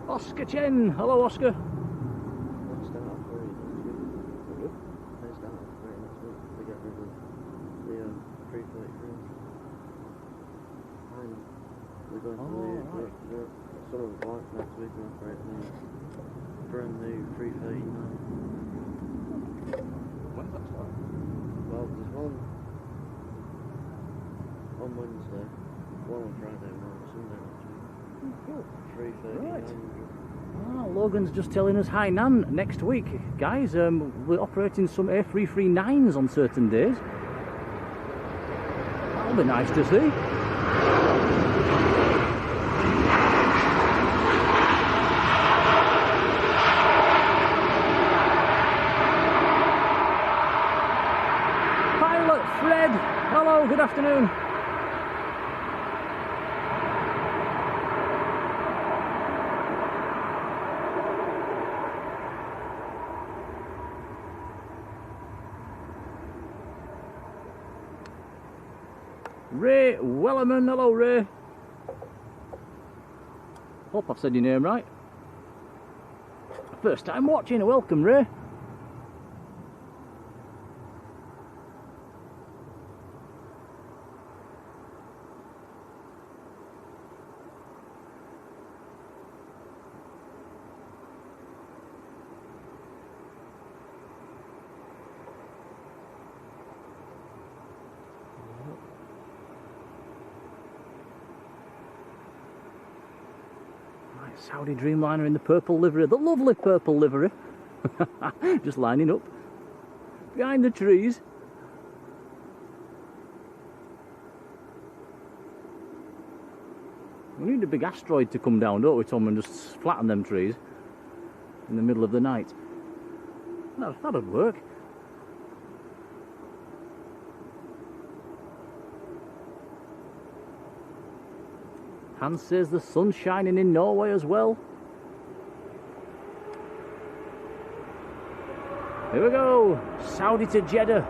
Oscar Chen, hello Oscar. Let's start off for you next week. Let's start off for you next week to get rid of the 333. And we're going to the sort of like next week and operate the brand new 339. When's that start? Well, there's one on Wednesday, one on Friday, and one on Sunday next week. Cool. 339. Right. Ah, Logan's just telling us Hainan next week. Guys, we're operating some A339s on certain days. That'll be nice to see. Pilot Fred, hello, good afternoon. Ray Wellerman, hello Ray. Hope I've said your name right. First time watching, welcome Ray. Saudi Dreamliner in the purple livery, the lovely purple livery. Just lining up behind the trees. We need a big asteroid to come down, don't we, Tom, and just flatten them trees in the middle of the night. That'd work. Hans says the sun's shining in Norway as well. Here we go, Saudi to Jeddah.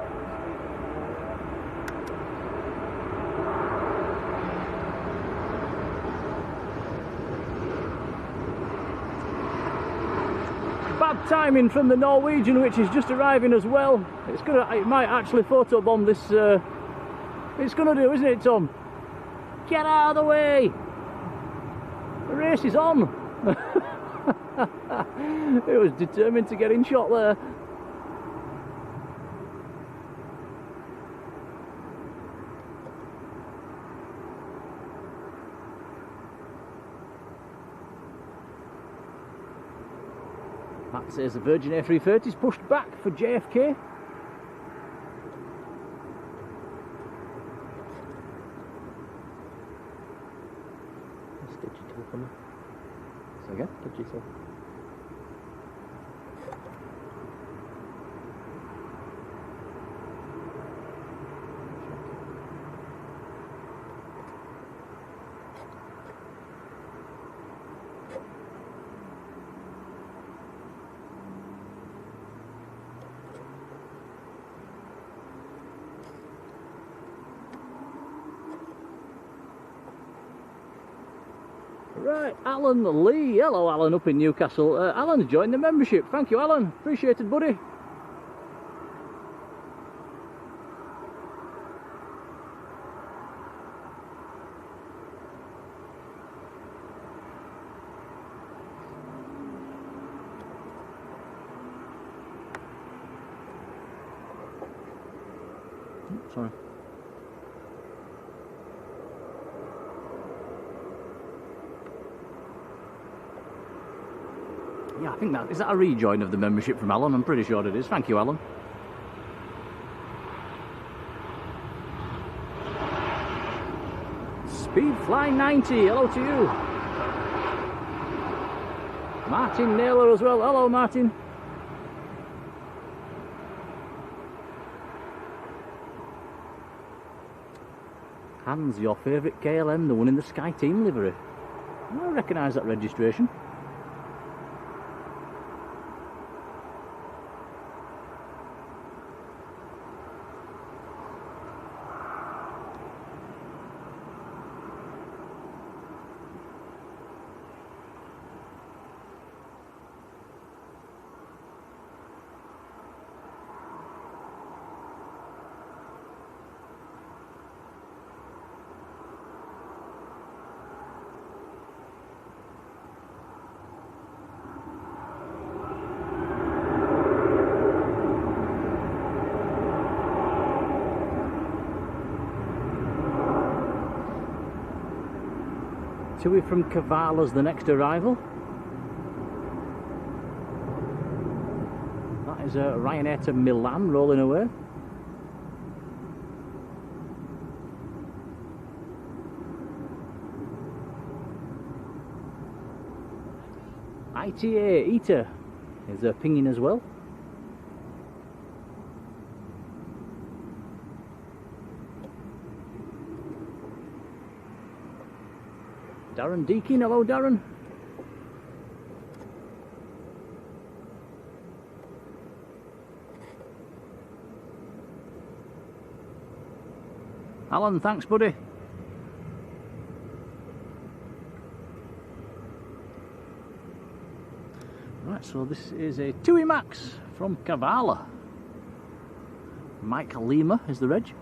Bad timing from the Norwegian, which is just arriving as well. It might actually photobomb this. It's gonna do, isn't it, Tom? Get out of the way! The race is on. It was determined to get in shot there. That says the Virgin A330 is pushed back for JFK. It's digital for me. So again? Digital. Right, Alan Lee. Hello, Alan, up in Newcastle. Alan's joined the membership. Thank you, Alan. Appreciate it, buddy. Sorry. Yeah, I think is that a rejoin of the membership from Alan? I'm pretty sure it is. Thank you, Alan. Speedfly 90, hello to you. Martin Naylor as well. Hello, Martin. Hans, your favourite KLM, the one in the Sky Team livery. I recognise that registration. Tui from Cavala's the next arrival. That is a Ryanair to Milan rolling away. ITA is pinging as well. Darren Deakin, hello Darren. Alan, thanks buddy. Right, so this is a TUI Max from Cavala. Mike Lima is the reg.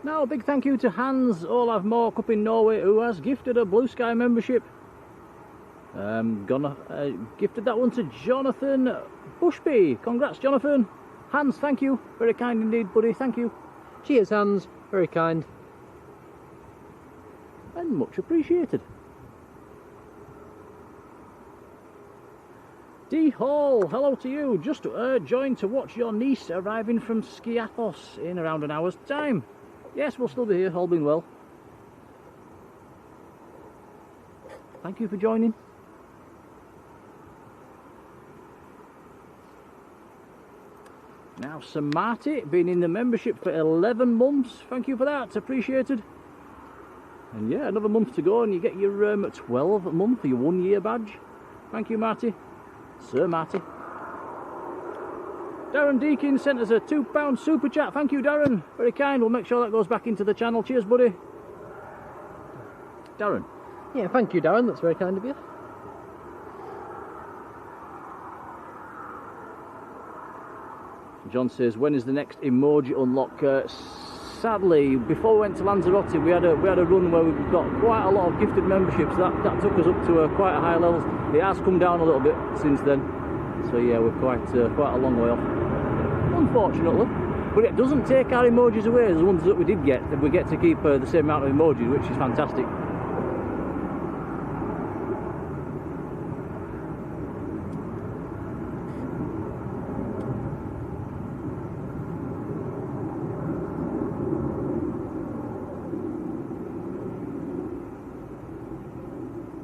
Now, a big thank you to Hans Olav Mork up in Norway, who has gifted a Blue Sky membership. Gifted that one to Jonathan Bushby. Congrats, Jonathan. Hans, thank you. Very kind indeed, buddy. Thank you. Cheers, Hans. Very kind. And much appreciated. D Hall, hello to you. Just joined to watch your niece arriving from Skiathos in around an hour's time. Yes, we'll still be here, all being well. Thank you for joining. Now, Sir Marty, been in the membership for 11 months. Thank you for that, appreciated. And yeah, another month to go and you get your 12 month, your 1 year badge. Thank you, Marty. Sir Marty. Darren Deakin sent us a £2 super chat. Thank you, Darren. Very kind. We'll make sure that goes back into the channel. Cheers, buddy. Darren. Yeah, thank you, Darren. That's very kind of you. John says, when is the next emoji unlock? Sadly, before we went to Lanzarote, we had a run where we've got quite a lot of gifted memberships. That took us up to quite a high levels. It has come down a little bit since then. So yeah, we're quite a long way off, unfortunately. But it doesn't take our emojis away. The ones that we did get, we get to keep the same amount of emojis, which is fantastic.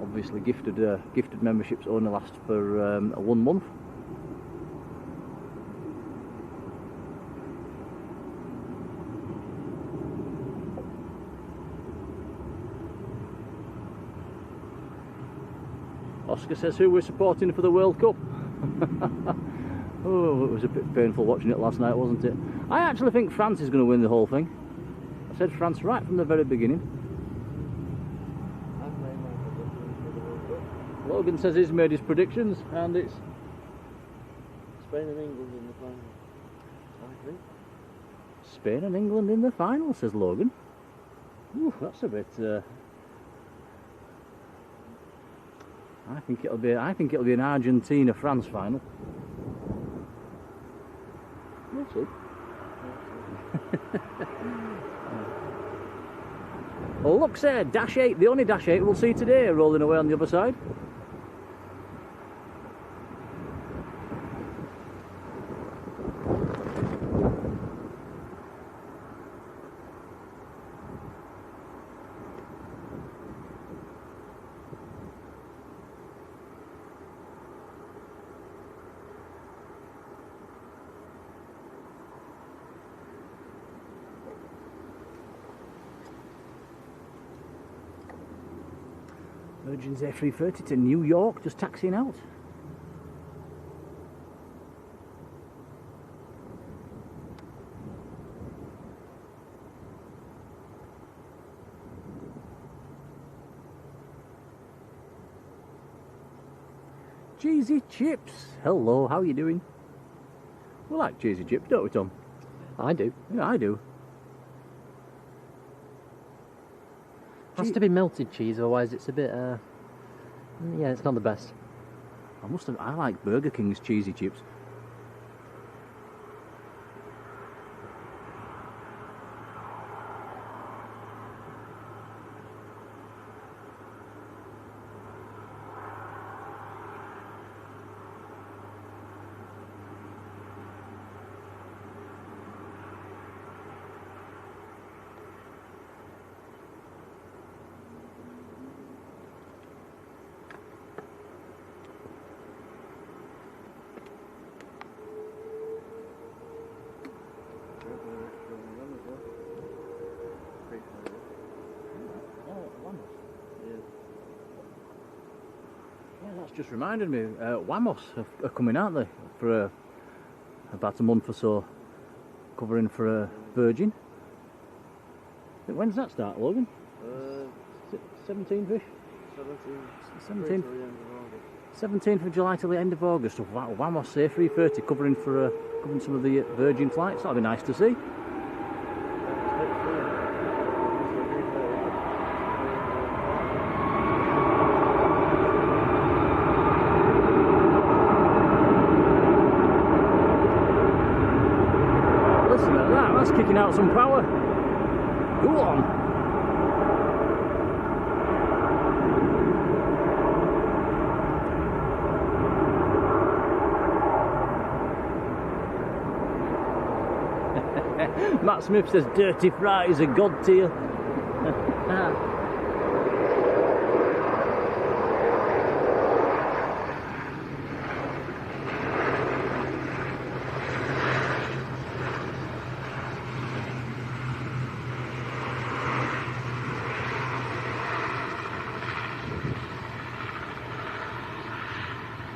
Obviously, gifted memberships only last for 1 month. Oscar says who we're supporting for the World Cup. Oh, it was a bit painful watching it last night, wasn't it? I actually think France is going to win the whole thing. I said France right from the very beginning. Logan says he's made his predictions, and it's Spain and England in the final, I think. Spain and England in the final, says Logan. Ooh, that's a bit. I think it'll be an Argentina-France final. We'll see. Well, look, sir, Dash 8, the only Dash 8 we'll see today, rolling away on the other side. Virgin's A330 to New York, just taxiing out. Cheesy Chips, hello, how are you doing? We like cheesy chips, don't we, Tom? I do. Yeah, I do. Has to be melted cheese, otherwise it's a bit, yeah, it's not the best. I like Burger King's cheesy chips. Just reminded me, Wamos are coming, aren't they? For about a month or so, covering for Virgin. When's that start, Logan? 17th-ish? 17th of July till the end of August. Oh, wow, Wamos A330 covering some of the Virgin flights. That'll be nice to see. Right, that's kicking out some power. Go on. Matt Smith says dirty fries are god tier.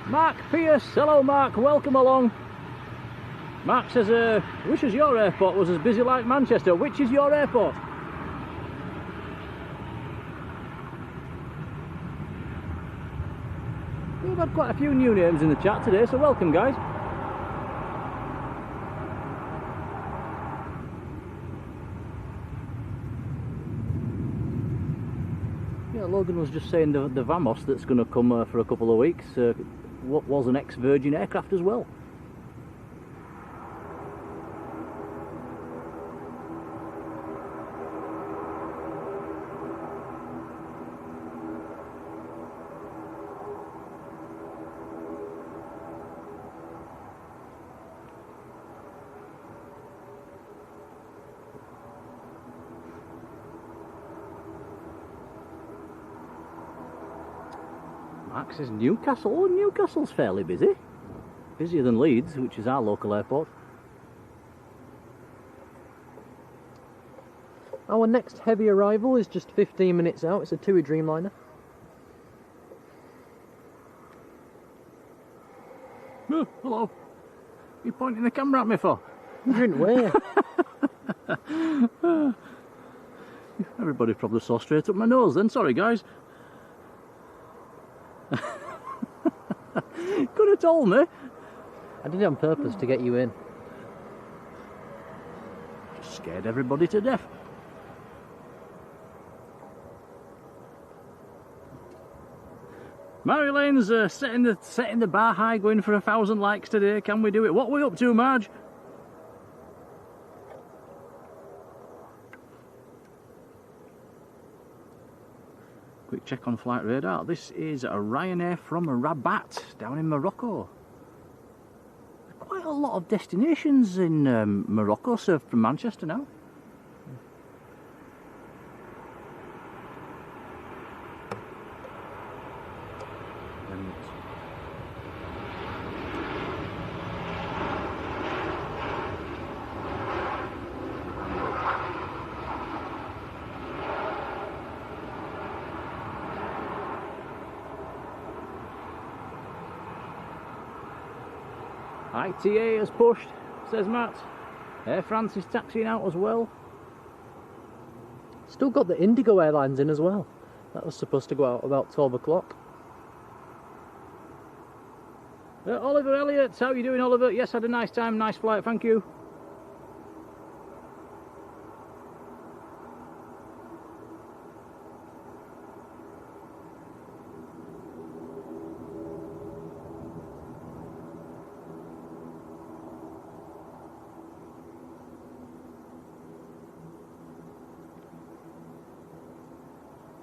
Mark Pierce, hello Mark, welcome along. Mark says, wishes your airport was as busy like Manchester. Which is your airport? We've had quite a few new names in the chat today, so welcome guys. Yeah, Logan was just saying the Vamos that's going to come for a couple of weeks what was an ex-Virgin aircraft as well. Mark says Newcastle. Oh, Newcastle's fairly busy. Busier than Leeds, which is our local airport. Our next heavy arrival is just 15 minutes out. It's a TUI Dreamliner. Oh, hello. You pointing the camera at me for? You're in where? Everybody probably saw straight up my nose then. Sorry, guys. Could have told me. I did it on purpose to get you in. Just scared everybody to death. Marjoleine's setting the bar high, going for 1,000 likes today. Can we do it? What are we up to, Marge? Quick check on flight radar. This is a Ryanair from Rabat down in Morocco. Quite a lot of destinations in Morocco served from Manchester now. ITA has pushed, says Matt. Air France is taxiing out as well. Still got the Indigo Airlines in as well. That was supposed to go out about 12 o'clock. Oliver Elliott, how are you doing, Oliver? Yes, had a nice time, nice flight, thank you.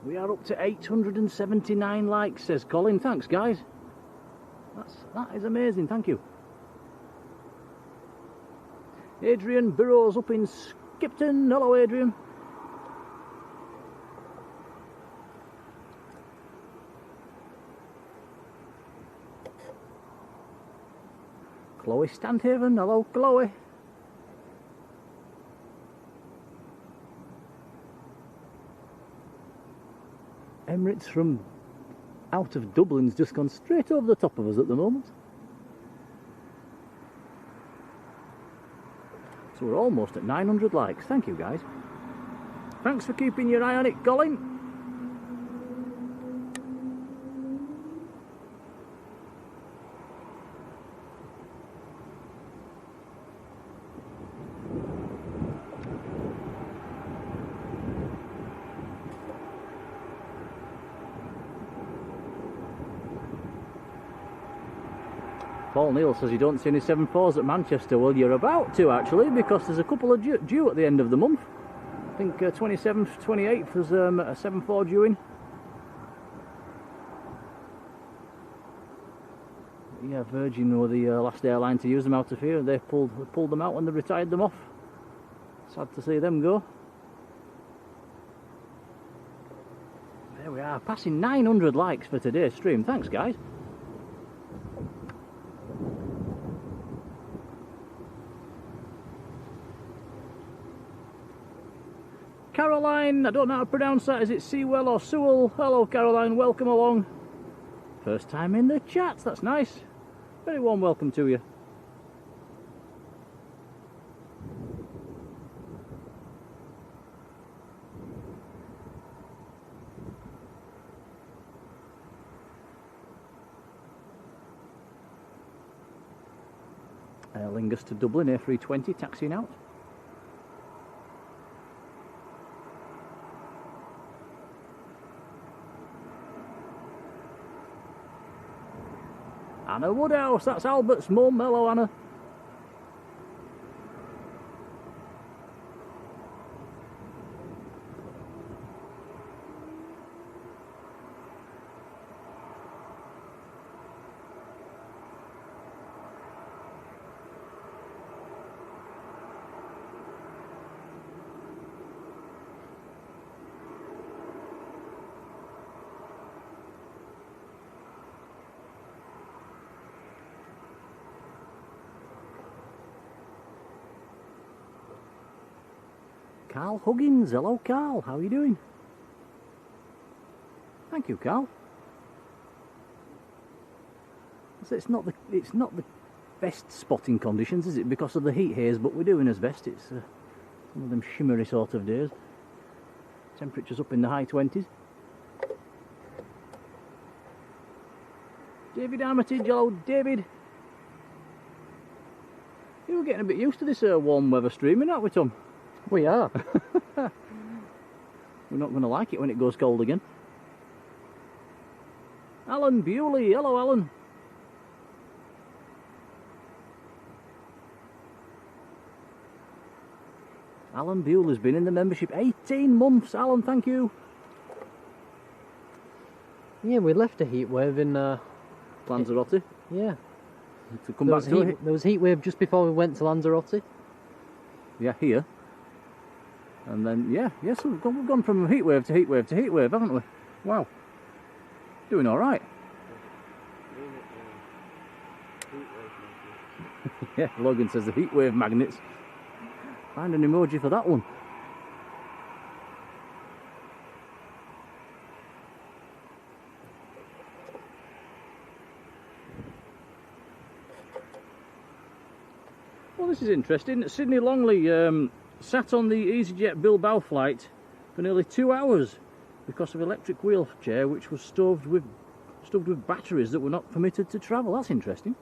We are up to 879 likes, says Colin. Thanks, guys. That is amazing, thank you. Adrian Burrows up in Skipton. Hello, Adrian. Chloe Stanthaven. Hello, Chloe. Emirates from out of Dublin's just gone straight over the top of us at the moment. So we're almost at 900 likes. Thank you, guys. Thanks for keeping your eye on it, Colin. Paul Neal says you don't see any 7.4s at Manchester. Well, you're about to actually, because there's a couple of due at the end of the month. I think 27th, 28th there's a 7.4 due in. Yeah, Virgin were the last airline to use them out of here. They pulled them out when they retired them off. Sad to see them go. There we are, passing 900 likes for today's stream. Thanks, guys. Caroline, I don't know how to pronounce that. Is it Sewell or Sewell? Hello, Caroline. Welcome along. First time in the chat. That's nice. Very warm welcome to you. Aer Lingus to Dublin, A320, taxiing out. Anna Woodhouse, that's Albert's mum. Hello, Anna. Carl Huggins, hello Carl, how are you doing? Thank you, Carl. So it's not the best spotting conditions, is it? Because of the heat haze, but we're doing as best. It's some of them shimmery sort of days. Temperatures up in the high 20s. David Armitage, hello David. You're getting a bit used to this warm weather streaming, aren't we, Tom? We are. We're not going to like it when it goes cold again. Alan Bewley, hello Alan. Alan Bewley's been in the membership 18 months. Alan, thank you. Yeah, we left a heat wave in Lanzarote. Yeah. To come back to it. There was heat wave just before we went to Lanzarote. Yeah, here. And then, yes, we've gone from heat wave to heat wave to heat wave, haven't we? Wow. Doing all right. Yeah, Logan says the heat wave magnets. Find an emoji for that one. Well, this is interesting. Sydney Longley sat on the EasyJet Bilbao flight for nearly 2 hours because of electric wheelchair which was stuffed with batteries that were not permitted to travel. That's interesting.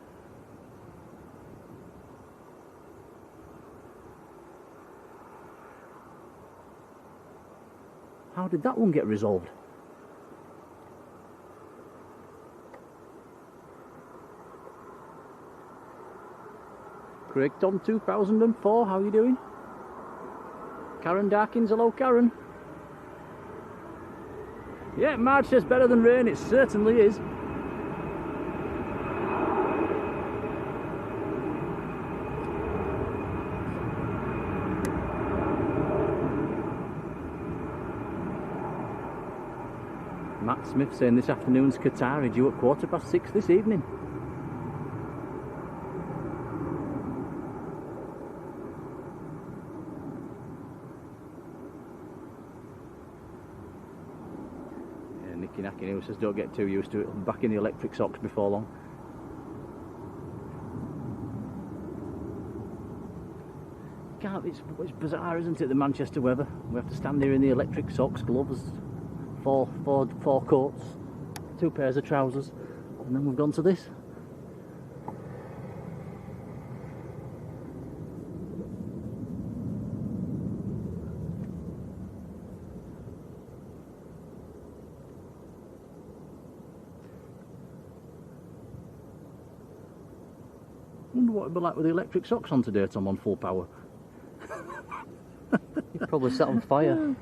How did that one get resolved? Craig Tom 2004, how are you doing? Karen Darkins, hello Karen. Yeah, Marge says better than rain, it certainly is. Matt Smith saying this afternoon's Qatari due at 6:15 this evening. Who says don't get too used to it. I'm back in the electric socks before long. It's bizarre, isn't it, the Manchester weather? We have to stand here in the electric socks, gloves, four coats, 2 pairs of trousers, and then we've gone to this. Wonder what it'd be like with the electric socks on today, Tom, on full power. You'd probably set on fire.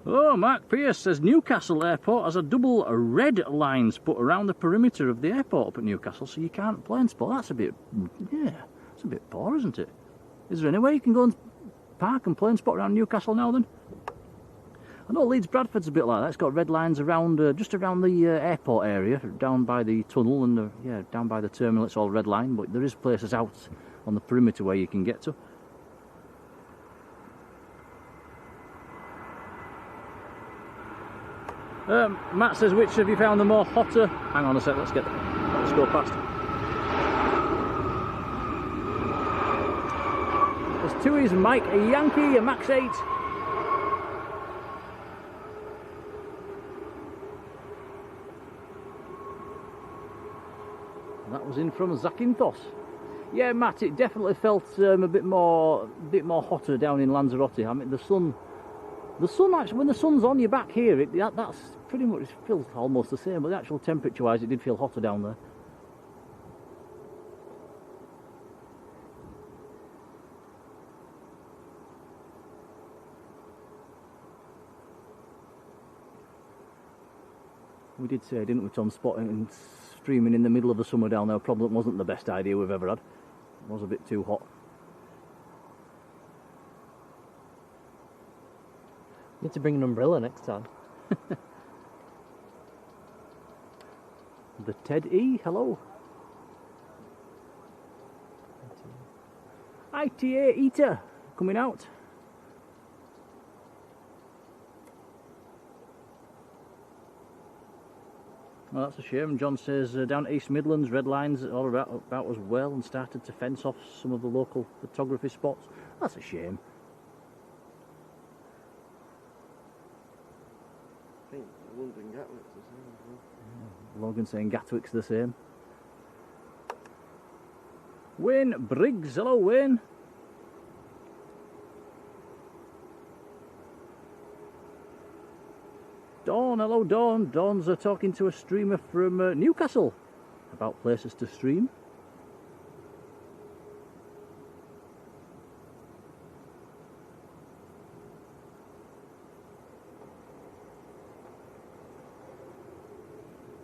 Oh, Mark Pierce says Newcastle Airport has a double red lines put around the perimeter of the airport up at Newcastle, so you can't plane spot. That's a bit, yeah, that's a bit poor, isn't it? Is there any way you can go and park and plane spot around Newcastle now then? I know Leeds Bradford's a bit like that. It's got red lines around, just around the airport area, down by the tunnel and yeah, down by the terminal. It's all red line, but there is places out on the perimeter where you can get to. Matt says, which have you found the more hotter? Hang on a sec, let's go past. There's two is Mike, a Yankee, a Max 8. That was in from Zakynthos. Yeah, Matt, it definitely felt a bit more hotter down in Lanzarote. I mean, the sun actually, when the sun's on your back here, that's pretty much, it feels almost the same, but the actual temperature-wise, it did feel hotter down there. We did say, didn't we, Tom, spotting and streaming in the middle of the summer down there probably wasn't the best idea we've ever had. It was a bit too hot. Need to bring an umbrella next time. The Ted E, hello. ITA Eater coming out. Well, that's a shame. John says down East Midlands, red lines all about as well, and started to fence off some of the local photography spots. That's a shame. I think London Gatwick's the same as well. Yeah, Logan saying Gatwick's the same. Wayne Briggs, hello Wayne. Dawn, hello Dawn. Dawn's talking to a streamer from Newcastle about places to stream.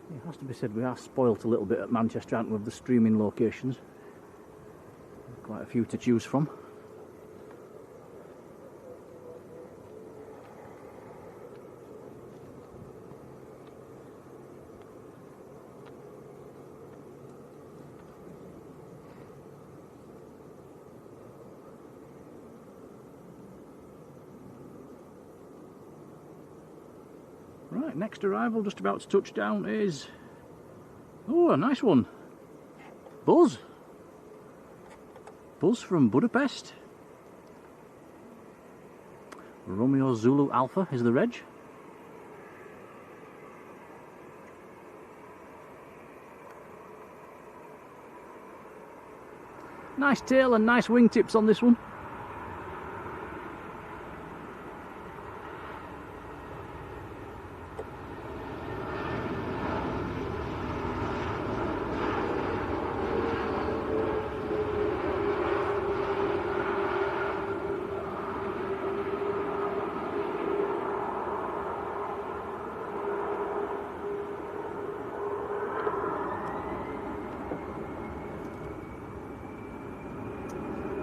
It has to be said, we are spoilt a little bit at Manchester, aren't we, with the streaming locations. Quite a few to choose from. Right, next arrival, just about to touch down, is... oh, a nice one. Buzz. Buzz from Budapest. Romeo Zulu Alpha is the reg. Nice tail and nice wingtips on this one.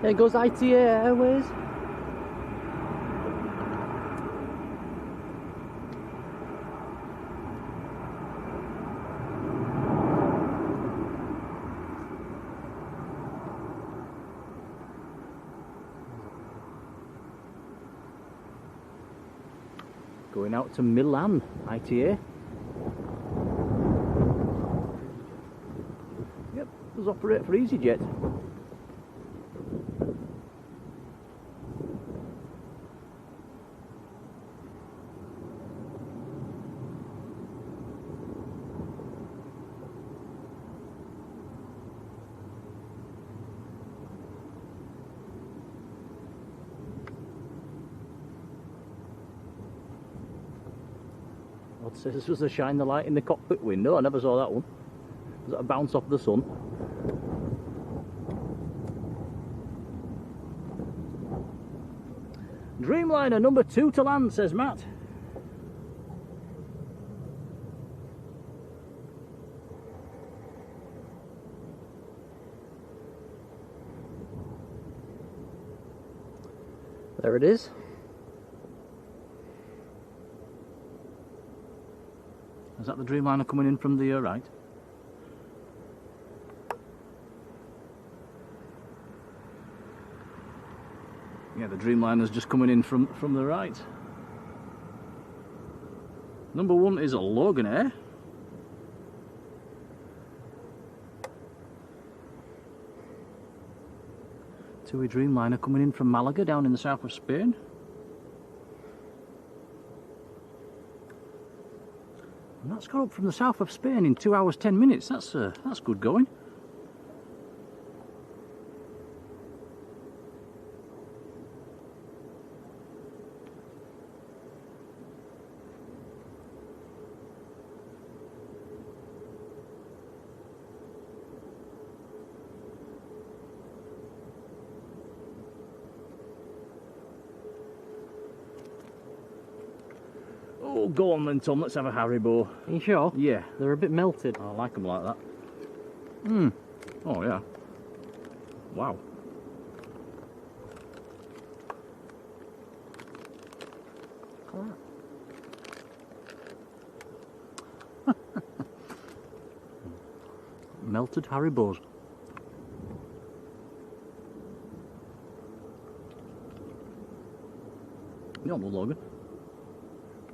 There goes ITA Airways. Going out to Milan, ITA. Yep, does operate for EasyJet. What's this? This was to shine the light in the cockpit window. I never saw that one. Was that a bounce off the sun? Dreamliner number 2 to land, says Matt. There it is. Is that the Dreamliner coming in from the right? Yeah, the Dreamliner's just coming in from the right. Number 1 is a Loganair. TUI Dreamliner coming in from Malaga down in the south of Spain. And that's got up from the south of Spain in 2 hours 10 minutes. That's good going. Oh, go on then, Tom. Let's have a Haribo. Are you sure? Yeah. They're a bit melted. I like them like that. Oh, yeah. Wow. Melted Haribos. You don't know, Logan.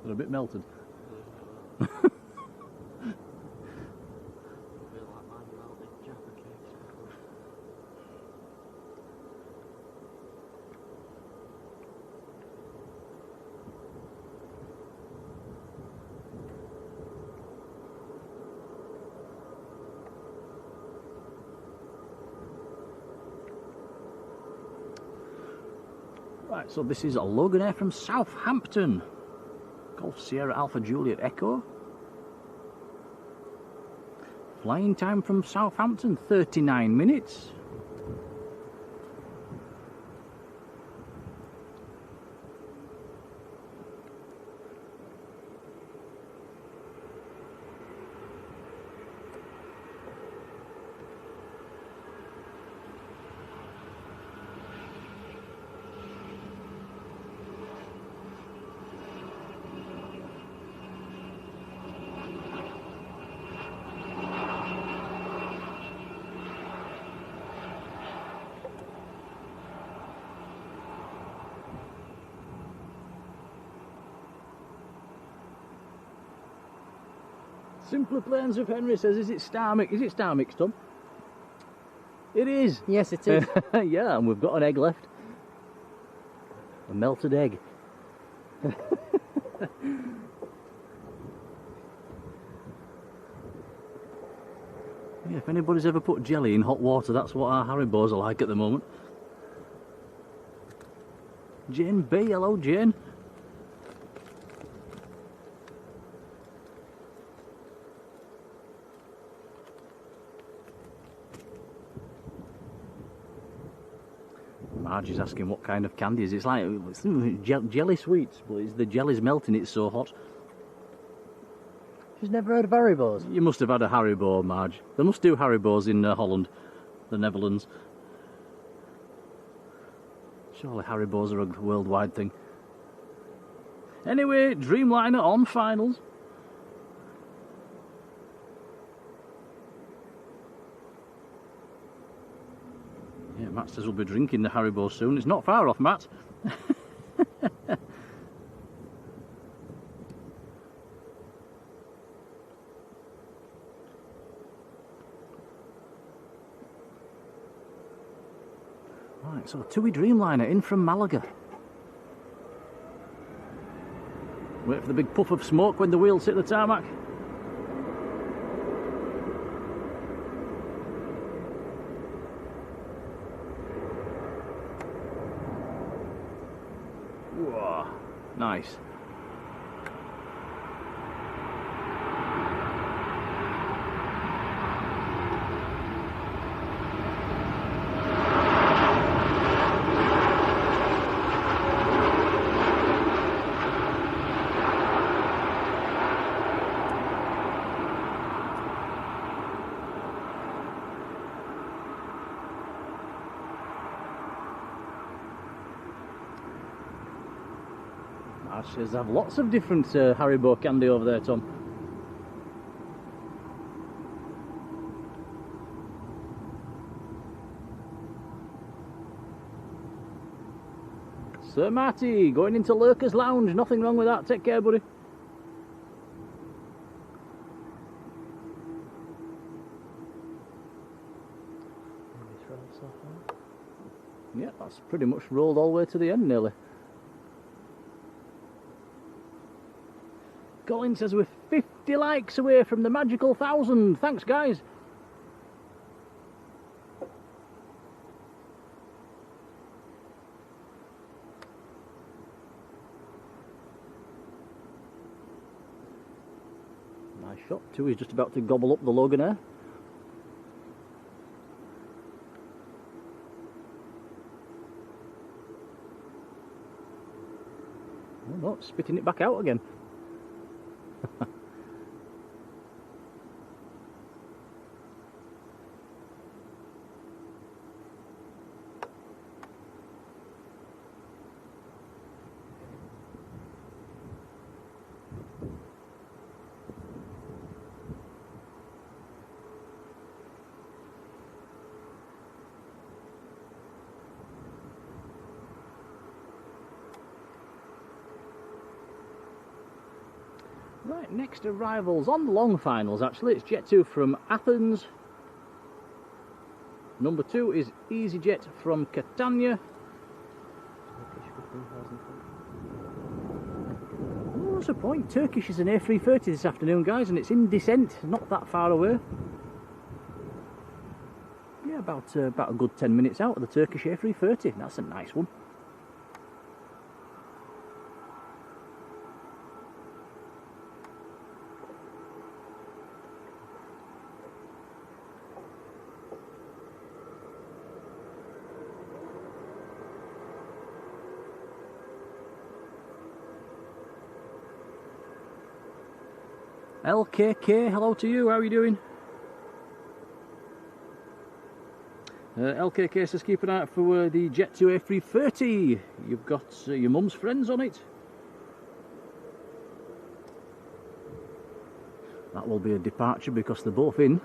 They're a bit melted. I feel like my melted Jaffa cakes. Right, so this is a Loganair from Southampton. Golf Sierra Alpha Juliet Echo. Flying time from Southampton, 39 minutes. Simpler Plains of Henry says, is it Star Mix? Is it Star Mix, Tom? It is. Yes, it is. Yeah, and we've got an egg left. A melted egg. Yeah, if anybody's ever put jelly in hot water, that's what our Haribos are like at the moment. Jane B, hello Jane. Margie's asking what kind of candy is it. It's like jelly sweets, but it's the jelly's melting, it's so hot. She's never heard of Haribos. You must have had a Haribo, Marge. They must do Haribos in Holland, the Netherlands. Surely Haribos are a worldwide thing. Anyway, Dreamliner on finals. Yeah, Matt says we'll be drinking the Haribo soon. It's not far off, Matt. Right, so TUI Dreamliner in from Malaga. Wait for the big puff of smoke when the wheels hit the tarmac. Whoa, nice. Actually, they have lots of different Haribo candy over there, Tom. Sir Marty, going into Lurker's Lounge. Nothing wrong with that. Take care, buddy. Yeah, that's pretty much rolled all the way to the end, nearly. Colin says we're 50 likes away from the magical 1,000. Thanks, guys. Nice shot, too. He's just about to gobble up the Loganair. Oh no, spitting it back out again. Right, next arrivals on the long finals actually, it's Jet 2 from Athens. Number 2 is EasyJet from Catania. Oh, that's a point. Turkish is an A330 this afternoon, guys, and it's in descent, not that far away. Yeah, about a good 10 minutes out of the Turkish A330. That's a nice one. LKK, hello to you, how are you doing? LKK says keep an eye out for the Jet 2 A330. You've got your mum's friends on it. That will be a departure because they're both in.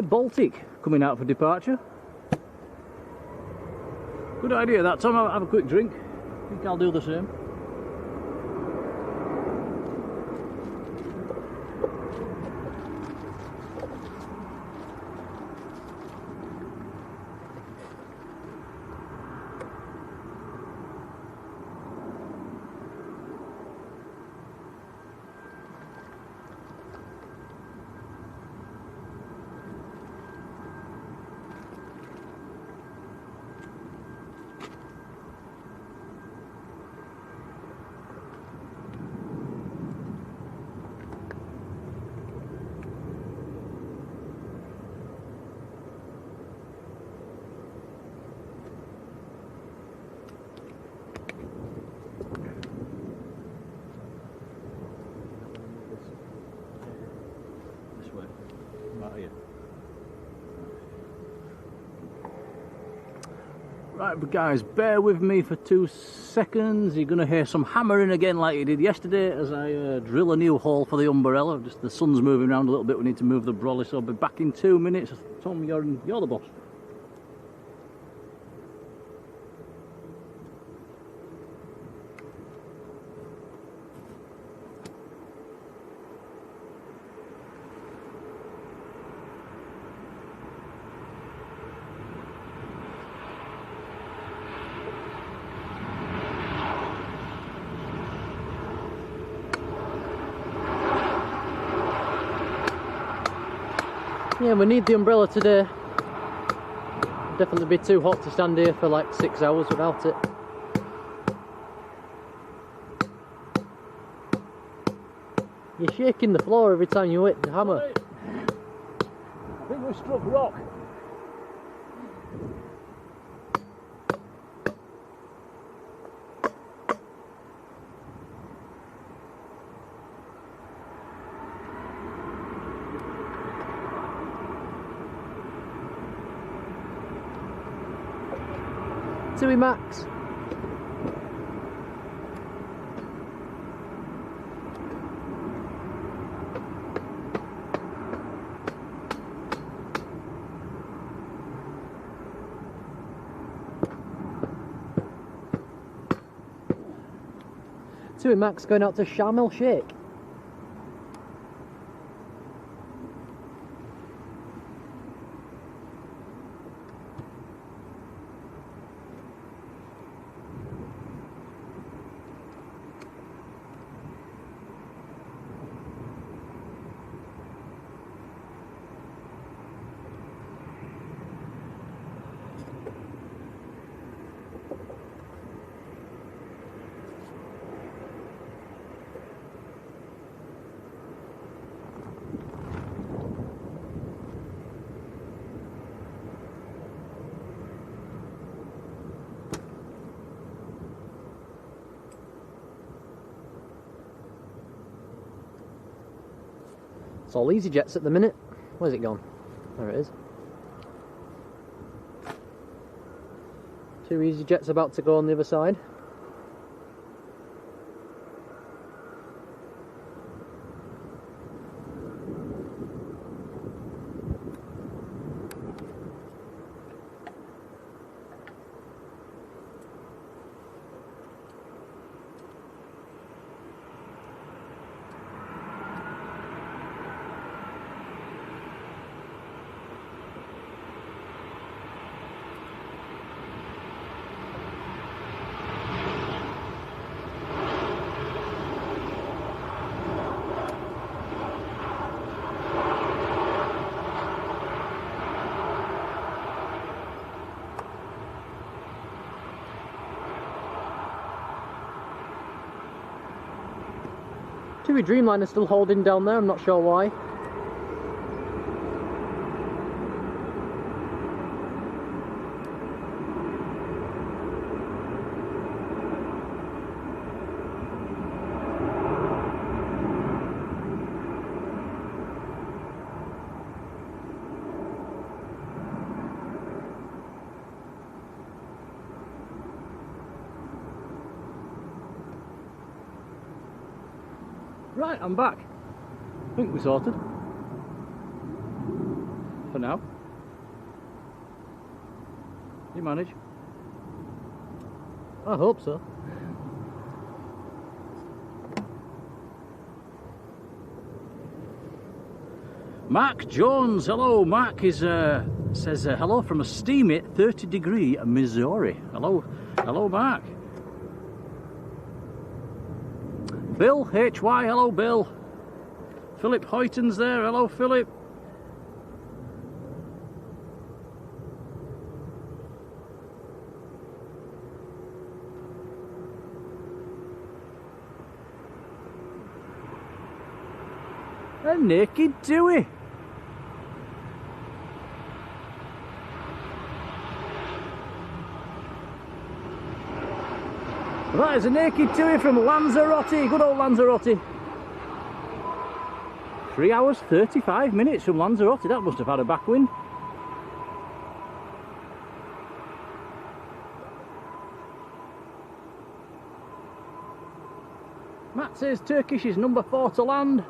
Baltic coming out for departure. Good idea that, Tom. I'll have a quick drink. I think I'll do the same. Right, but guys, bear with me for 2 seconds. You're going to hear some hammering again like you did yesterday as I drill a new hole for the umbrella. Just the sun's moving around a little bit, we need to move the brolly, so I'll be back in 2 minutes. Tom, you're the boss. Yeah, we need the umbrella today. Definitely be too hot to stand here for like 6 hours without it. You're shaking the floor every time you hit the hammer. I think we struck rock. Tui Max. Tui Max going out to Sharm el Sheikh. It's all EasyJets at the minute. Where's it gone? There it is. 2 EasyJets about to go on the other side. TUI Dreamliner still holding down there, I'm not sure why. Right, I'm back. I think we're sorted. For now. You manage? I hope so. Mark Jones, hello. Mark is says hello from a steamy 30-degree Missouri. Hello, hello, Mark. Bill HY, hello, Bill. Philip Hoyton's there, hello, Philip. A naked Dewey. That is a naked Dewey from Lanzarote, good old Lanzarote. 3 hours 35 minutes from Lanzarote, that must have had a backwind. Matt says Turkish is number 4 to land.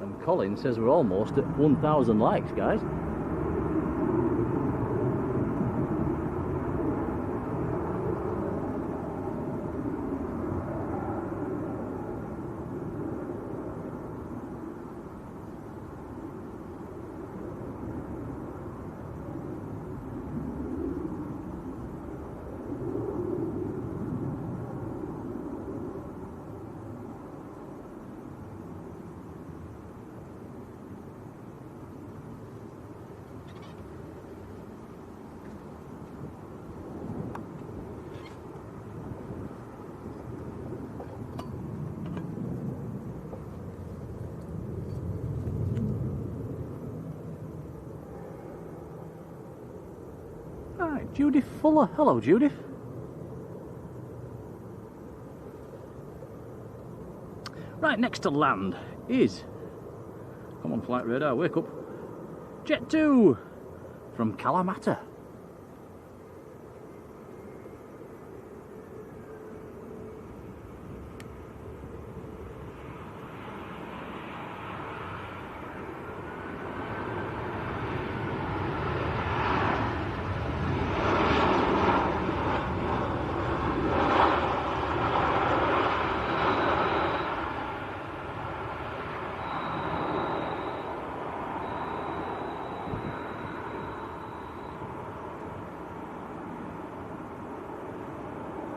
And Colin says we're almost at 1,000 likes, guys. Right, Judith Fuller. Hello, Judith. Right, next to land is... Come on, flight radar, wake up. Jet 2 from Kalamata.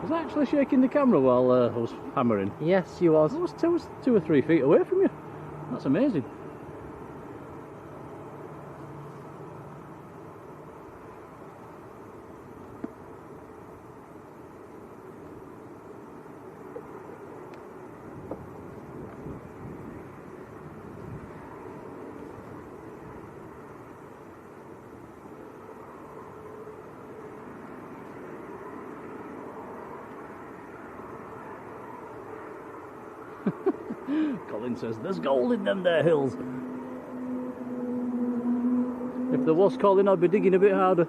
Was I actually shaking the camera while I was hammering? Yes, you was. I was 2 or 3 feet away from you. That's amazing. Colin says there's gold in them there hills. If there was, Colin, I'd be digging a bit harder.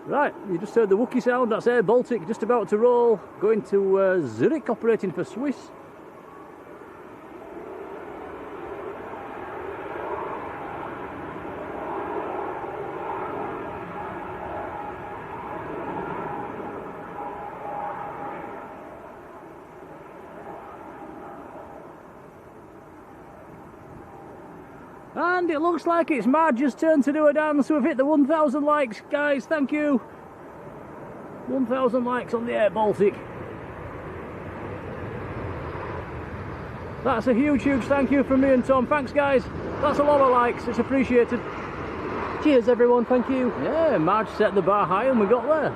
Right, you just heard the Wookiee sound. That's Air Baltic just about to roll, going to Zurich, operating for Swiss. And it looks like it's Marge's turn to do a dance. We've hit the 1,000 likes, guys. Thank you. 1,000 likes on the Air Baltic. That's a huge, huge thank you from me and Tom. Thanks, guys. That's a lot of likes. It's appreciated. Cheers, everyone. Thank you. Yeah, Marge set the bar high and we got there.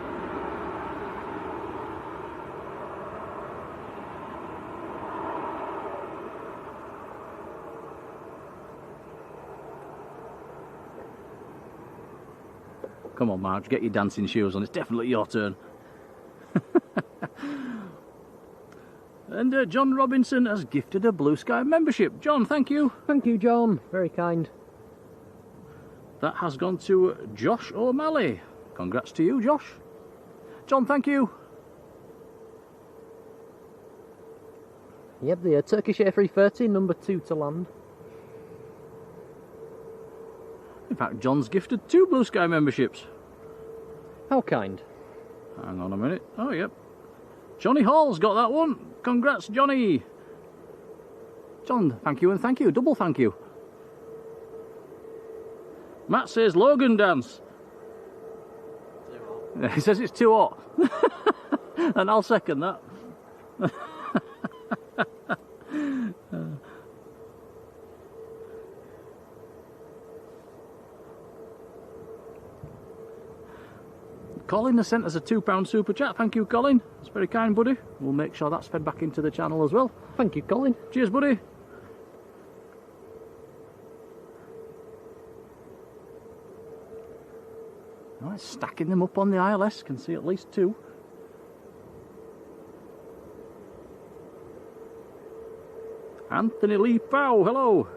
Come on, Marge, get your dancing shoes on. It's definitely your turn. And John Robinson has gifted a Blue Sky membership. John, thank you. Thank you, John. Very kind. That has gone to Josh O'Malley. Congrats to you, Josh. John, thank you. Yep, the Turkish A330, number 2 to land. In fact, John's gifted 2 Blue Sky memberships. How kind. Hang on a minute. Oh, yep. Johnny Hall's got that one. Congrats, Johnny. John, thank you and thank you. Double thank you. Matt says Logan dance. He says it's too hot. And I'll second that. Colin has sent us a £2 super chat. Thank you, Colin. That's very kind, buddy. We'll make sure that's fed back into the channel as well. Thank you, Colin. Cheers, buddy. Right, stacking them up on the ILS. Can see at least 2. Anthony Lee Pow, hello.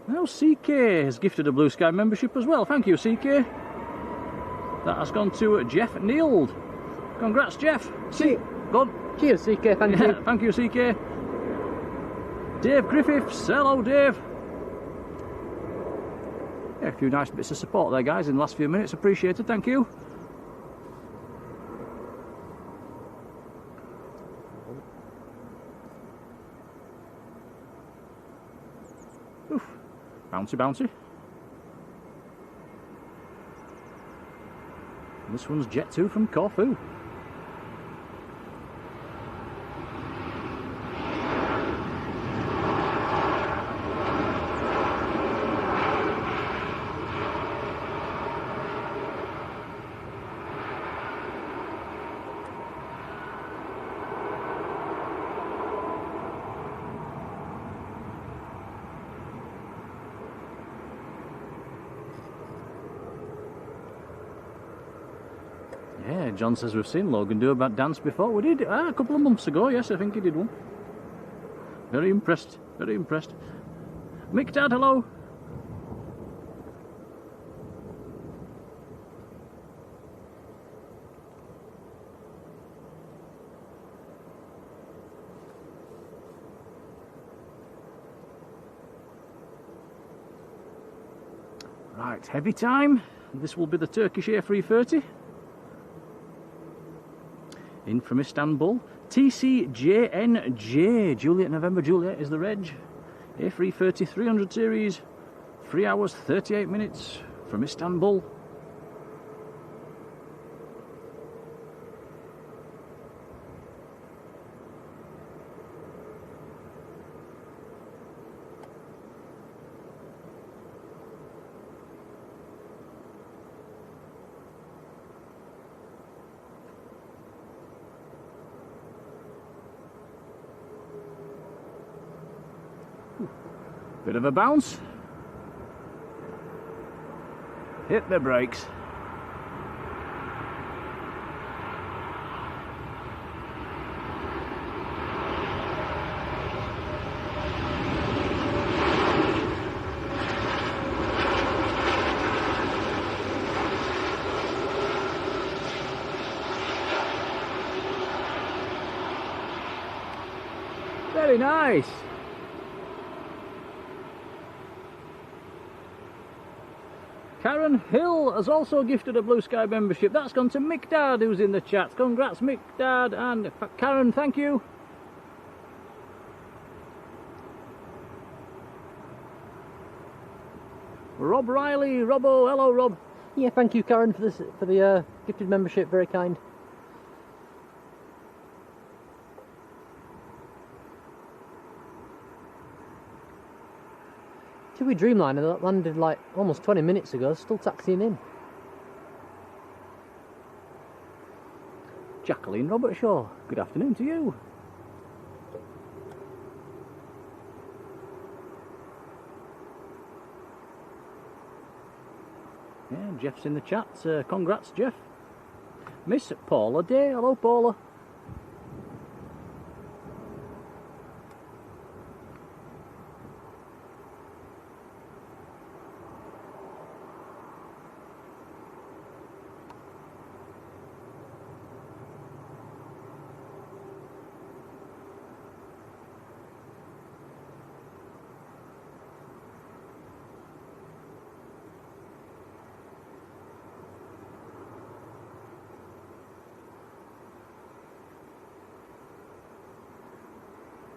Now CK has gifted a Blue Sky membership as well. Thank you, CK. That has gone to Jeff Neild. Congrats, Jeff. Go on. Cheers, CK. Thank you. Thank you, CK. Dave Griffiths. Hello, Dave. Yeah, a few nice bits of support there, guys, in the last few minutes. Appreciated. Thank you. Oof. Bouncy, bouncy. This one's Jet 2 from Corfu. Yeah, John says we've seen Logan do a bad dance before. We did a couple of months ago. Yes, I think he did one. Very impressed. Very impressed. Mick Dad, hello. Right, heavy time. This will be the Turkish A330. In from Istanbul. TCJNJ. Juliet November Juliet is the reg. A330 300 series. 3 hours 38 minutes from Istanbul. Bit of a bounce. Hit the brakes. Very nice. Karen Hill has also gifted a Blue Sky membership. That's gone to Mick Dad, who's in the chat. Congrats, Mick Dad and Karen, thank you. Rob Riley, Robbo, hello Rob. Yeah, thank you, Karen, for the gifted membership. Very kind. TUI Dreamliner that landed like almost 20 minutes ago, still taxiing in. Jacqueline Robert Shaw, good afternoon to you. Yeah, Jeff's in the chat. Congrats, Jeff. Miss Paula Day, hello Paula.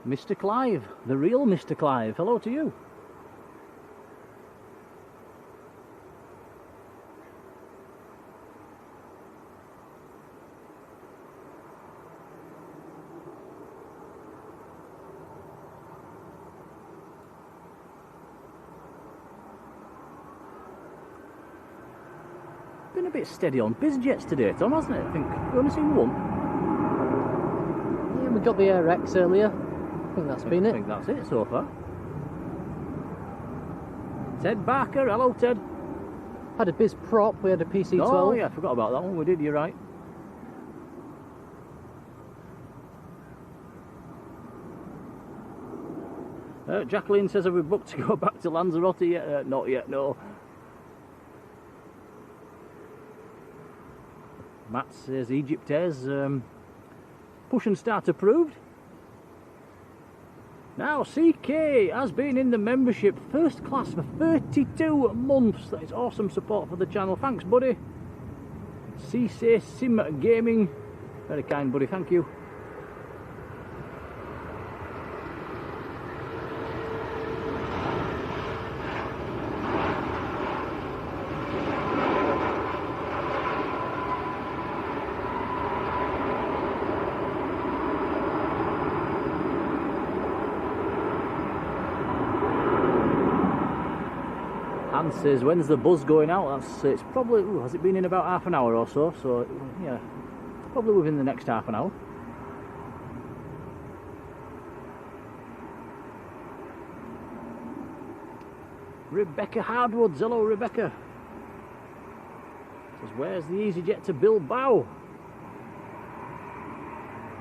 Mr. Clive, the real Mr. Clive, hello to you. Been a bit steady on BizJets today, Tom, hasn't it? I think we've only seen one. Yeah, we got the AirX earlier. I think that's been it. I think that's it so far. Ted Barker, hello Ted. Had a Biz Prop, we had a PC-12. Oh yeah, I forgot about that one, we did, you're right. Jacqueline says, have we booked to go back to Lanzarote yet? Not yet, no. Matt says, Egypt is push and start approved. Now, CK has been in the membership, first class for 32 months. That is awesome support for the channel. Thanks, buddy. CC Sim Gaming. Very kind, buddy. Thank you. Says, when's the buzz going out? It's probably, has it been in about half an hour or so? So yeah, probably within the next half an hour. Rebecca Hardwoods, hello Rebecca. Because where's the EasyJet to Bilbao?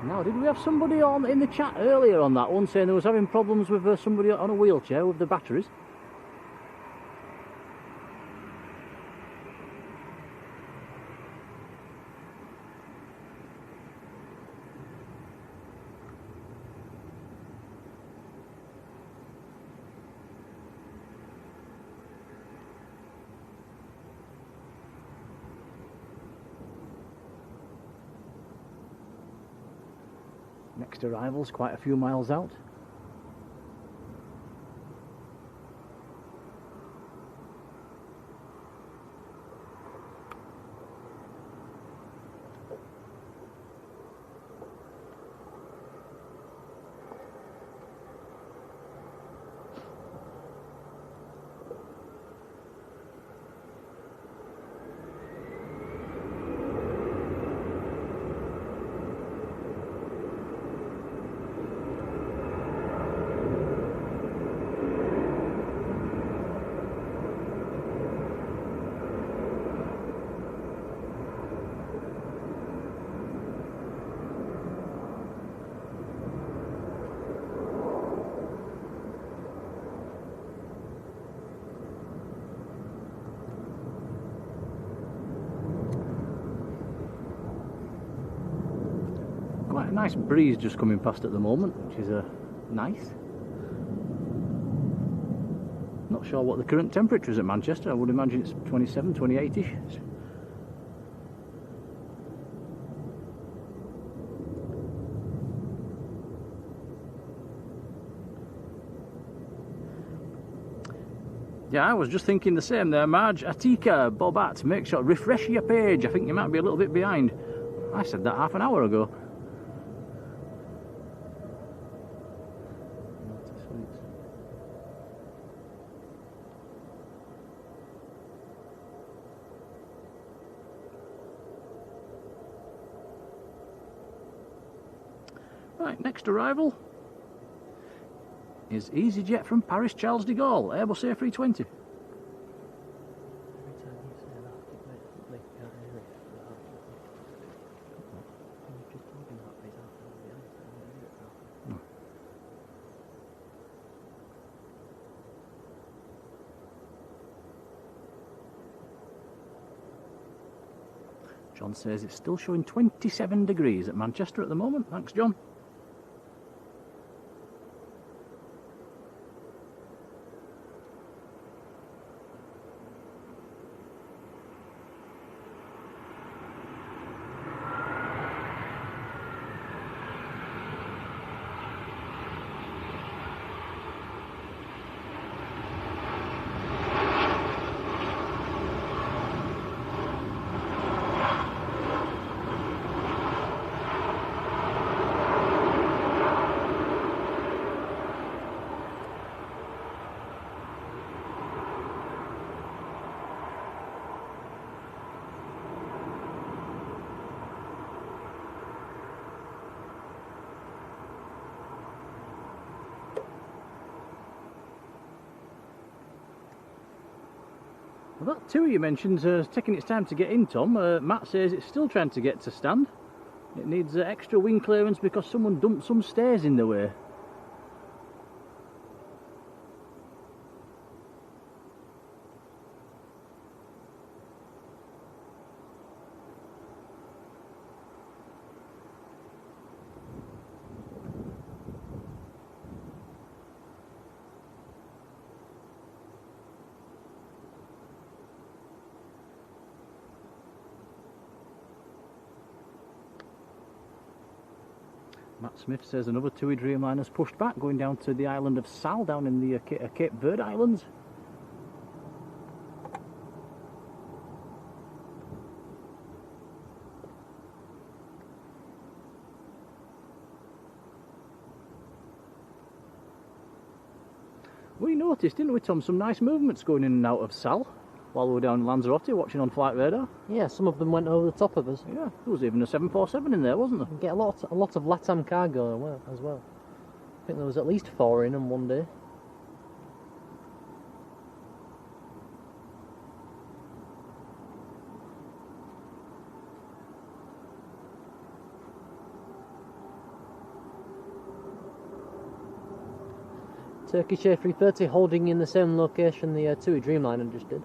Now, did we have somebody on in the chat earlier on that one saying they was having problems with somebody on a wheelchair with the batteries? Next arrival's quite a few miles out. Quite a nice breeze just coming past at the moment, which is nice. Not sure what the current temperature is at Manchester. I would imagine it's 27, 28-ish. Yeah, I was just thinking the same there, Marge. Atika, Bobat, make sure, refresh your page. I think you might be a little bit behind. I said that half an hour ago. Right, next arrival is EasyJet from Paris Charles de Gaulle, Airbus A320. John says it's still showing 27 degrees at Manchester at the moment. Thanks, John. Well, that too you mentioned taking its time to get in, Tom. Matt says it's still trying to get to stand. It needs extra wing clearance because someone dumped some stairs in the way. Matt Smith says another TUI Dreamliner's pushed back, going down to the island of Sal, down in the Cape Verde Islands. We noticed, didn't we, Tom, some nice movements going in and out of Sal while we were down in Lanzarote watching on flight radar. Yeah, some of them went over the top of us. Yeah, there was even a 747 in there, wasn't there? You get a lot of LATAM cargo as well. I think there was at least 4 in on one day. Turkish A330 holding in the same location the TUI Dreamliner just did.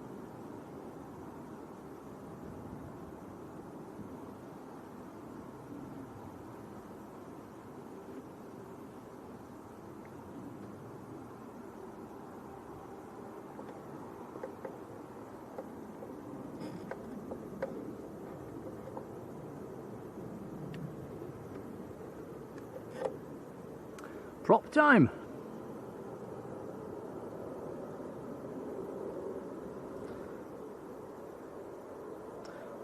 Prop time.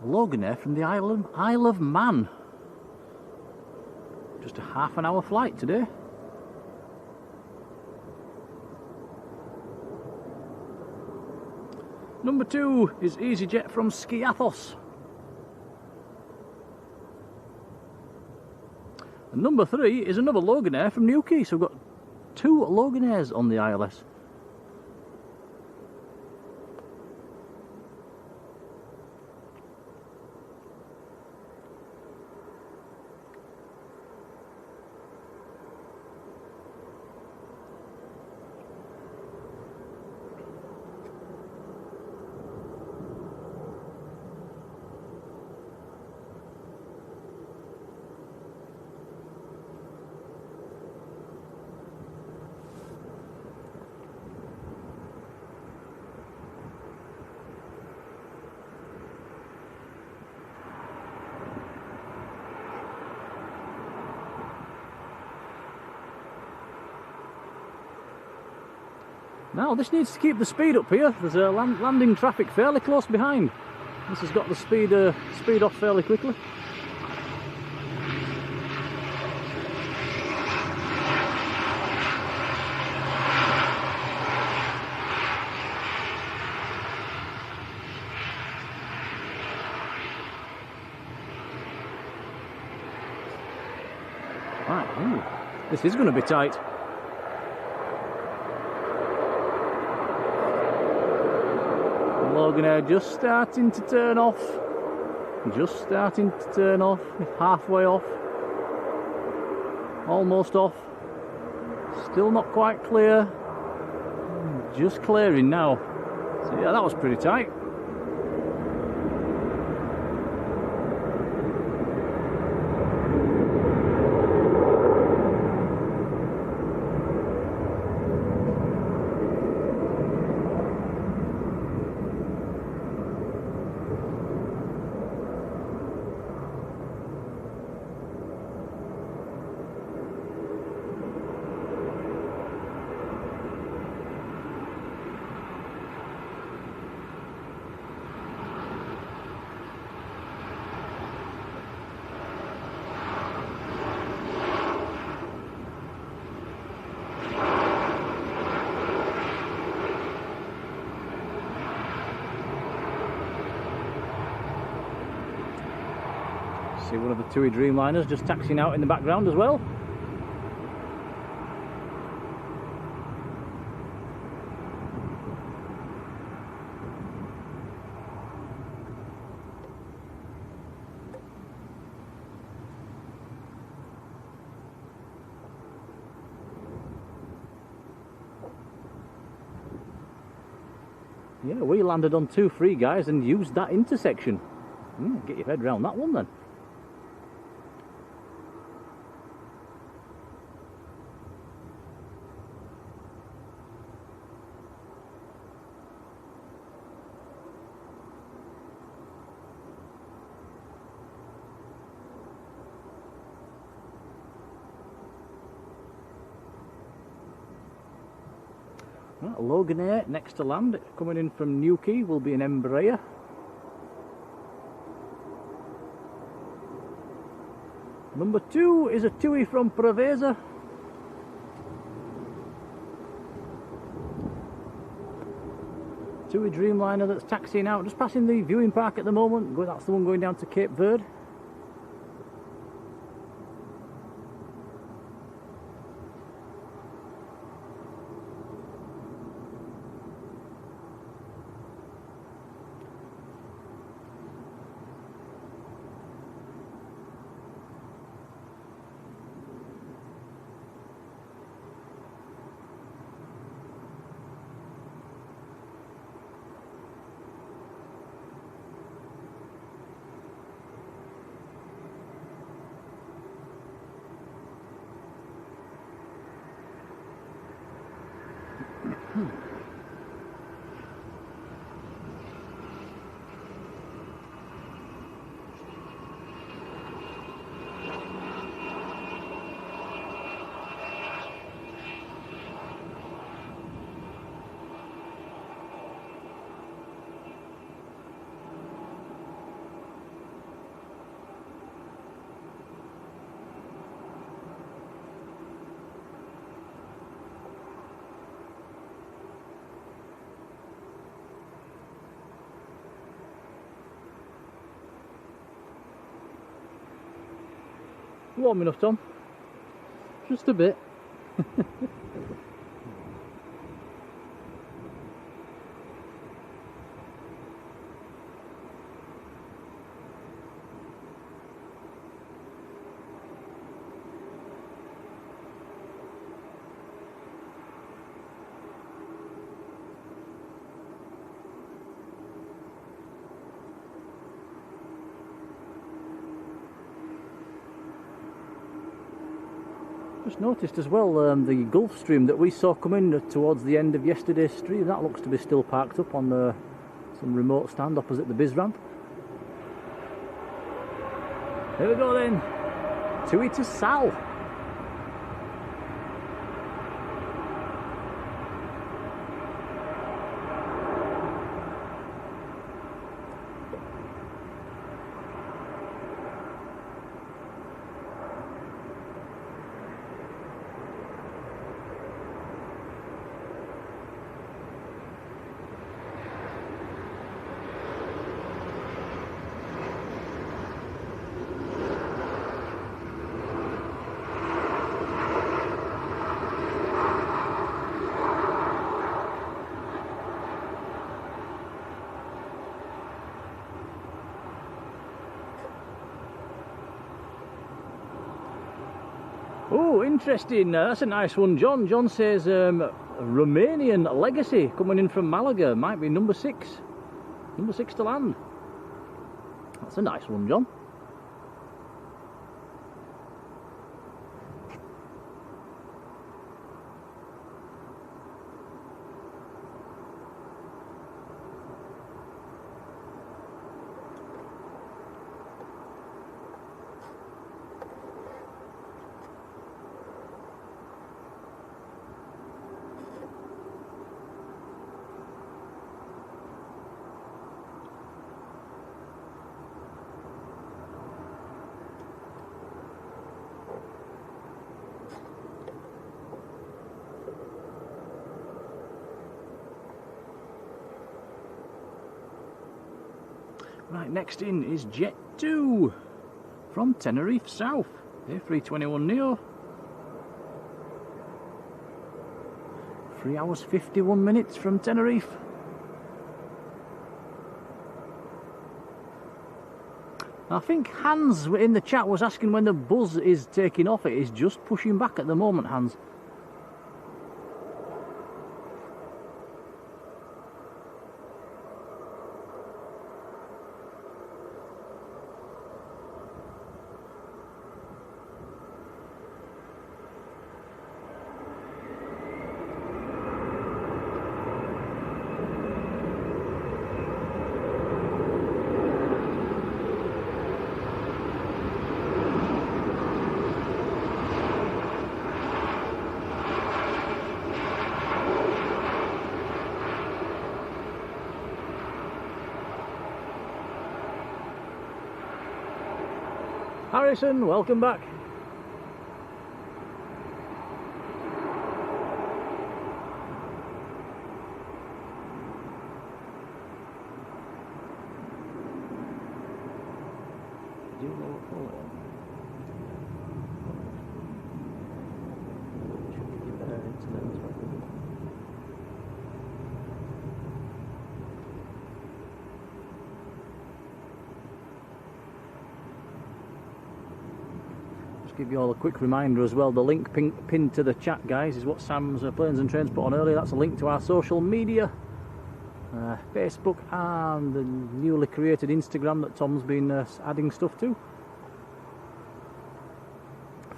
Loganair from the Isle of Man. Just a half-an-hour flight today. Number 2 is EasyJet from Skiathos. And number 3 is another Loganair from Newquay. So we've got 2 Loganairs on the ILS. Now this needs to keep the speed up here. There's a landing traffic fairly close behind. This has got the speed off fairly quickly. Right, ooh, this is going to be tight. Loganair just starting to turn off. Just starting to turn off. Halfway off. Almost off. Still not quite clear. Just clearing now. So yeah, that was pretty tight. See one of the TUI Dreamliners just taxiing out in the background as well. Yeah, we landed on 2 free guys and used that intersection. Get your head round that one then. Right, Loganair next to land, coming in from Newquay will be an Embraer. Number 2 is a TUI from Preveza. TUI Dreamliner that's taxiing out, just passing the viewing park at the moment. That's the one going down to Cape Verde. Warm enough, Tom? Just a bit. Just noticed as well the Gulf Stream that we saw come in towards the end of yesterday's stream. That looks to be still parked up on some remote stand opposite the biz ramp. Here we go then. Tui to Sal. Oh, interesting. That's a nice one, John. John says Romanian legacy coming in from Malaga. Might be number 6. Number 6 to land. That's a nice one, John. Right, next in is Jet 2 from Tenerife South, A321 Neo. 3 hours 51 minutes from Tenerife. I think Hans in the chat was asking when the buzz is taking off. It is just pushing back at the moment, Hans. Harrison, welcome back. Do you know what colour? Should give it an internet as well. Give you all a quick reminder as well, the link pinned to the chat, guys, is what Sam's Planes and Trains put on earlier. That's a link to our social media, Facebook and the newly created Instagram that Tom's been adding stuff to.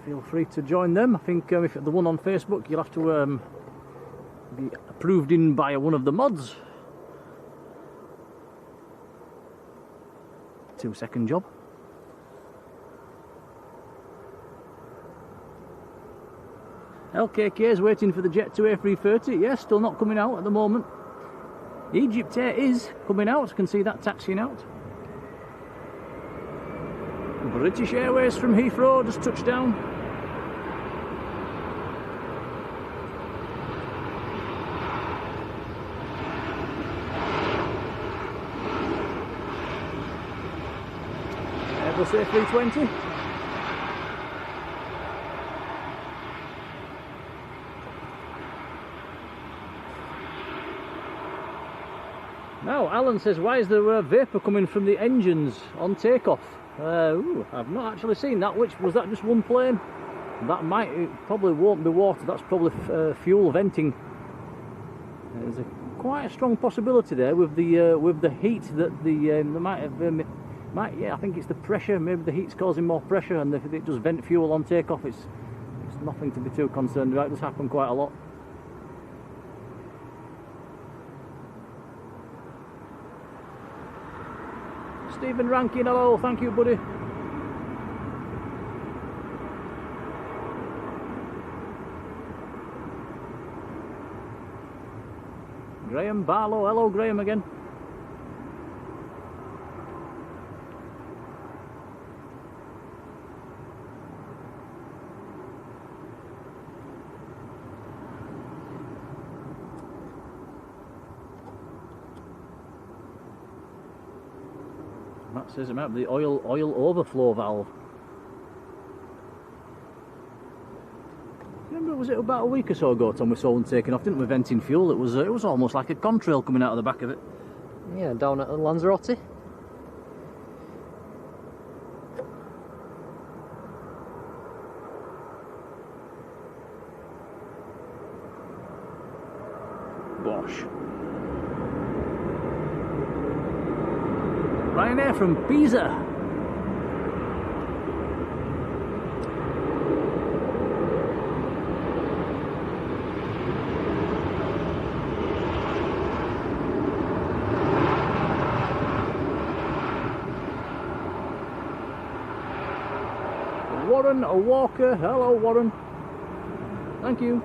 Feel free to join them. I think if the one on Facebook, you'll have to be approved in by one of the mods. 2-second job. LKK is waiting for the Jet 2 A330. Yes, still not coming out at the moment. Egypt Air is coming out. Can see that taxiing out. British Airways from Heathrow just touched down. Airbus A320. Alan says, why is there vapour coming from the engines on takeoff? I've not actually seen that. Was that just one plane? It probably won't be water. That's probably fuel venting. There's quite a strong possibility there with the heat that they might have. I think it's the pressure. Maybe the heat's causing more pressure, and if it does vent fuel on takeoff, it's nothing to be too concerned about. It does happen quite a lot. Stephen Rankin, hello, thank you, buddy. Graham Barlow, hello Graham again. That says it might be the oil overflow valve. Remember, was it about a week or so ago, Tom, we saw one taking off, didn't we, venting fuel? It was almost like a contrail coming out of the back of it. Yeah, down at Lanzarote. Bosh. Ryanair from Pisa. Warren Walker, hello Warren. Thank you.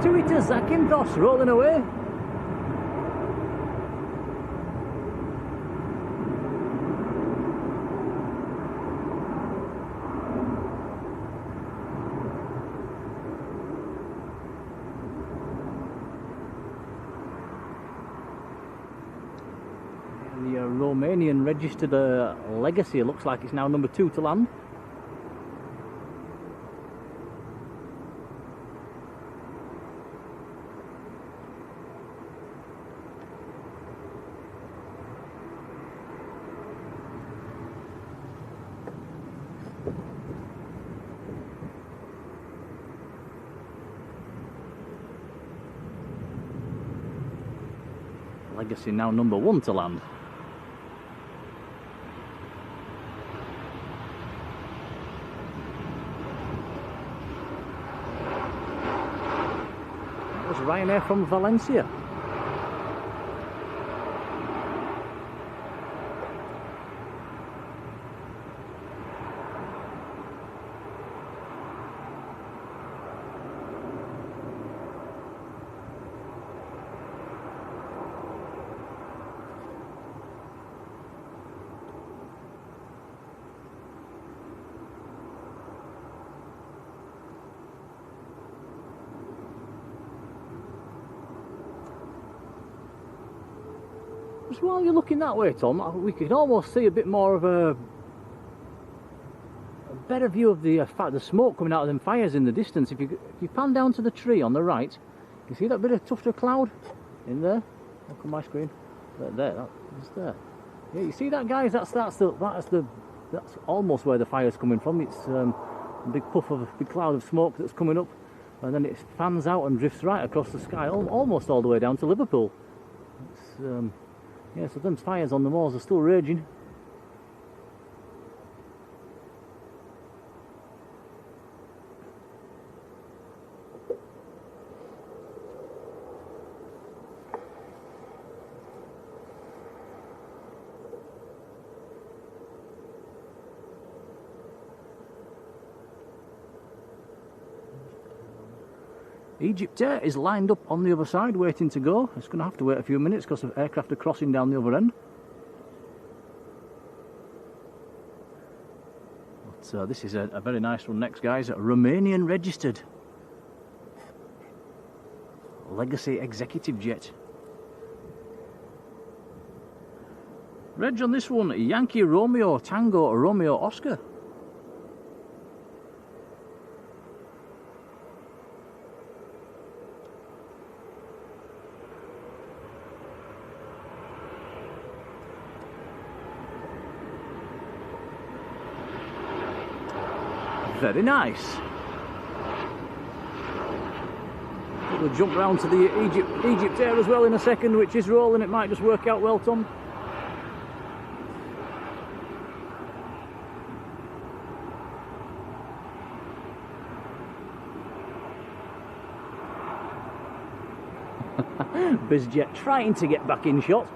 Tuita Zakynthos rolling away. And the Romanian registered Legacy looks like it's now number 2 to land. Legacy now number 1 to land. That was Ryanair from Valencia. Just while you're looking that way, Tom, we can almost see a bit more of a better view of the smoke coming out of them fires in the distance. If you pan down to the tree on the right, you see that bit of tuft of cloud in there? Look on my screen. That's there. Yeah, you see that, guys? That's almost where the fire's coming from. It's a big cloud of smoke that's coming up, and then it fans out and drifts right across the sky, almost all the way down to Liverpool. It's, yeah, so them fires on the moors are still raging. Egyptair is lined up on the other side, waiting to go. It's going to have to wait a few minutes because of aircraft are crossing down the other end. But this is a very nice one next, guys. Romanian registered. Legacy executive jet. Reg on this one, Yankee Romeo Tango Romeo Oscar. Very nice. We'll jump round to the Egyptair as well in a second, which is rolling. It might just work out well, Tom. BizJet trying to get back in shot.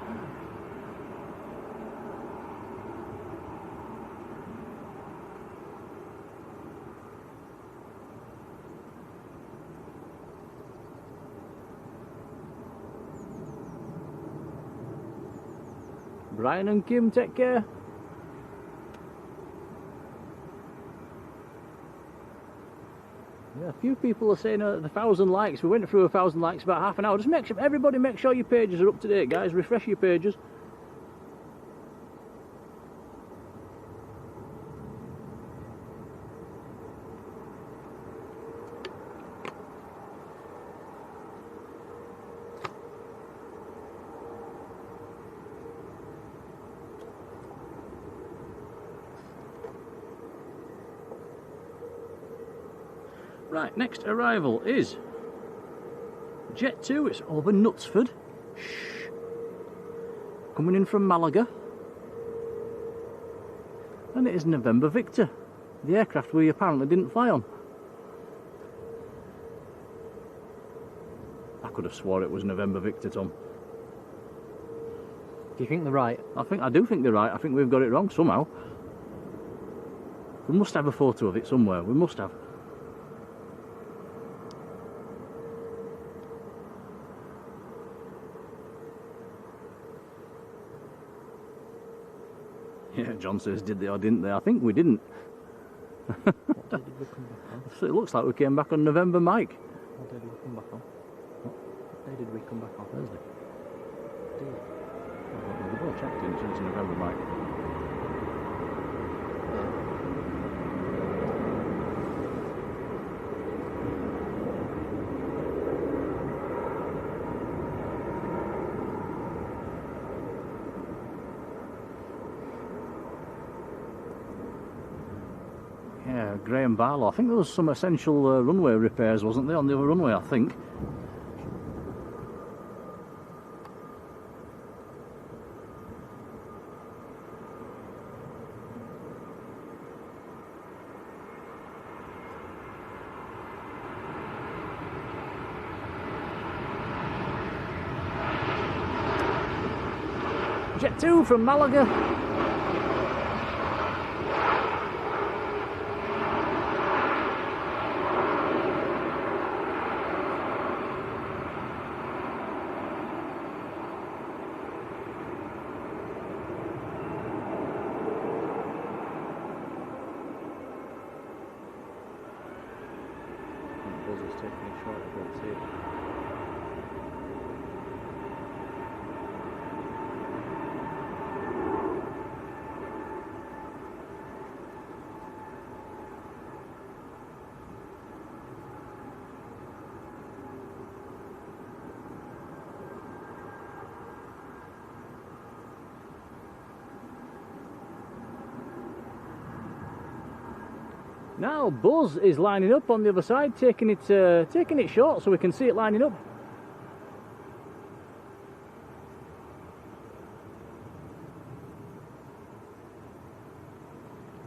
Brian and Kim, take care. Yeah, a few people are saying the 1,000 likes. We went through 1,000 likes about half an hour. Just make sure, everybody, make sure your pages are up to date, guys. Refresh your pages. Right, next arrival is Jet 2, it's over Knutsford. Shh. Coming in from Malaga. And it is November Victor, the aircraft we apparently didn't fly on. I could have swore it was November Victor, Tom. Do you think they're right? I do think they're right. I think we've got it wrong somehow. We must have a photo of it somewhere. We must have. Yeah, John says, did they or didn't they? I think we didn't. What day did we come back on? So it looks like we came back on November Mike. What day did we come back on? What day did we come back on? Thursday. Did we? We've all checked in since November Mike. Yeah, Graham Barlow. I think there was some essential runway repairs, wasn't there, on the other runway, I think. Jet 2 from Malaga. Buzz is taking a shot, I don't see it. Now Buzz is lining up on the other side, taking it short so we can see it lining up.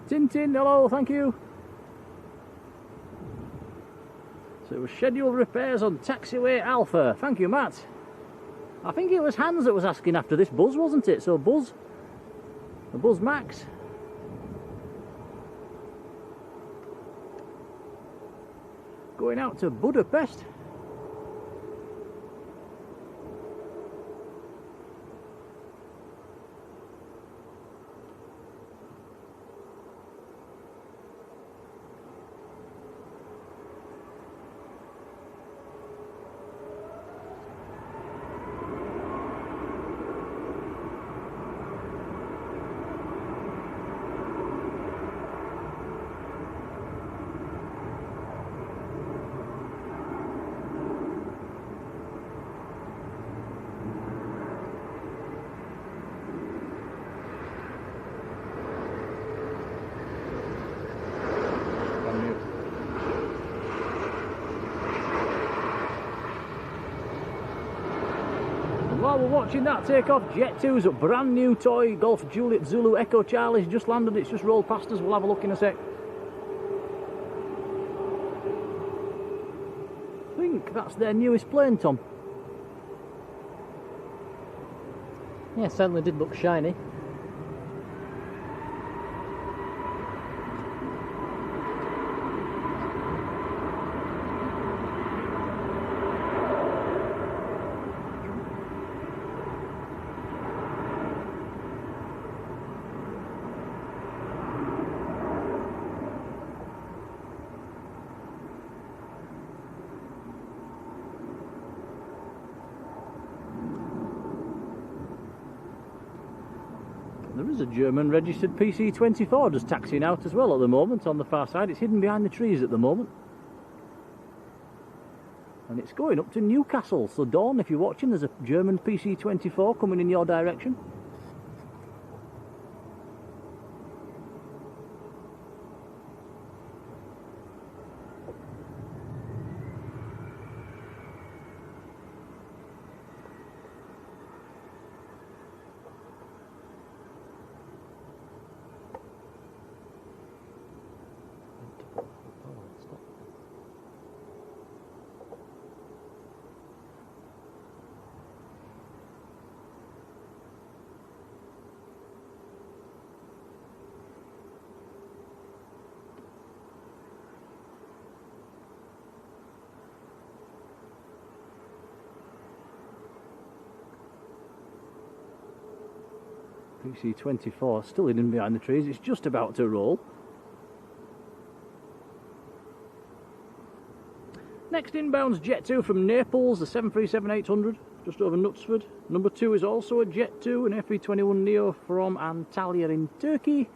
Tintin, hello, thank you. So it was scheduled repairs on taxiway Alpha. Thank you, Matt. I think it was Hans that was asking after this Buzz, wasn't it? So Buzz, the Buzz Max. Going out to Budapest. while we're watching that take off, Jet 2's brand new toy, Golf Juliet Zulu Echo Charlie's just landed, it's just rolled past us, we'll have a look in a sec. I think that's their newest plane, Tom. Yeah, certainly did look shiny. There is a German registered PC-24 just taxiing out as well at the moment on the far side. It's hidden behind the trees at the moment. And it's going up to Newcastle. So Dawn, if you're watching, there's a German PC-24 coming in your direction. PC-24 still hidden behind the trees, it's just about to roll. Next inbound's Jet 2 from Naples, the 737-800, just over Knutsford. Number 2 is also a Jet 2, an A321neo from Antalya in Turkey.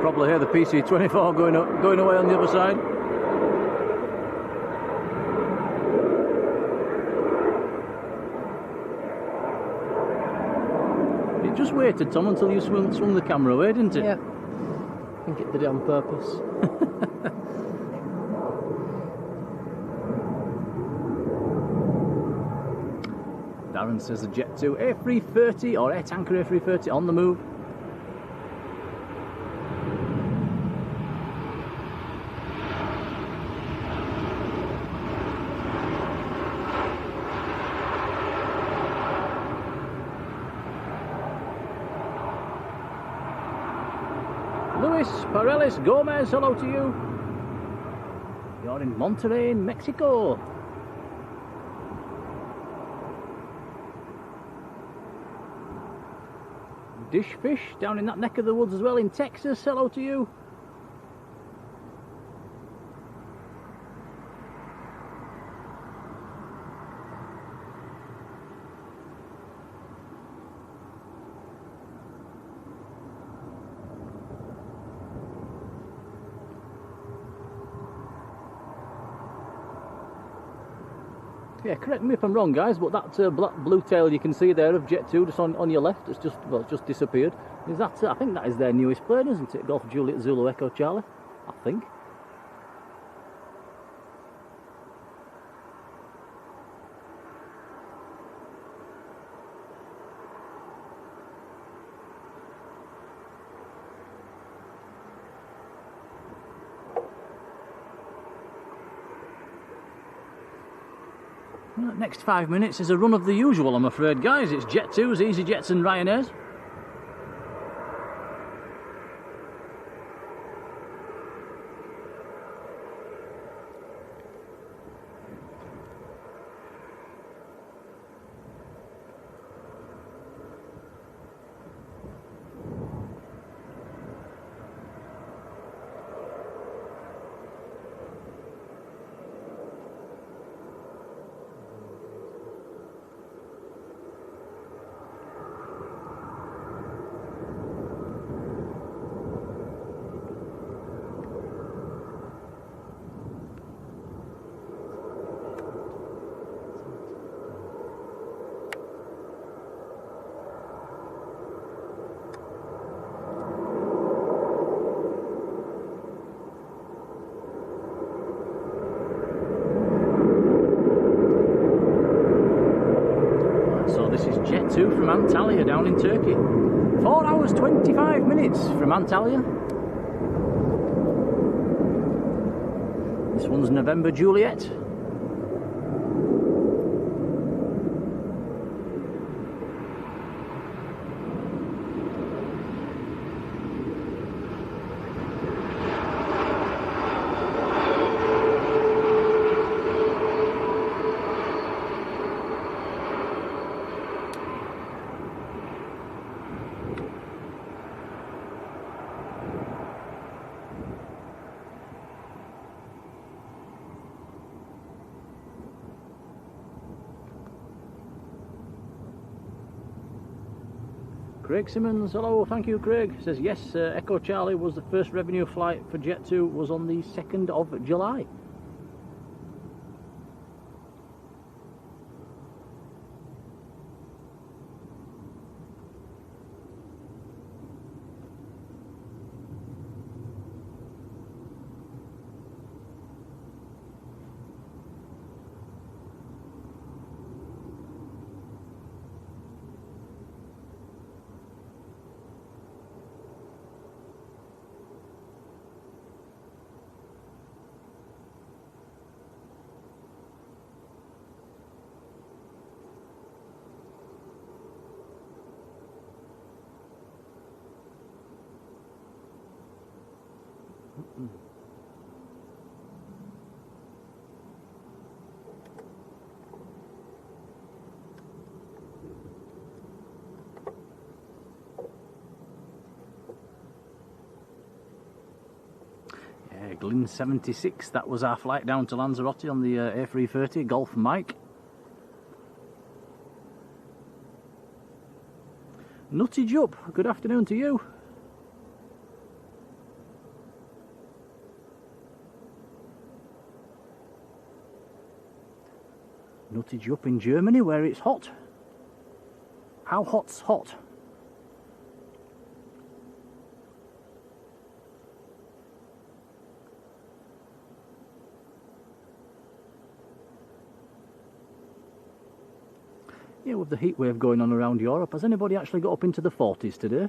Probably hear the PC-24 going away on the other side. It just waited, Tom, until you swung the camera away, didn't it? Yeah. I think it did it on purpose. Darren says the Jet 2 A330 or Air Tanker A330 on the move. Luis Pareles Gomez, hello to you. You're in Monterrey, in Mexico. Dishfish down in that neck of the woods as well in Texas, hello to you. Yeah, correct me if I'm wrong, guys, but that black blue tail you can see there of Jet 2 just on your left, it's just disappeared. Is that? I think that is their newest plane, isn't it? Golf Juliet Zulu Echo Charlie, I think. Next 5 minutes is a run of the usual, I'm afraid, guys. It's Jet 2s, EasyJets and Ryanairs. Antalya down in Turkey. 4 hours 25 minutes from Antalya. This one's November Juliet. Craig Simmons, hello, thank you Craig. Says yes, Echo Charlie was the first revenue flight for Jet2 was on the 2nd of July. Glyn 76, that was our flight down to Lanzarote on the A330 Golf Mike. Nutty Jup, good afternoon to you. Nutty Jup in Germany where it's hot. How hot's hot? Yeah, with the heat wave going on around Europe, has anybody actually got up into the 40s today?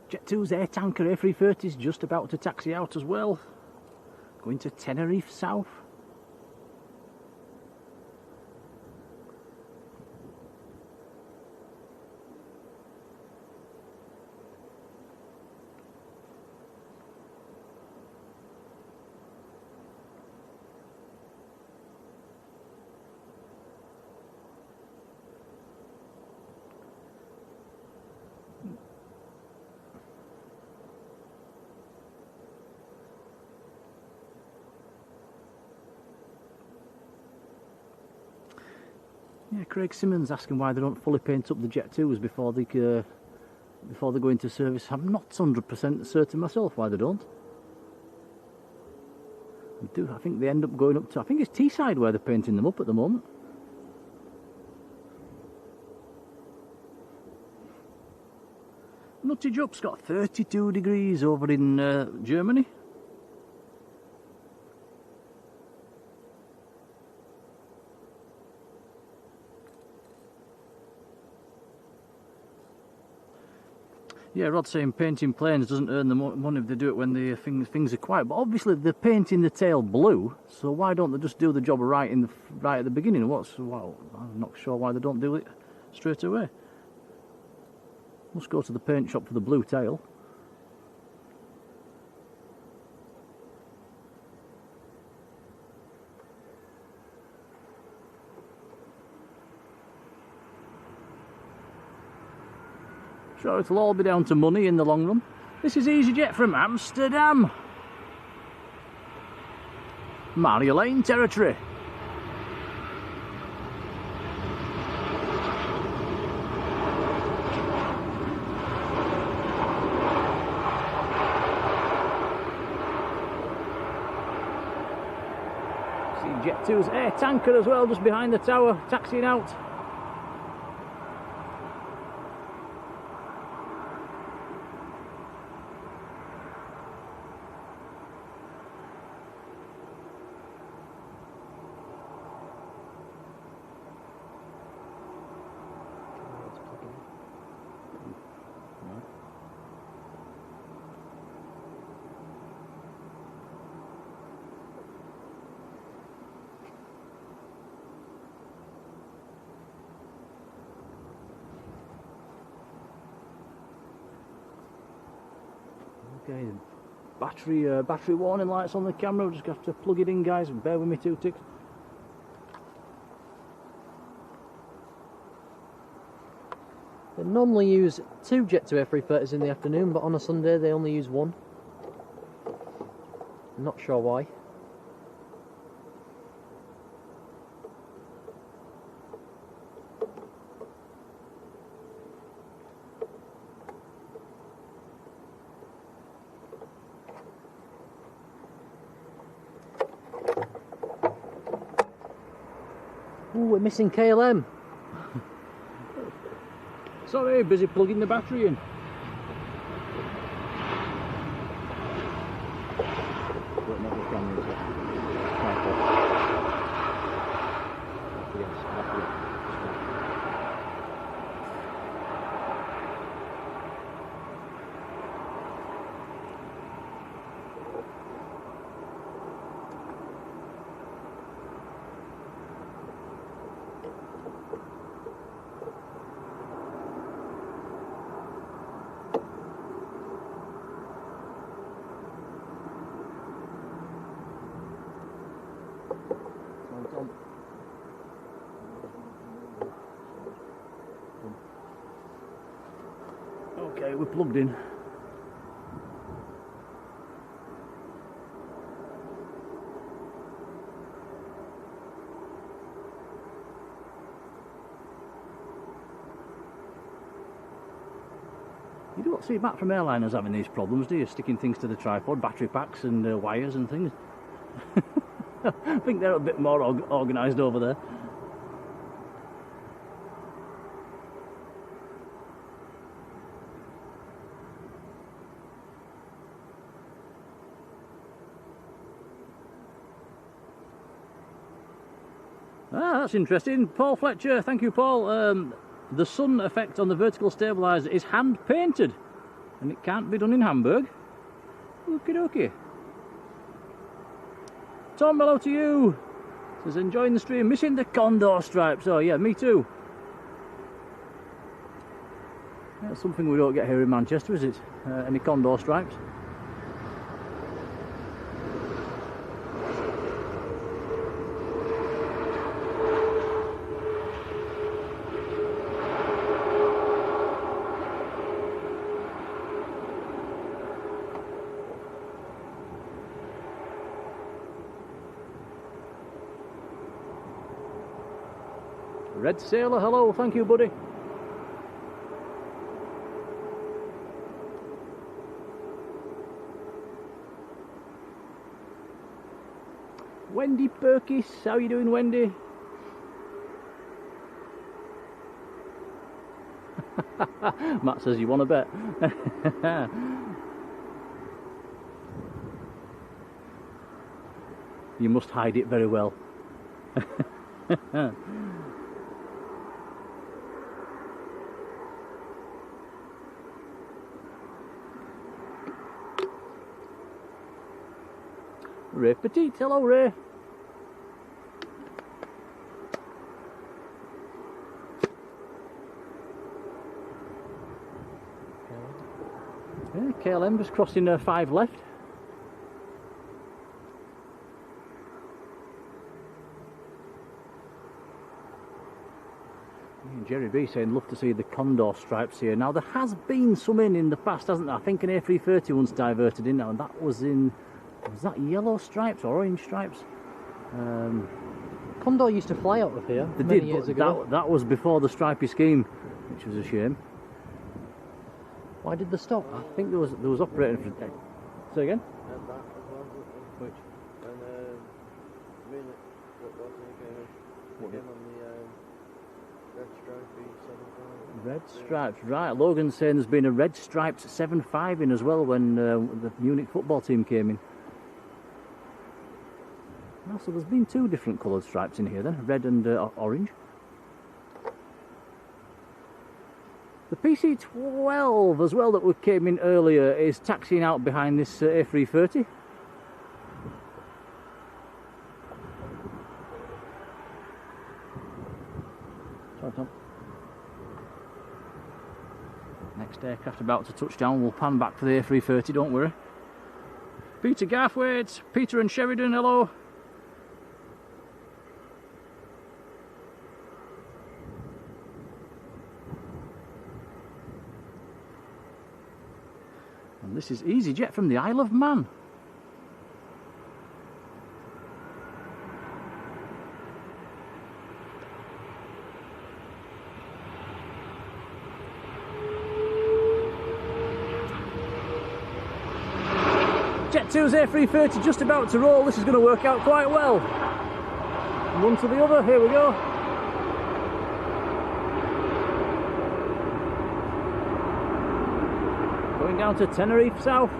Jet2's air tanker A330 is just about to taxi out as well. Going to Tenerife South. Yeah, Craig Simmons asking why they don't fully paint up the Jet2s before they go into service. I'm not 100% certain myself why they don't. I think they end up going up to, I think it's Teesside where they're painting them up at the moment. Nutty Jup's got 32 degrees over in Germany. Yeah, Rod's saying painting planes doesn't earn the money if they do it when the things are quiet. But obviously they're painting the tail blue, so why don't they just do the job right at the beginning? Well, I'm not sure why they don't do it straight away. Must go to the paint shop for the blue tail. Sure, it'll all be down to money in the long run. This is EasyJet from Amsterdam. Marjolein territory. See Jet 2's air tanker as well, just behind the tower, taxiing out. Okay, battery warning lights on the camera. We'll just have to plug it in, guys, and bear with me 2 ticks. They normally use 2 Jet 2 F330s in the afternoon, but on a Sunday they only use 1. Not sure why. Oh, we're missing KLM. Sorry, busy plugging the battery in. Don't know what camera is it. Yes, that's it. Okay, we're plugged in. You don't see Matt from airliners having these problems, do you? Sticking things to the tripod, battery packs and wires and things. I think they're a bit more organised over there. Ah, that's interesting. Paul Fletcher, thank you, Paul. The sun effect on the vertical stabiliser is hand painted and it can't be done in Hamburg. Okie dokie. Tom, hello to you. Says enjoying the stream, missing the condor stripes. Oh yeah, me too. That's something we don't get here in Manchester, is it? Any condor stripes? Red Sailor, hello, thank you, buddy. Wendy Perkis, how you doing, Wendy? Matt says you want to bet. You must hide it very well. Ray Petit, hello Ray. Yeah, KLM just crossing 5 left. Jerry B saying love to see the condor stripes here. Now there has been some in the past, hasn't there? I think an A330 once diverted in now, and that was in, was that yellow stripes or orange stripes? Condor used to fly out of here many years ago. That was before the stripy scheme, which was a shame. Why did they stop? I think there was operating for. Say again? And that as well. Which? And football team came in. What Came on the red stripey 7-5. Red stripes, right. Logan's saying there's been a red striped 7-5 in as well when the Munich football team came in. Oh, so there's been two different coloured stripes in here then, red and orange. The PC-12 as well that we came in earlier is taxiing out behind this A330. Sorry, Tom. Next aircraft about to touch down. We'll pan back for the A330, don't worry. Peter Garthwaite, Peter and Sheridan, hello. And this is EasyJet from the Isle of Man. Jet 2's A330 just about to roll. This is going to work out quite well. One to the other, here we go. Going down to Tenerife South.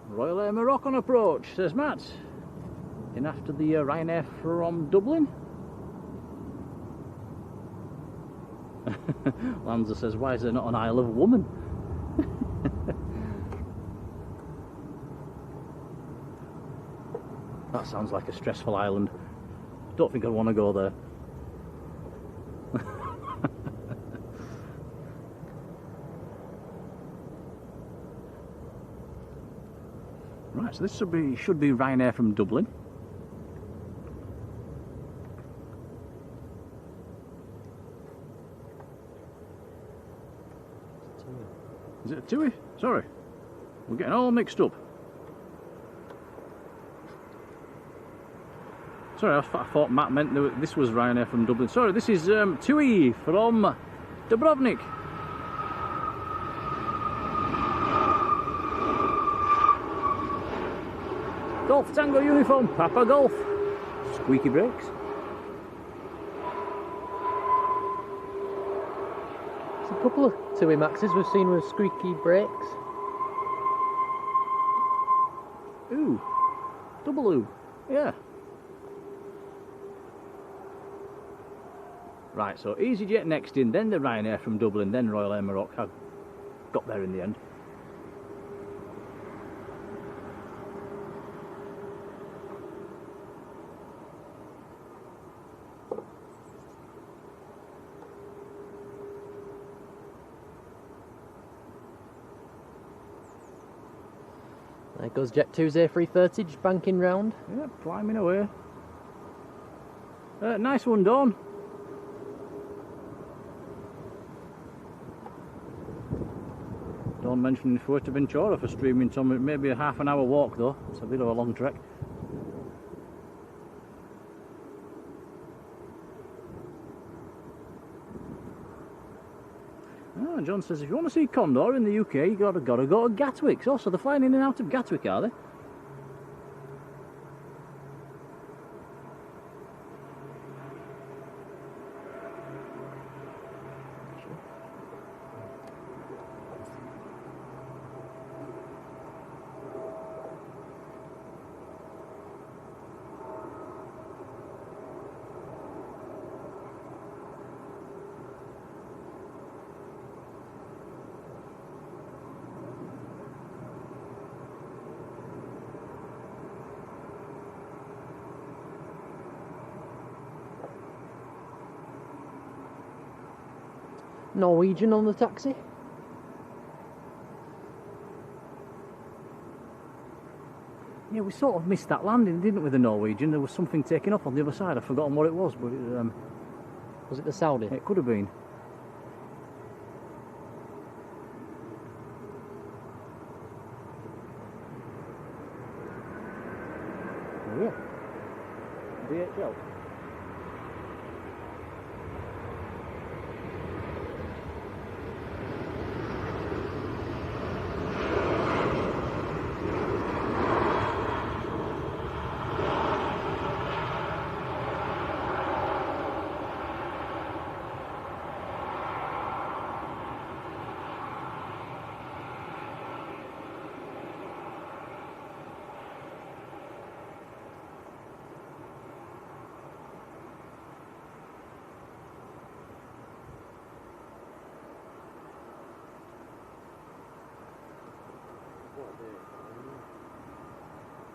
Royal Air Moroccan approach, says Matt. In after the Ryanair from Dublin. Lanza says, why is there not an Isle of Woman? That sounds like a stressful island. Don't think I'd want to go there. Right, so this should be Ryanair from Dublin. Is it a TUI? Sorry, we're getting all mixed up. Sorry, I thought Matt meant that this was Ryanair from Dublin. Sorry, this is TUI from Dubrovnik. Golf Tango uniform, Papa Golf. Squeaky brakes. There's a couple of TUI Maxes we've seen with squeaky brakes. Ooh, double ooh, yeah. Right, so EasyJet next in, then the Ryanair from Dublin, then Royal Air Morocco. I got there in the end. There goes Jet 2's A330 just banking round. Yeah, climbing away. Nice one, Dawn. Dawn mentioning Fuerteventura for streaming, Tom. Maybe a half an hour walk though. It's a bit of a long trek. Oh, John says if you want to see Condor in the UK, you gotta go to Gatwick. Oh, so they're flying in and out of Gatwick, are they? Norwegian on the taxi. Yeah, we sort of missed that landing, didn't we, with the Norwegian? There was something taking off on the other side. I've forgotten what it was, but Was it the Saudi? it could have been. Oh, yeah. DHL.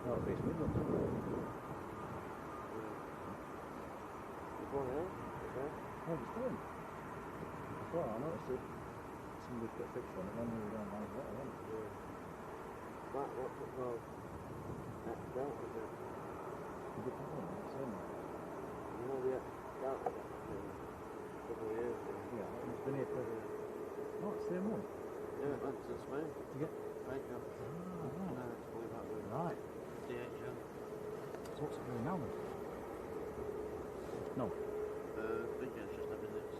Oh, it's Midlands. Oh, it's going. Well, I noticed it. Somebody's got a picture on it when we were down like that, wasn't it? Yeah. What's it called? That's Delta, is it? Is it something? It's in there. No, the Delta, a couple of years ago. Yeah, it's been here for... Oh, it's the same one. Yeah, it went to Spain. To get... Thankyou. Ah, No, it's way back with right. DHL. So what's it doing now then? No. I think it's just having its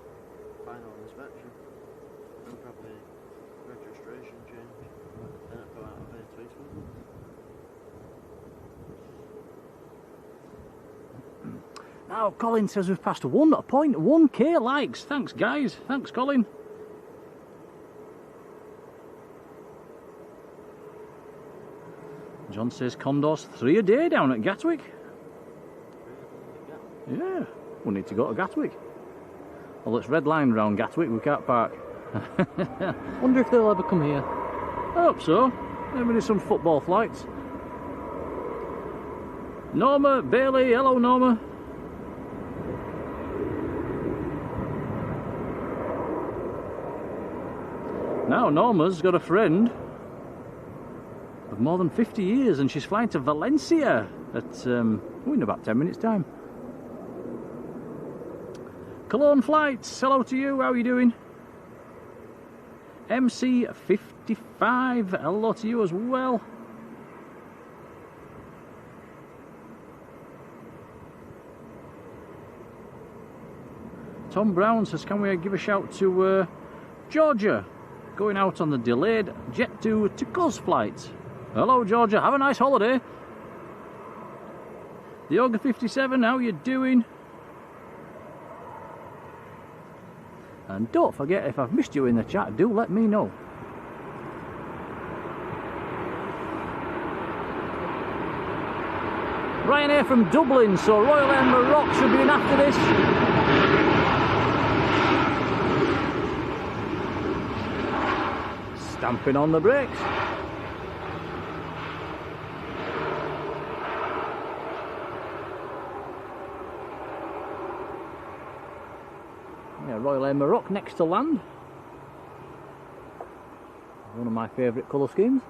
final inspection. And probably registration change. Then it'll go out of here twice with them. Now, Colin says we've passed 1.1k likes. Thanks, guys. Thanks, Colin. John says Condor's 3 a day down at Gatwick. Yeah, we need to go to Gatwick. Well, it's red line round Gatwick, we can't park. Wonder if they'll ever come here. I hope so. Maybe there's some football flights. Norma, Bailey, hello Norma. Now Norma's got a friend of more than 50 years and she's flying to Valencia at in about 10 minutes time. Cologne Flights, hello to you, how are you doing? MC55, hello to you as well. Tom Brown says, can we give a shout to Georgia, going out on the delayed Jet2 to Cos flight. Hello Georgia, have a nice holiday. The Yoga 57, how you doing? And don't forget, if I've missed you in the chat, do let me know. Ryanair from Dublin, so Royal Air Maroc should be in after this. Stamping on the brakes. Yeah, Royal Air Maroc next to land. One of my favourite colour schemes.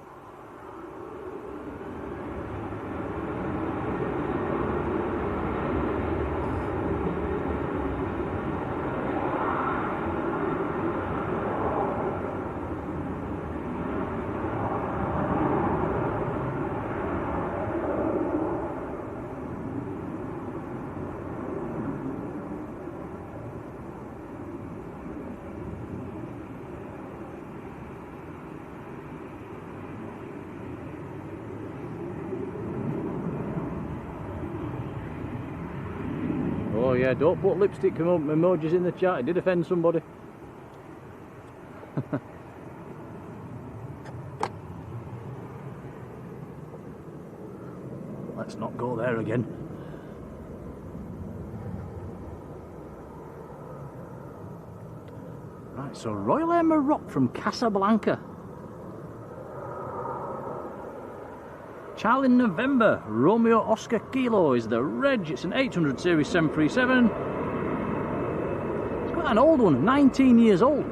Oh yeah, don't put lipstick emojis in the chat, it did offend somebody. Let's not go there again. Right, so Royal Air Maroc from Casablanca. Charlie November, Romeo Oscar Kilo is the reg. It's an 800 series 737. It's quite an old one, 19 years old.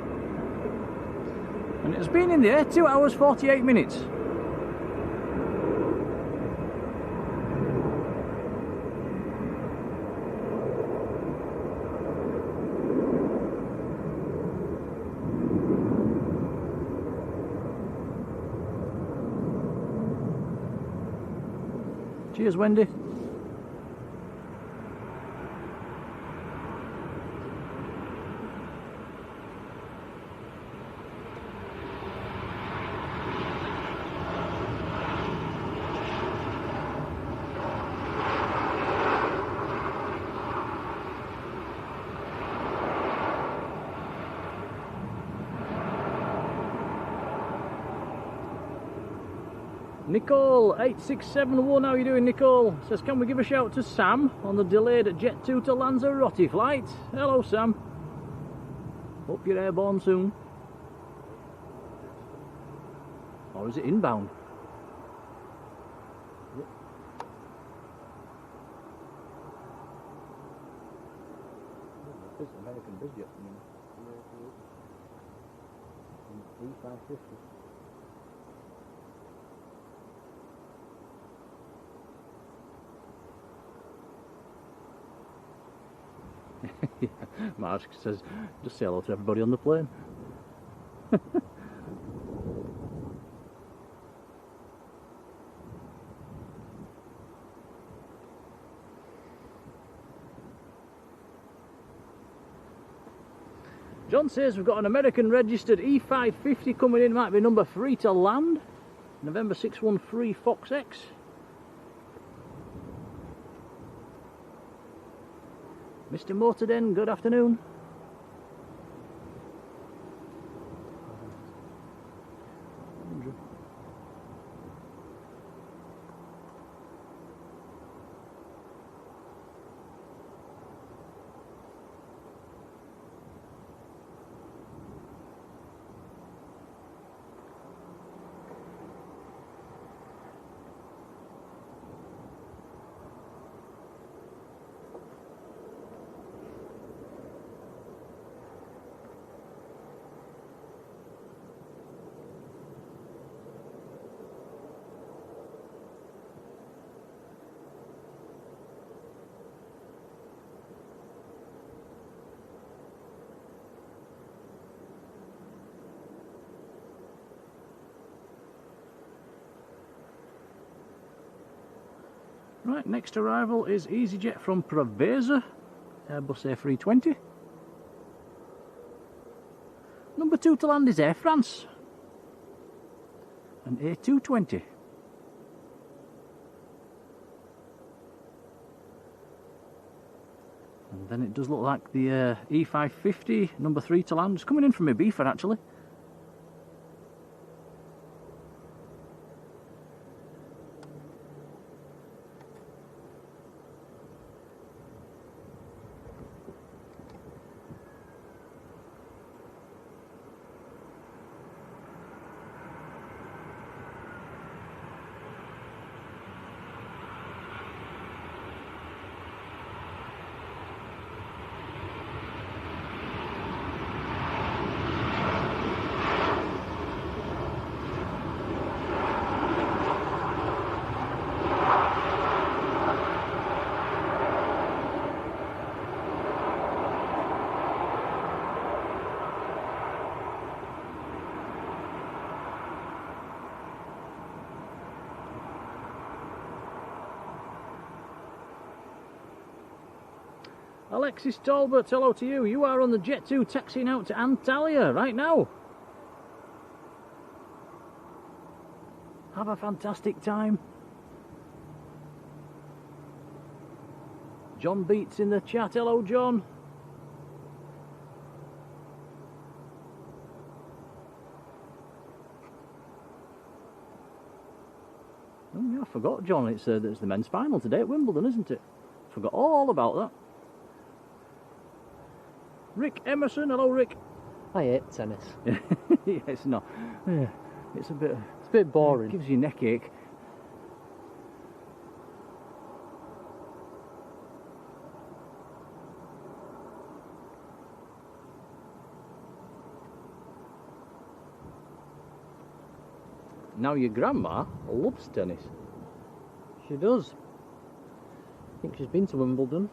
And it's been in the air 2 hours 48 minutes. Cheers, Wendy. Nicole 8671, how are you doing, Nicole? Says, can we give a shout to Sam on the delayed Jet 2 to Lanzarote flight? Hello, Sam. Hope you're airborne soon. Or is it inbound? This is American business, E550. Yeah, Mark says, just say hello to everybody on the plane. John says we've got an American registered E550 coming in, might be number 3 to land. November 613 Fox X. Mr. Motorden, good afternoon. Right, next arrival is EasyJet from Preveza, Airbus A320. Number 2 to land is Air France, an A220. And then it does look like the E550, number 3 to land. It's coming in from Ibiza actually. Alexis Talbot, hello to you. You are on the Jet 2 taxiing out to Antalya right now. Have a fantastic time. John Beats in the chat. Hello, John. Oh, yeah, I forgot, John. It's the men's final today at Wimbledon, isn't it? Forgot all about that. Rick Emerson, hello Rick. I hate tennis. Yeah, it's not. Yeah, it's a bit boring. It gives you neck ache. Now your grandma loves tennis. She does. I think she's been to Wimbledon.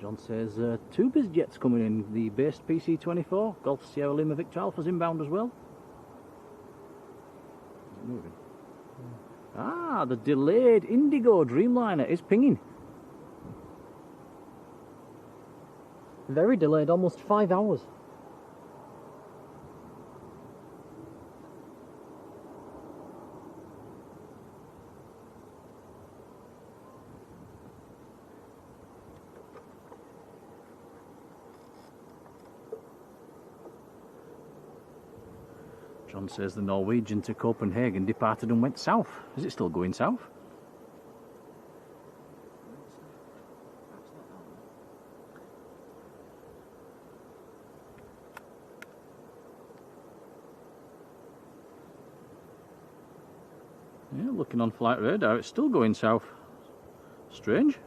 John John says 2 biz jets coming in. The based PC-24, Golf Sierra Lima Victor Alpha's inbound as well. Is it moving? Ah, the delayed Indigo Dreamliner is pinging. Very delayed, almost 5 hours. John says the Norwegian to Copenhagen departed and went south. Is it still going south? Yeah, looking on flight radar, it's still going south. Strange.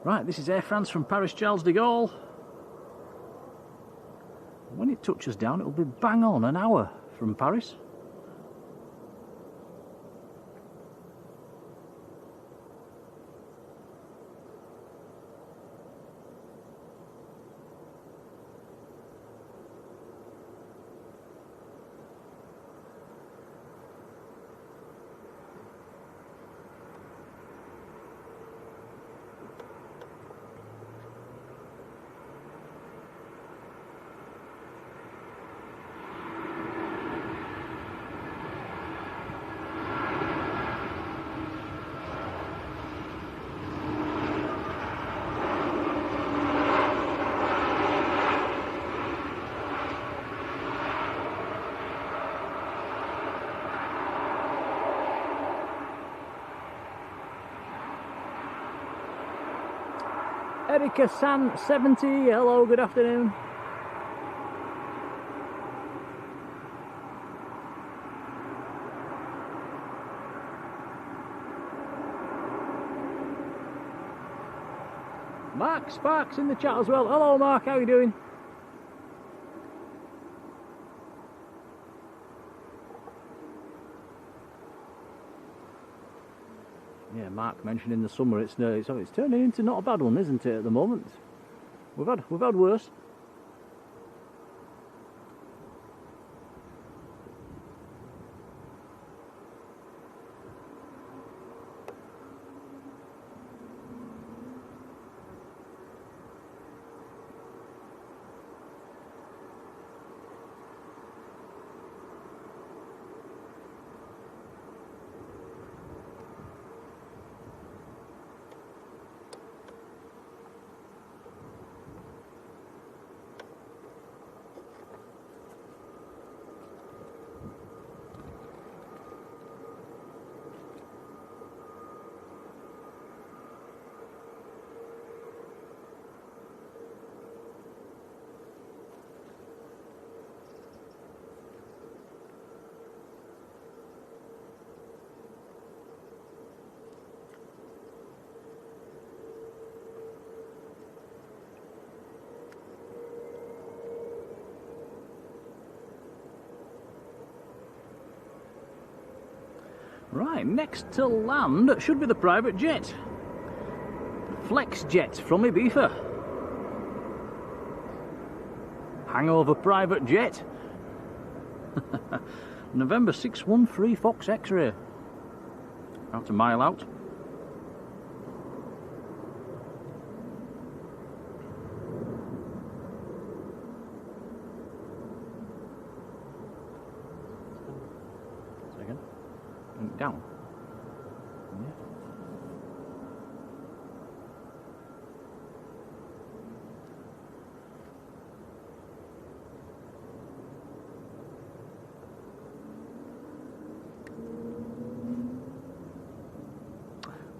Right, this is Air France from Paris Charles de Gaulle. When it touches down, it'll be bang on an hour from Paris. Erica San 70, hello, good afternoon. Mark Sparks in the chat as well. Hello Mark, how are you doing? Yeah, Mark mentioned in the summer it's turning into not a bad one, isn't it, at the moment? We've had worse. Right, next to land should be the private jet. Flex Jet from Ibiza. Hangover private jet. November 613 Fox X-ray. About a mile out. Second. Down. Yeah.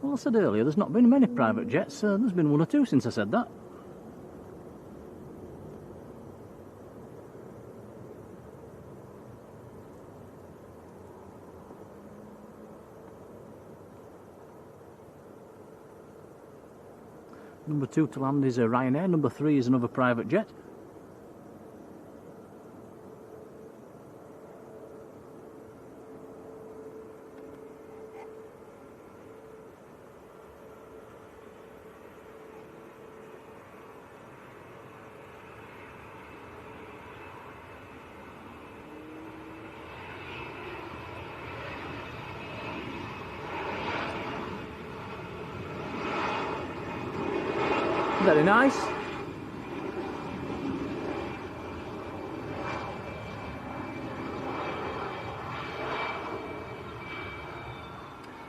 Well, I said earlier, there's not been many private jets. There's been one or two since I said that. Number 2 to land is a Ryanair. Number 3 is another private jet. Very nice.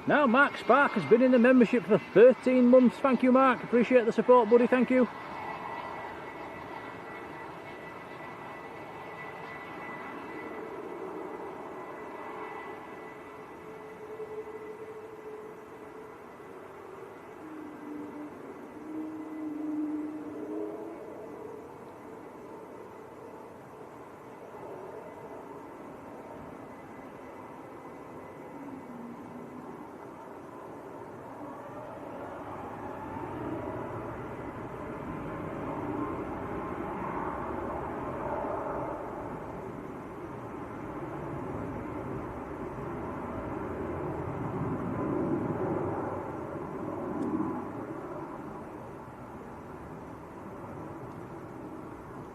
Now Mark Spark has been in the membership for 13 months. Thank you, Mark. Appreciate the support, buddy. Thank you.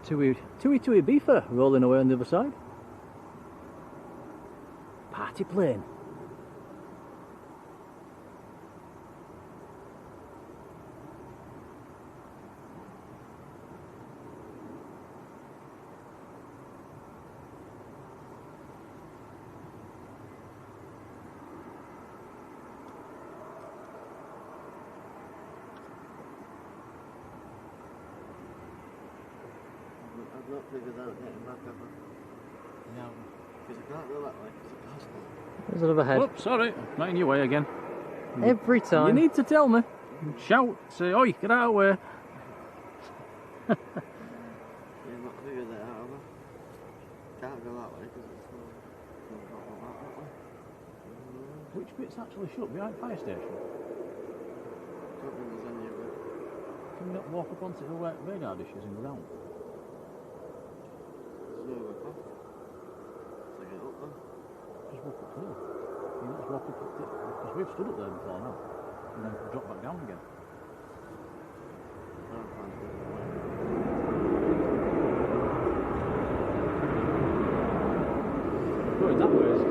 Tui Beefer rolling away on the other side. Party plane. I've not figured out getting back up. No. Because I can't go that way, because it costs me. There's another head. Oops, sorry, not in your way again. Every time. You need to tell me. Shout, say, oi, get out of the way. I've not figured that out, have I? Can't go that way, because it's not that way. Which bit's actually shut? Behind fire station? Don't think there's any of it. Can we not walk up onto the radar dishes and go down? There's no other path. So get up there. Just walk up here. You just walk up because we've stood up there before now. And then drop back down again. I don't find it. Going that way is.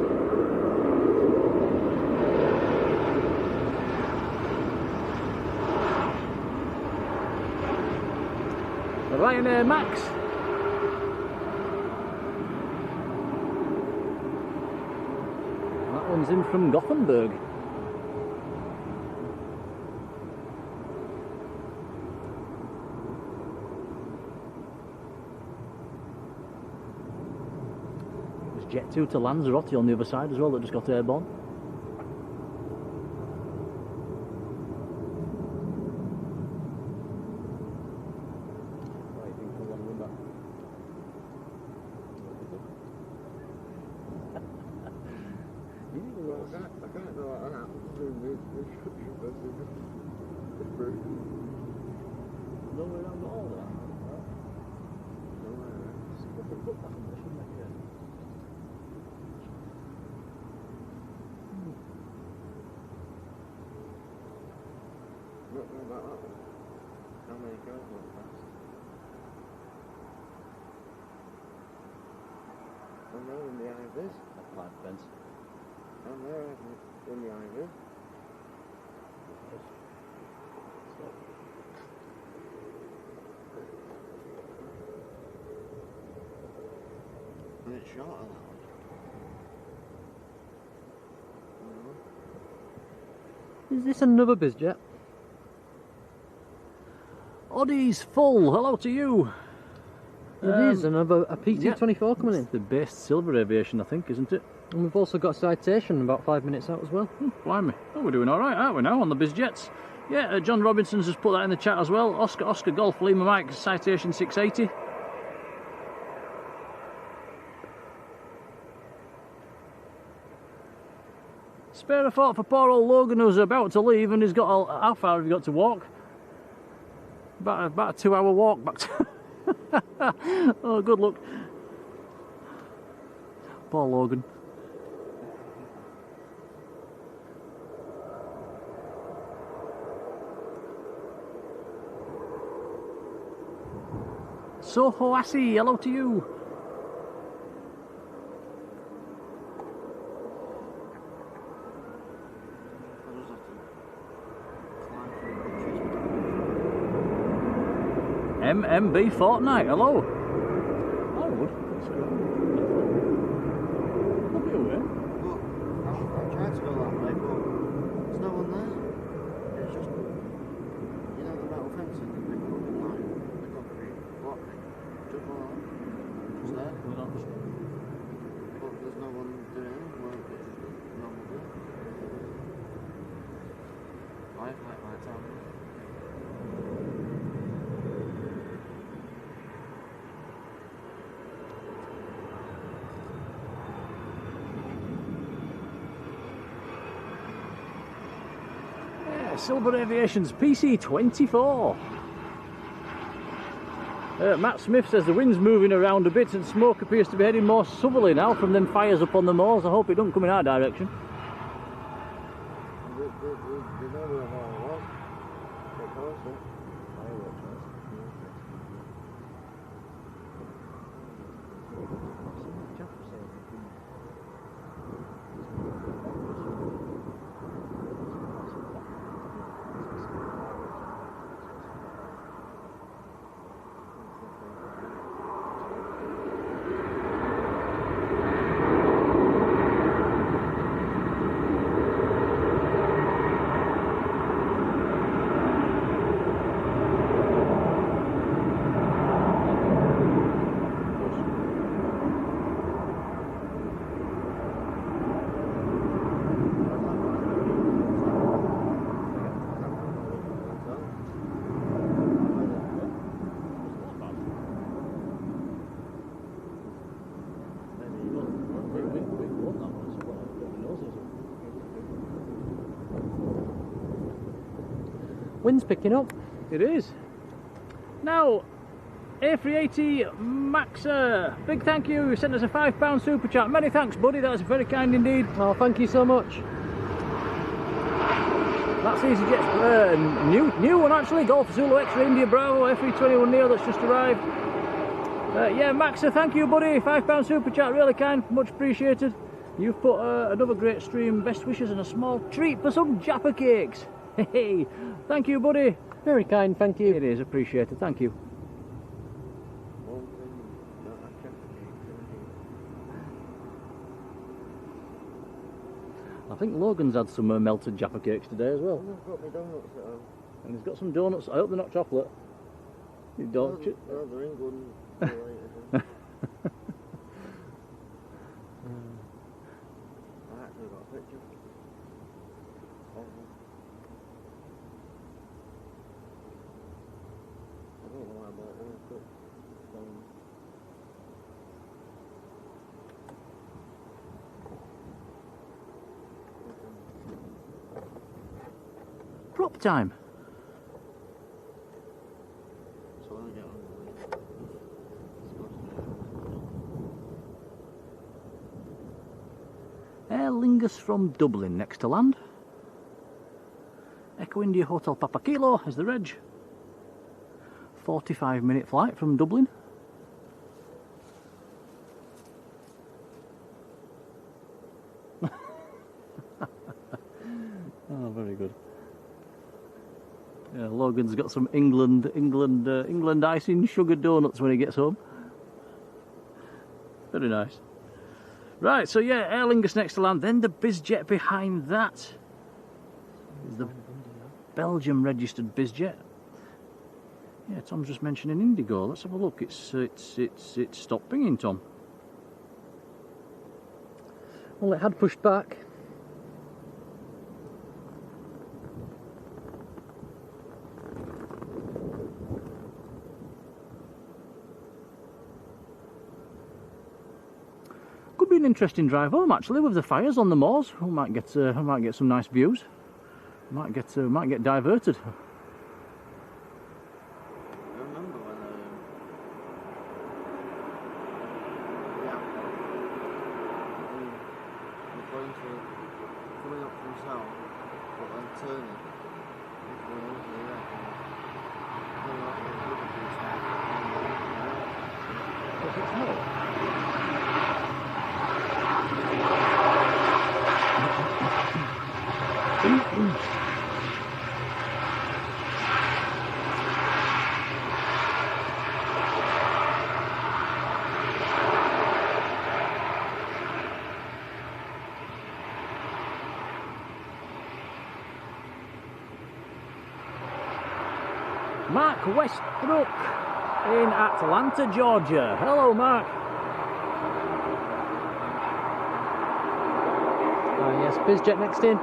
The Ryanair Max. That one's in from Gothenburg. There's Jet 2 to Lanzarote on the other side as well that just got airborne. I can't go like that. No way around all that. Not about that one. How many cars went past? I'm there in the Ivers. That pipe fence. I'm there in the Ivers. And it's short of that one. Is this another bizjet? Oddie's full. Hello to you. It is another a PT24 coming in. The base Silver Aviation, I think, isn't it? And we've also got Citation about 5 minutes out as well. Blimey. Oh, we're doing all right, aren't we now on the BizJets? Yeah, John Robinson's just put that in the chat as well. Oscar Golf Lima Mike Citation 680. Spare a thought for poor old Logan who's about to leave and he's got how far have you got to walk? About a 2-hour walk back to... Oh, good luck. Poor Logan. Soho Assy, hello to you. MMB Fortnite, hello. I would. I'll be away. I tried to go that way, but there's no one there. It's just, you know, the metal fencing that they put in line, the concrete block thing. Just all that. Just there. But there's no one doing anything, well, it's just a normal day. Light out. Silver Aviation's PC24. Matt Smith says the wind's moving around a bit and smoke appears to be heading more southerly now from them fires up on the moors. I hope it don't come in our direction. Wind's picking up. It is. Now, A380 Maxa, big thank you. You sent us a £5 super chat. Many thanks, buddy. That's very kind indeed. Oh, thank you so much. That's EasyJet's new one actually. Golf Zulu X-Ray India Bravo F321 Neo that's just arrived. Yeah, Maxa, thank you, buddy. £5 super chat, really kind, much appreciated. You've put another great stream. Best wishes and a small treat for some Jaffa cakes. Hey, thank you, buddy. Very kind, thank you. It is appreciated, thank you. I think Logan's had some melted Jaffa cakes today as well. I've got my donuts at home. And he's got some donuts. I hope they're not chocolate. You don't. No, they're England. I actually got a picture. I don't know why I bought one, but Prop time. so when I get on Aer Lingus from Dublin next to land. Echo India Hotel Papa Kilo is the reg. 45-minute flight from Dublin. Oh, very good. Yeah, Logan's got some England icing sugar donuts when he gets home. Very nice. Right, so yeah, Aer Lingus next to land. Then the BizJet behind that is the Belgium registered BizJet. Yeah, Tom's just mentioning Indigo. Let's have a look. It's stopped pinging, Tom. Well, it had pushed back. Could be an interesting drive home actually with the fires on the moors. We might get some nice views. Might get diverted. coming up from south, but then turning, and coming over here, coming up from Liverpool south. Does it snow? Mark Westbrook in Atlanta, Georgia. Hello, Mark. Yes, BizJet next in.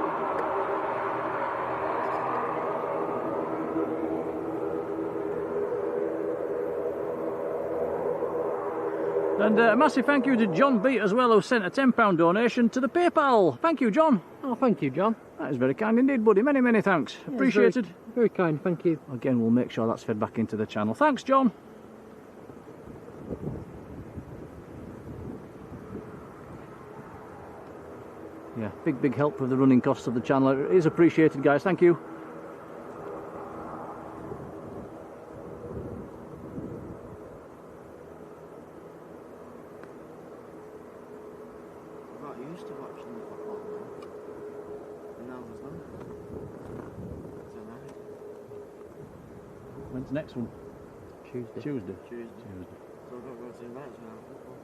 And a massive thank you to John Beat as well, who sent a £10 donation to the PayPal. Thank you, John. Oh, thank you, John. That is very kind indeed, buddy. Many, many thanks. Yeah, Appreciated. Very kind, thank you. Again, we'll make sure that's fed back into the channel. Thanks, John. Yeah, big help with the running costs of the channel. It is appreciated, guys. Thank you. I'm not used to watching the football now. And now there's none. Tonight. When's the next one? Tuesday. Tuesday. Tuesday. So I've got to go to the match now. Football.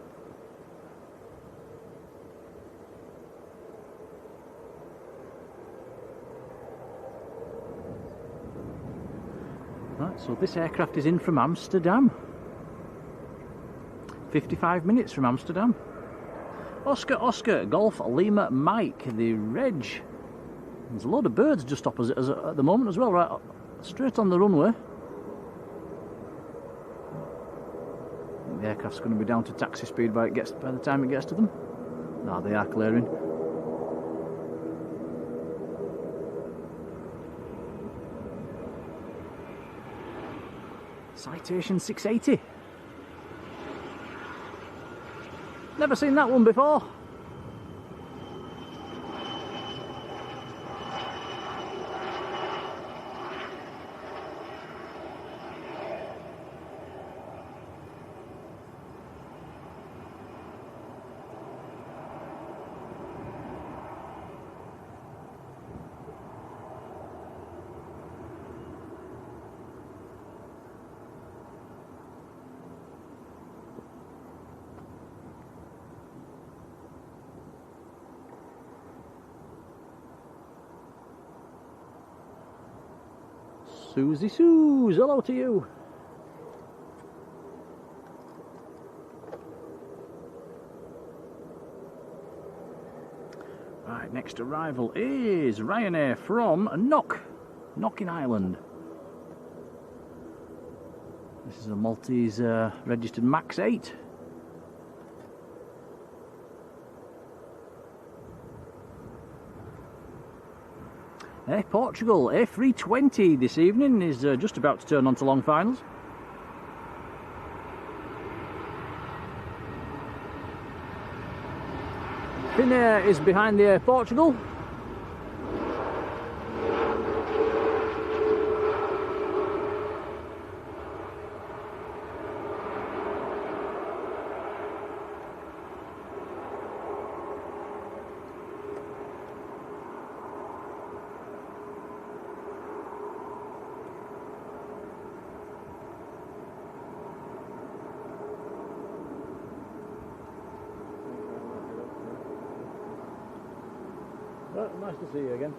Right, so this aircraft is in from Amsterdam. 55 minutes from Amsterdam. Oscar, Golf, Lima, Mike, the reg. There's a load of birds just opposite us at the moment as well, right straight on the runway. The aircraft's going to be down to taxi speed by the time it gets to them. No, they are clearing. Citation 680. Never seen that one before. Susie Suze, hello to you. Right, next arrival is Ryanair from Knock in Ireland. This is a Maltese registered Max 8. Air Portugal, A320 this evening is just about to turn on to long finals. Finnair is behind the Air Portugal. Right, nice to see you again.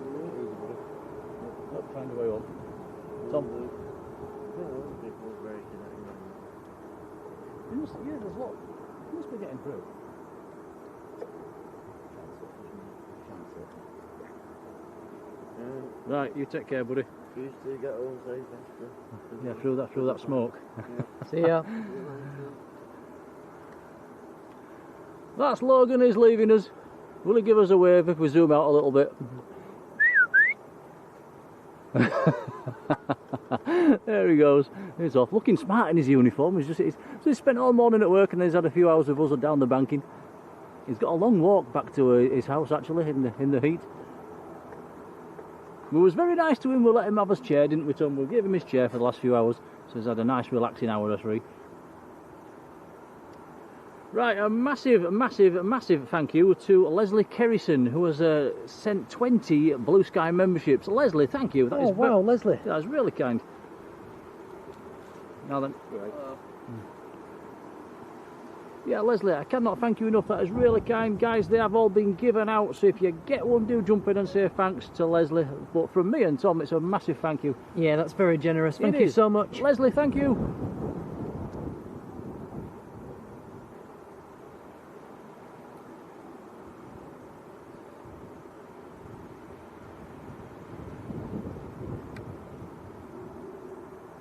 Easy, buddy. Yep, find a way up. Tom. You must, yeah, there's a lot. You must be getting through. Right, you take care, buddy. Used to get home safe after. Yeah, through that smoke. Yeah. See ya. That's Logan, he's leaving us. Will he give us a wave if we zoom out a little bit? There he goes. He's off. Looking smart in his uniform. He's spent all morning at work and then he's had a few hours with us down the banking. He's got a long walk back to his house actually in the heat. It was very nice to him. We let him have his chair, didn't we, Tom? We gave him his chair for the last few hours, so he's had a nice relaxing hour or three. Right, a massive, massive, massive thank you to Leslie Kerrison, who has sent 20 Blue Sky memberships. Leslie, thank you. Oh, wow, Leslie. That's really kind. Now then. Right. Yeah, Leslie, I cannot thank you enough. That is really kind. Guys, they have all been given out, so if you get one, do jump in and say thanks to Leslie. But from me and Tom, it's a massive thank you. Yeah, that's very generous. Thank you so much. Leslie, thank you.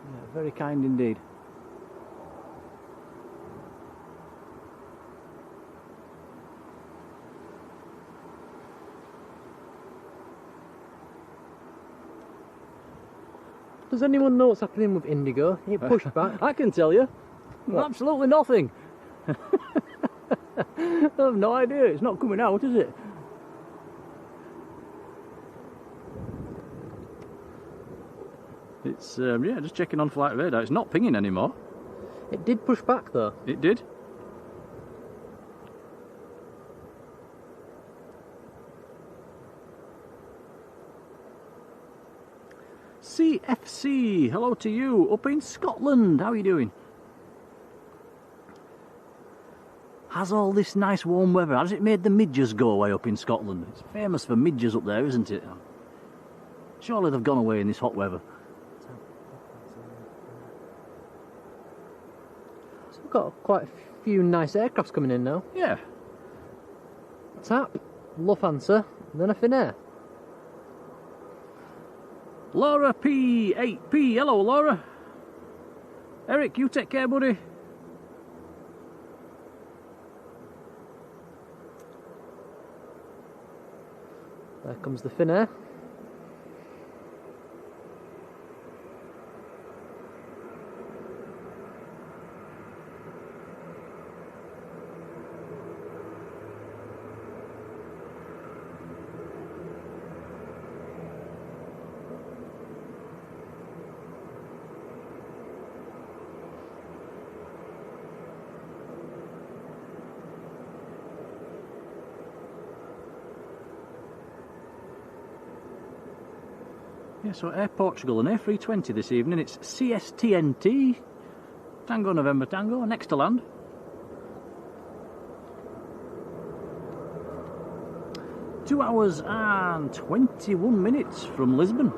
Yeah, very kind indeed. Does anyone know what's happening with Indigo? It pushed back. I can tell you. What? Absolutely nothing. I have no idea. It's not coming out, is it? It's, yeah, just checking on flight radar. It's not pinging anymore. It did push back though. It did. CFC, hello to you, up in Scotland. How are you doing? Has all this nice warm weather, has it made the midges go away up in Scotland? It's famous for midges up there, isn't it? Surely they've gone away in this hot weather. So we've got quite a few nice aircrafts coming in now. Yeah. TAP, Lufthansa, then a Finnair. Laura P8P, hello Laura. Eric, you take care, buddy. There comes the Finnair. Yeah, so Air Portugal and A320 this evening. It's CSTNT, Tango November Tango, next to land. Two hours and 21 minutes from Lisbon.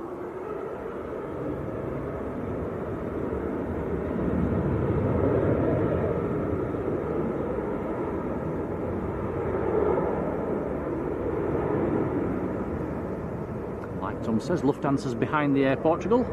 Tom says Lufthansa's behind the Air Portugal.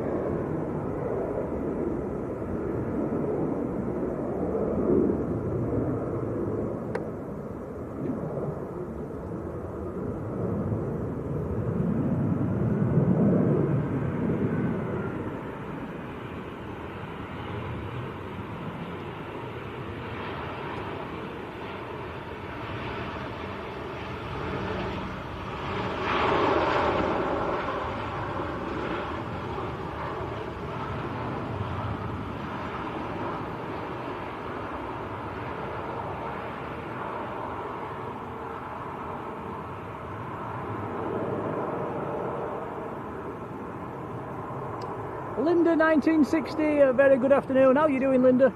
Linda 1960, a very good afternoon. How are you doing, Linda?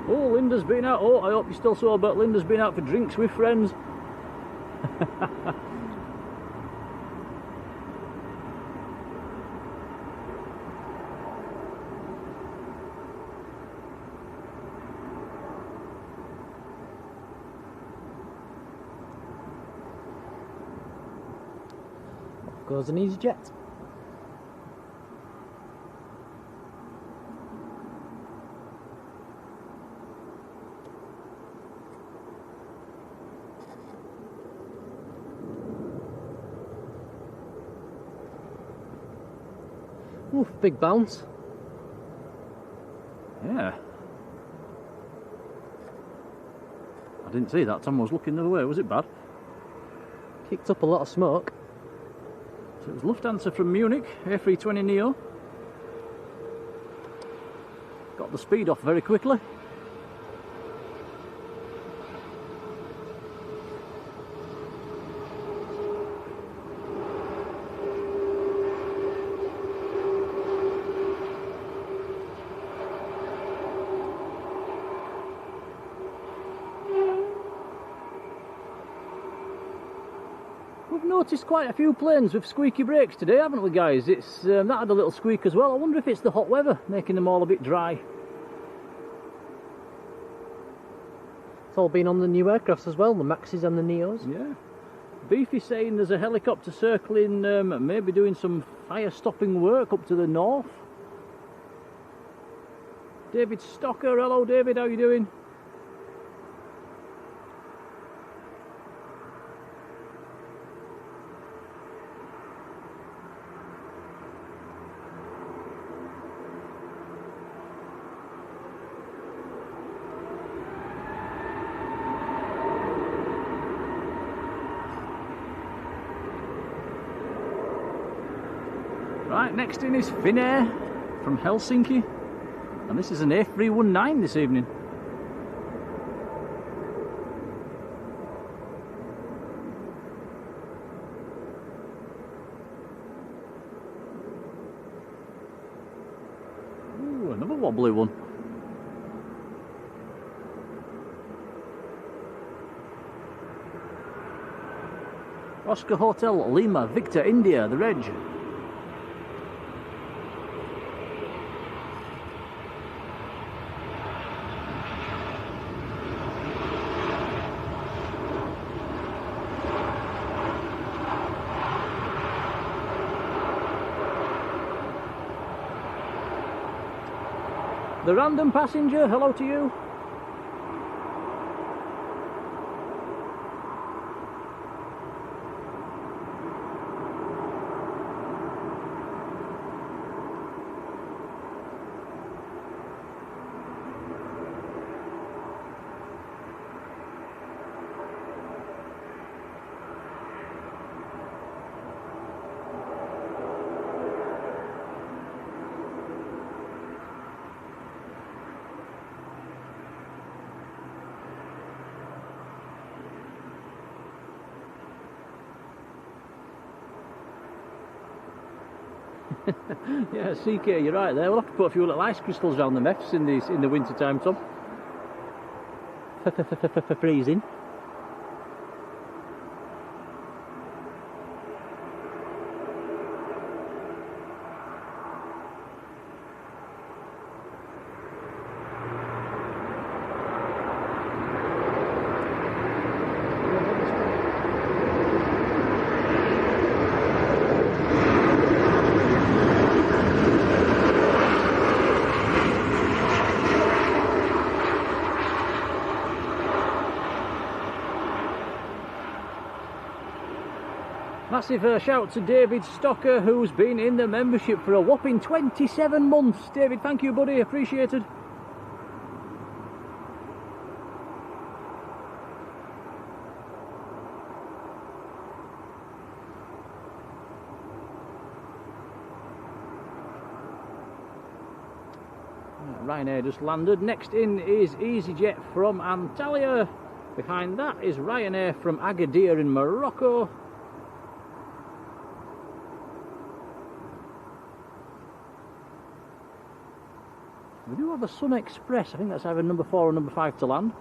Oh, Linda's been out. Oh, I hope you're still sober. Linda's been out for drinks with friends. Goes an EasyJet. Oof, big bounce. Yeah. I didn't see that. Tom was looking the other way. Was it bad? Kicked up a lot of smoke. So it was Lufthansa from Munich, A320neo. Got the speed off very quickly. We've noticed quite a few planes with squeaky brakes today, haven't we, guys? It's that had a little squeak as well. I wonder if it's the hot weather making them all a bit dry. It's all been on the new aircrafts as well, the Maxes and the Neos. Yeah. Beefy saying there's a helicopter circling, maybe doing some fire stopping work up to the north. David Stocker, hello David, how you doing? Right, next in is Finnair from Helsinki, and this is an A319 this evening. Ooh, another wobbly one. Oscar Hotel Lima Victor India, the reg. The random passenger, hello to you. Yeah, CK, you're right there. We'll have to put a few little ice crystals around the Fs in the winter time, Tom. Freezing. Massive shout to David Stocker, who's been in the membership for a whopping 27 months. David, thank you, buddy, appreciated. Ryanair just landed. Next in is EasyJet from Antalya. Behind that is Ryanair from Agadir in Morocco. We do have a Sun Express. I think that's either number 4 or number 5 to land.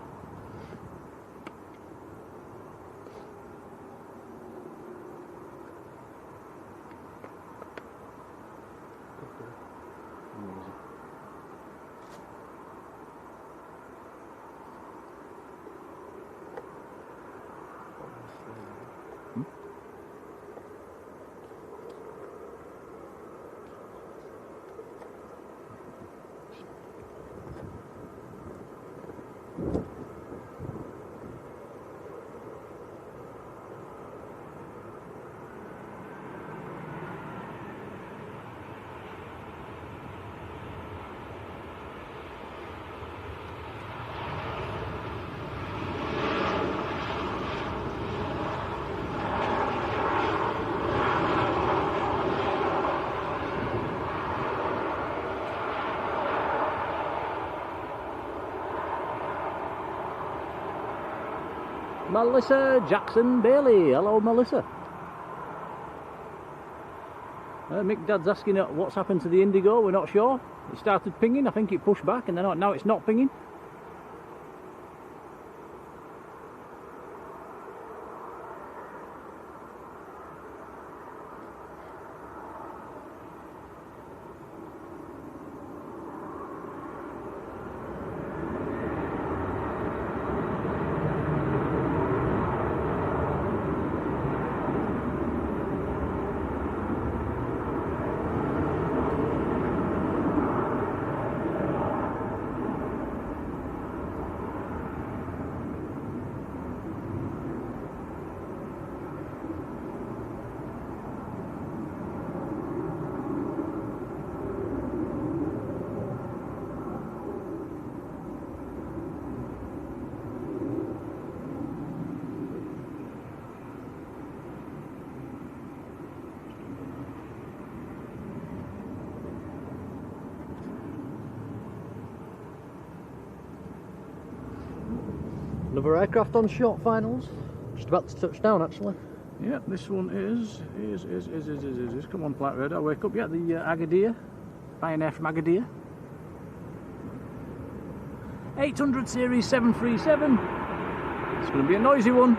Melissa Jackson Bailey. Hello, Melissa. Mick Dad's asking what's happened to the Indigo. We're not sure. It started pinging. I think it pushed back, and then now it's not pinging. Another aircraft on short finals. Just about to touch down, actually. Yeah, this one is. Come on, flight radar, wake up. Yeah, the Agadir. Pioneer from Agadir. 800 series 737. It's going to be a noisy one.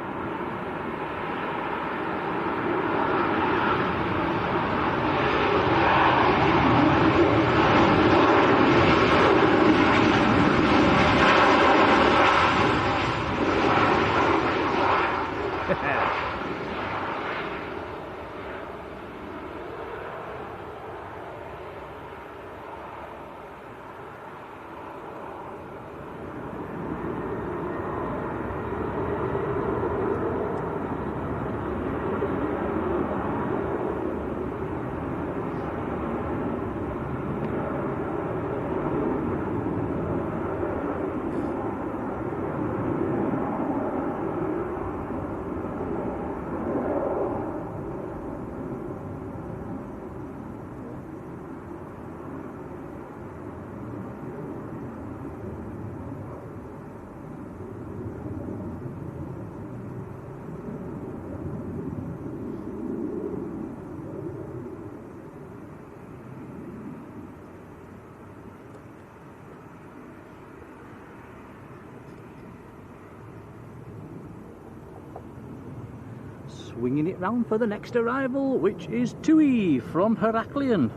Swinging it round for the next arrival, which is Tui from Heraklion.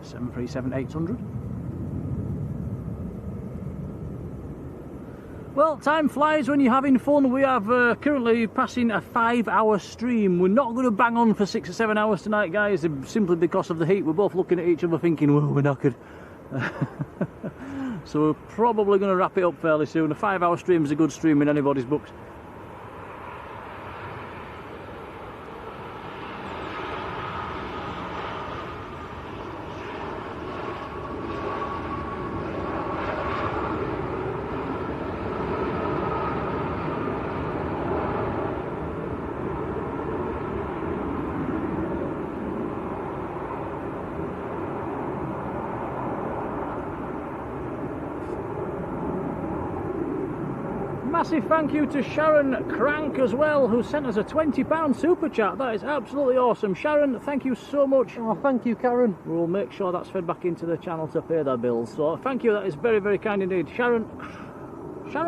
737-800. Well, time flies when you're having fun. We have currently passing a 5-hour stream. We're not going to bang on for 6 or 7 hours tonight, guys, simply because of the heat. We're both looking at each other thinking, well, we're knackered. So we're probably going to wrap it up fairly soon. A 5-hour stream is a good stream in anybody's books. Massive thank you to Sharon Crank as well, who sent us a £20 super chat. That is absolutely awesome. Sharon, thank you so much. Oh, thank you, Karen. We'll make sure that's fed back into the channel to pay their bills. So thank you, that is very, very kind indeed. Sharon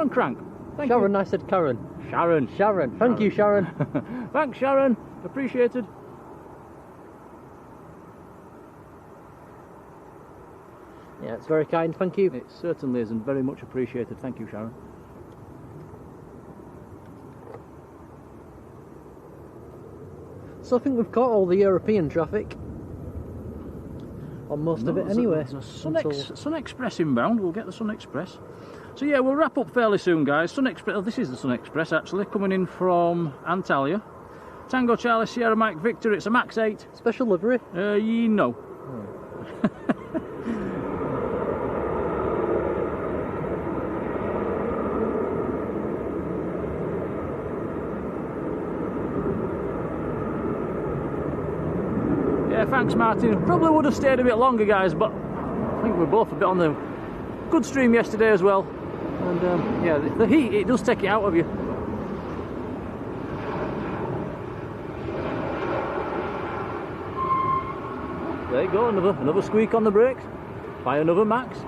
Crank. Thank Sharon, you. I said Karen. Sharon. Thank you, Sharon. Thanks, Sharon. Appreciated. Yeah, it's very kind, thank you. It certainly is, and very much appreciated. Thank you, Sharon. So I think we've caught all the European traffic. On most of it anyway. There's a Sun Express inbound. We'll get the Sun Express. So yeah, we'll wrap up fairly soon, guys. Sun Express. Oh, this is the Sun Express actually, coming in from Antalya. Tango Charlie Sierra Mike Victor. It's a Max 8. Special livery? No. Oh. Yeah, thanks, Martin. Probably would have stayed a bit longer, guys, but I think we're both a bit on the good stream yesterday as well. And yeah, the heat, it does take it out of you. There you go, another squeak on the brakes by another Max.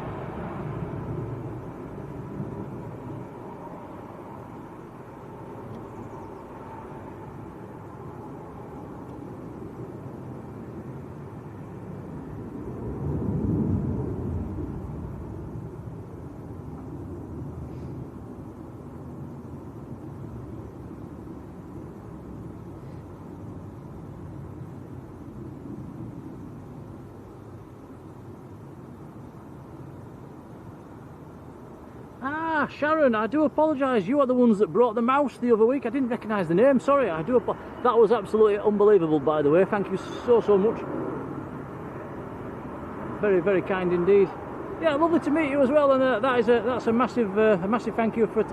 Ah, Sharon, I do apologise. You are the ones that brought the mouse the other week. I didn't recognise the name. Sorry, I do. That was absolutely unbelievable, by the way. Thank you so much. Very, very kind indeed. Yeah, lovely to meet you as well. And that's a massive thank you for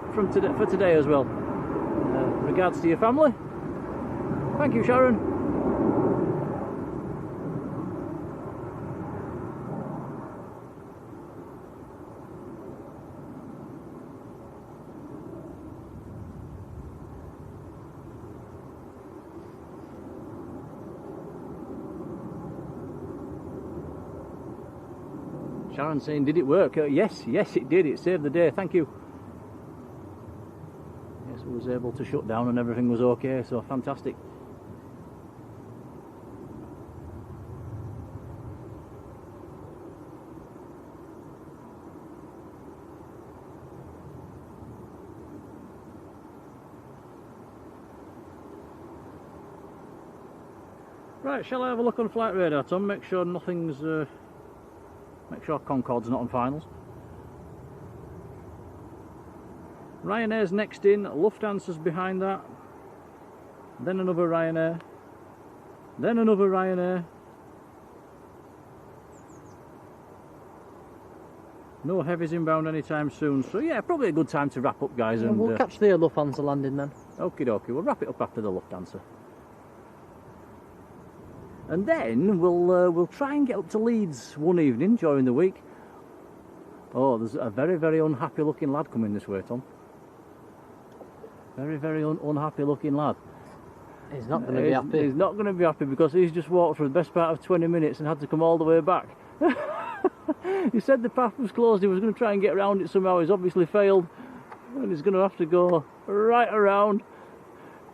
today as well. Regards to your family. Thank you, Sharon. Sharon saying, did it work? Yes, it did. It saved the day. Thank you. Yes, we was able to shut down and everything was okay. So fantastic. Right, shall I have a look on flight radar, Tom? Make sure nothing's. Make sure Concorde's not on finals. Ryanair's next in, Lufthansa's behind that. Then another Ryanair. Then another Ryanair. No heavies inbound anytime soon. So yeah, probably a good time to wrap up, guys. Yeah, and we'll catch the Lufthansa landing then. Okie dokie, we'll wrap it up after the Lufthansa. And then we'll try and get up to Leeds one evening during the week. Oh, there's a very, very unhappy looking lad coming this way, Tom. Very, very unhappy looking lad. He's not going to be happy. He's not going to be happy because he's just walked for the best part of 20 minutes and had to come all the way back. He said the path was closed, he was going to try and get around it somehow. He's obviously failed and he's going to have to go right around.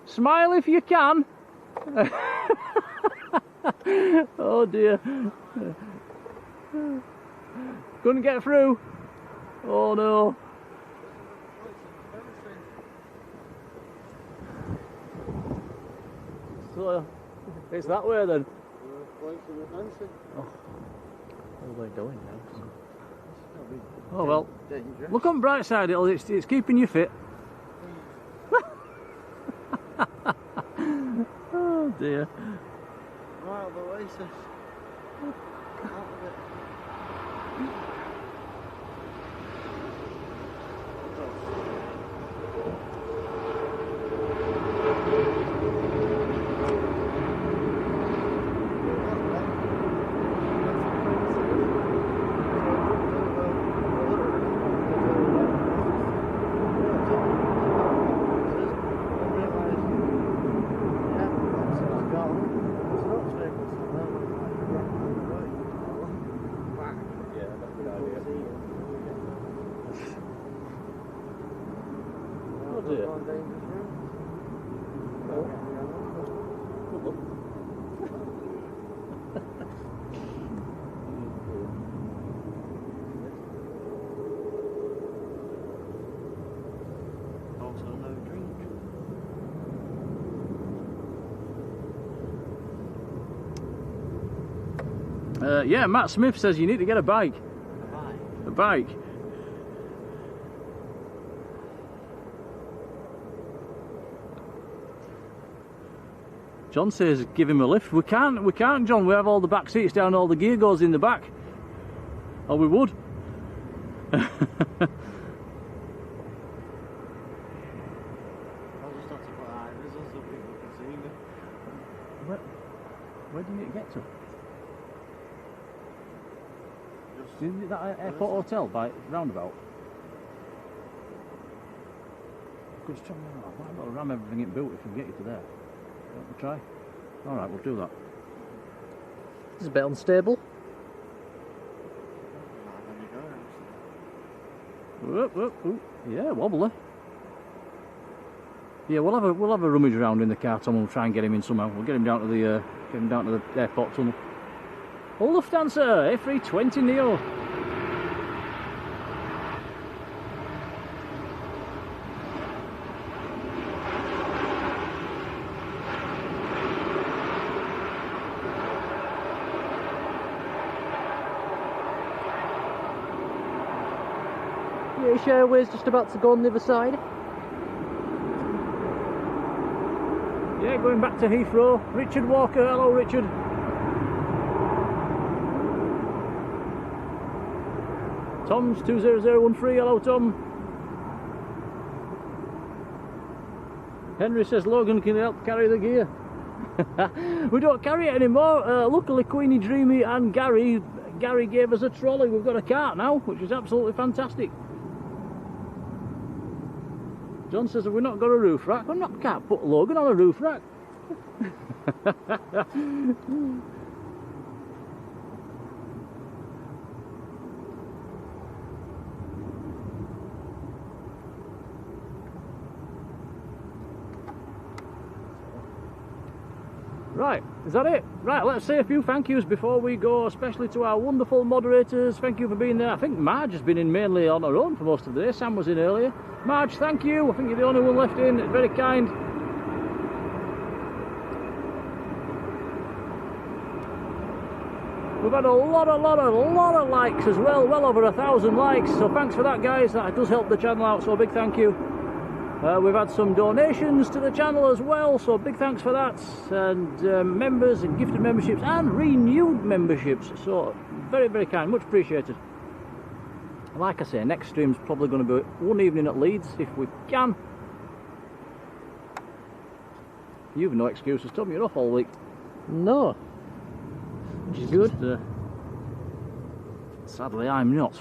Smile if you can. Oh dear. Couldn't get through. Oh no. So it's that way then. Oh, what are they doing now? Oh well. Look on the bright side, it's keeping you fit. Oh dear. Right, the oasis. Out of it. Yeah, Matt Smith says you need to get a bike. A bike. John says give him a lift. We can't, John. We have all the back seats down, all the gear goes in the back. Or we would. I'll just have to put eyes on so people can see me. Where do you need to get to? Is it that airport hotel by roundabout? Good strong. Why not ram everything in boot if we can get you to there? Want to try? Alright, we'll do that. It's a bit unstable. Whoop, whoop, whoop. Yeah, wobbly. Yeah, we'll have a rummage around in the car, Tom. We'll try and get him in somehow. We'll get him down to the airport tunnel. Lufthansa A320 Neo. British Airways just about to go on the other side. Yeah, going back to Heathrow. Richard Walker, hello Richard. Tom's 20013, hello Tom. Henry says Logan can help carry the gear. We don't carry it anymore. Luckily Queenie, Dreamy and Gary gave us a trolley. We've got a cart now, which is absolutely fantastic. John says, have we not got a roof rack? I can't put Logan on a roof rack. Right, is that it? Right, let's say a few thank yous before we go, especially to our wonderful moderators. Thank you for being there. I think Marge has been in mainly on her own for most of the day. Sam was in earlier. Marge, thank you. I think you're the only one left in. Very kind. We've had a lot of likes as well. Well over 1,000 likes. So thanks for that, guys. That does help the channel out. So a big thank you. We've had some donations to the channel as well, so big thanks for that, and members and gifted memberships and renewed memberships, so very, very kind, much appreciated. Like I say, next stream's probably going to be one evening at Leeds, if we can. You've no excuses, Tom, you're off all week. No, which is good. Sadly, I'm not.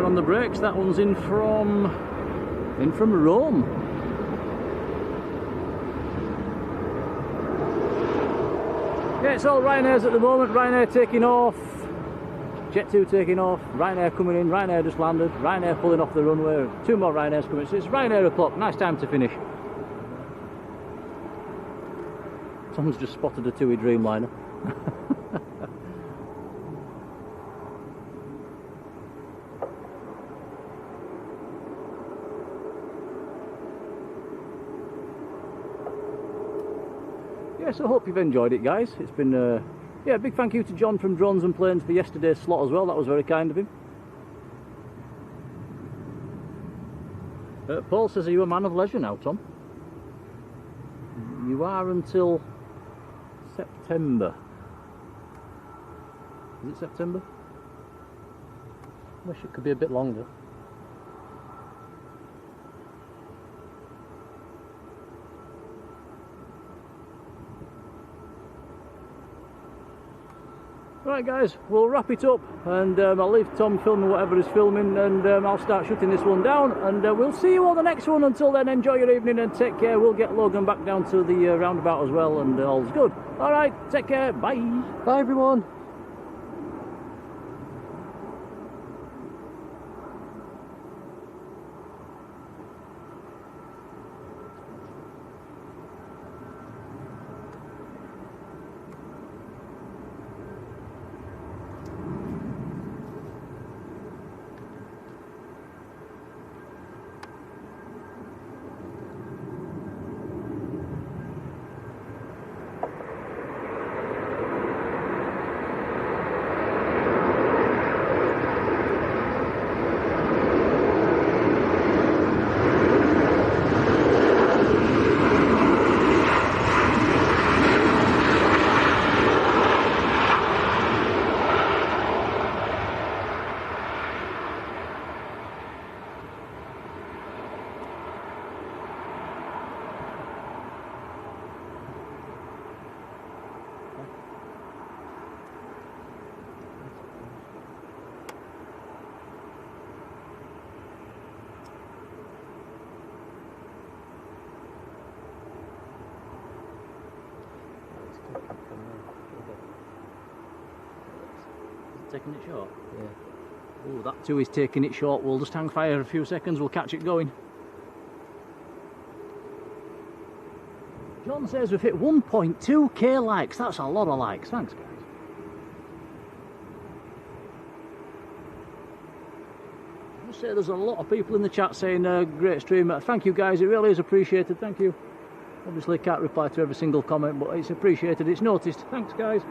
On the brakes, that one's in from Rome. Yeah, it's all Ryanair's at the moment. Ryanair taking off, Jet2 taking off, Ryanair coming in, Ryanair just landed, Ryanair pulling off the runway, two more Ryanairs coming, so it's Ryanair o'clock, nice time to finish. Someone's just spotted a TUI Dreamliner. So I hope you've enjoyed it, guys. It's been yeah, big thank you to John from Drones and Planes for yesterday's slot as well. That was very kind of him. Paul says, are you a man of leisure now, Tom? You are until September. Is it September? Wish it could be a bit longer. Right guys, we'll wrap it up, and I'll leave Tom filming whatever he's filming, and I'll start shutting this one down, and we'll see you on the next one. Until then, enjoy your evening and take care. We'll get Logan back down to the roundabout as well, and all's good. Alright, take care, bye. Bye everyone. Taking it short? Yeah. Oh, that too is taking it short. We'll just hang fire a few seconds, we'll catch it going. John says we've hit 1.2k likes. That's a lot of likes. Thanks, guys. I must say there's a lot of people in the chat saying great stream. Thank you, guys. It really is appreciated. Thank you. Obviously, can't reply to every single comment, but it's appreciated. It's noticed. Thanks, guys.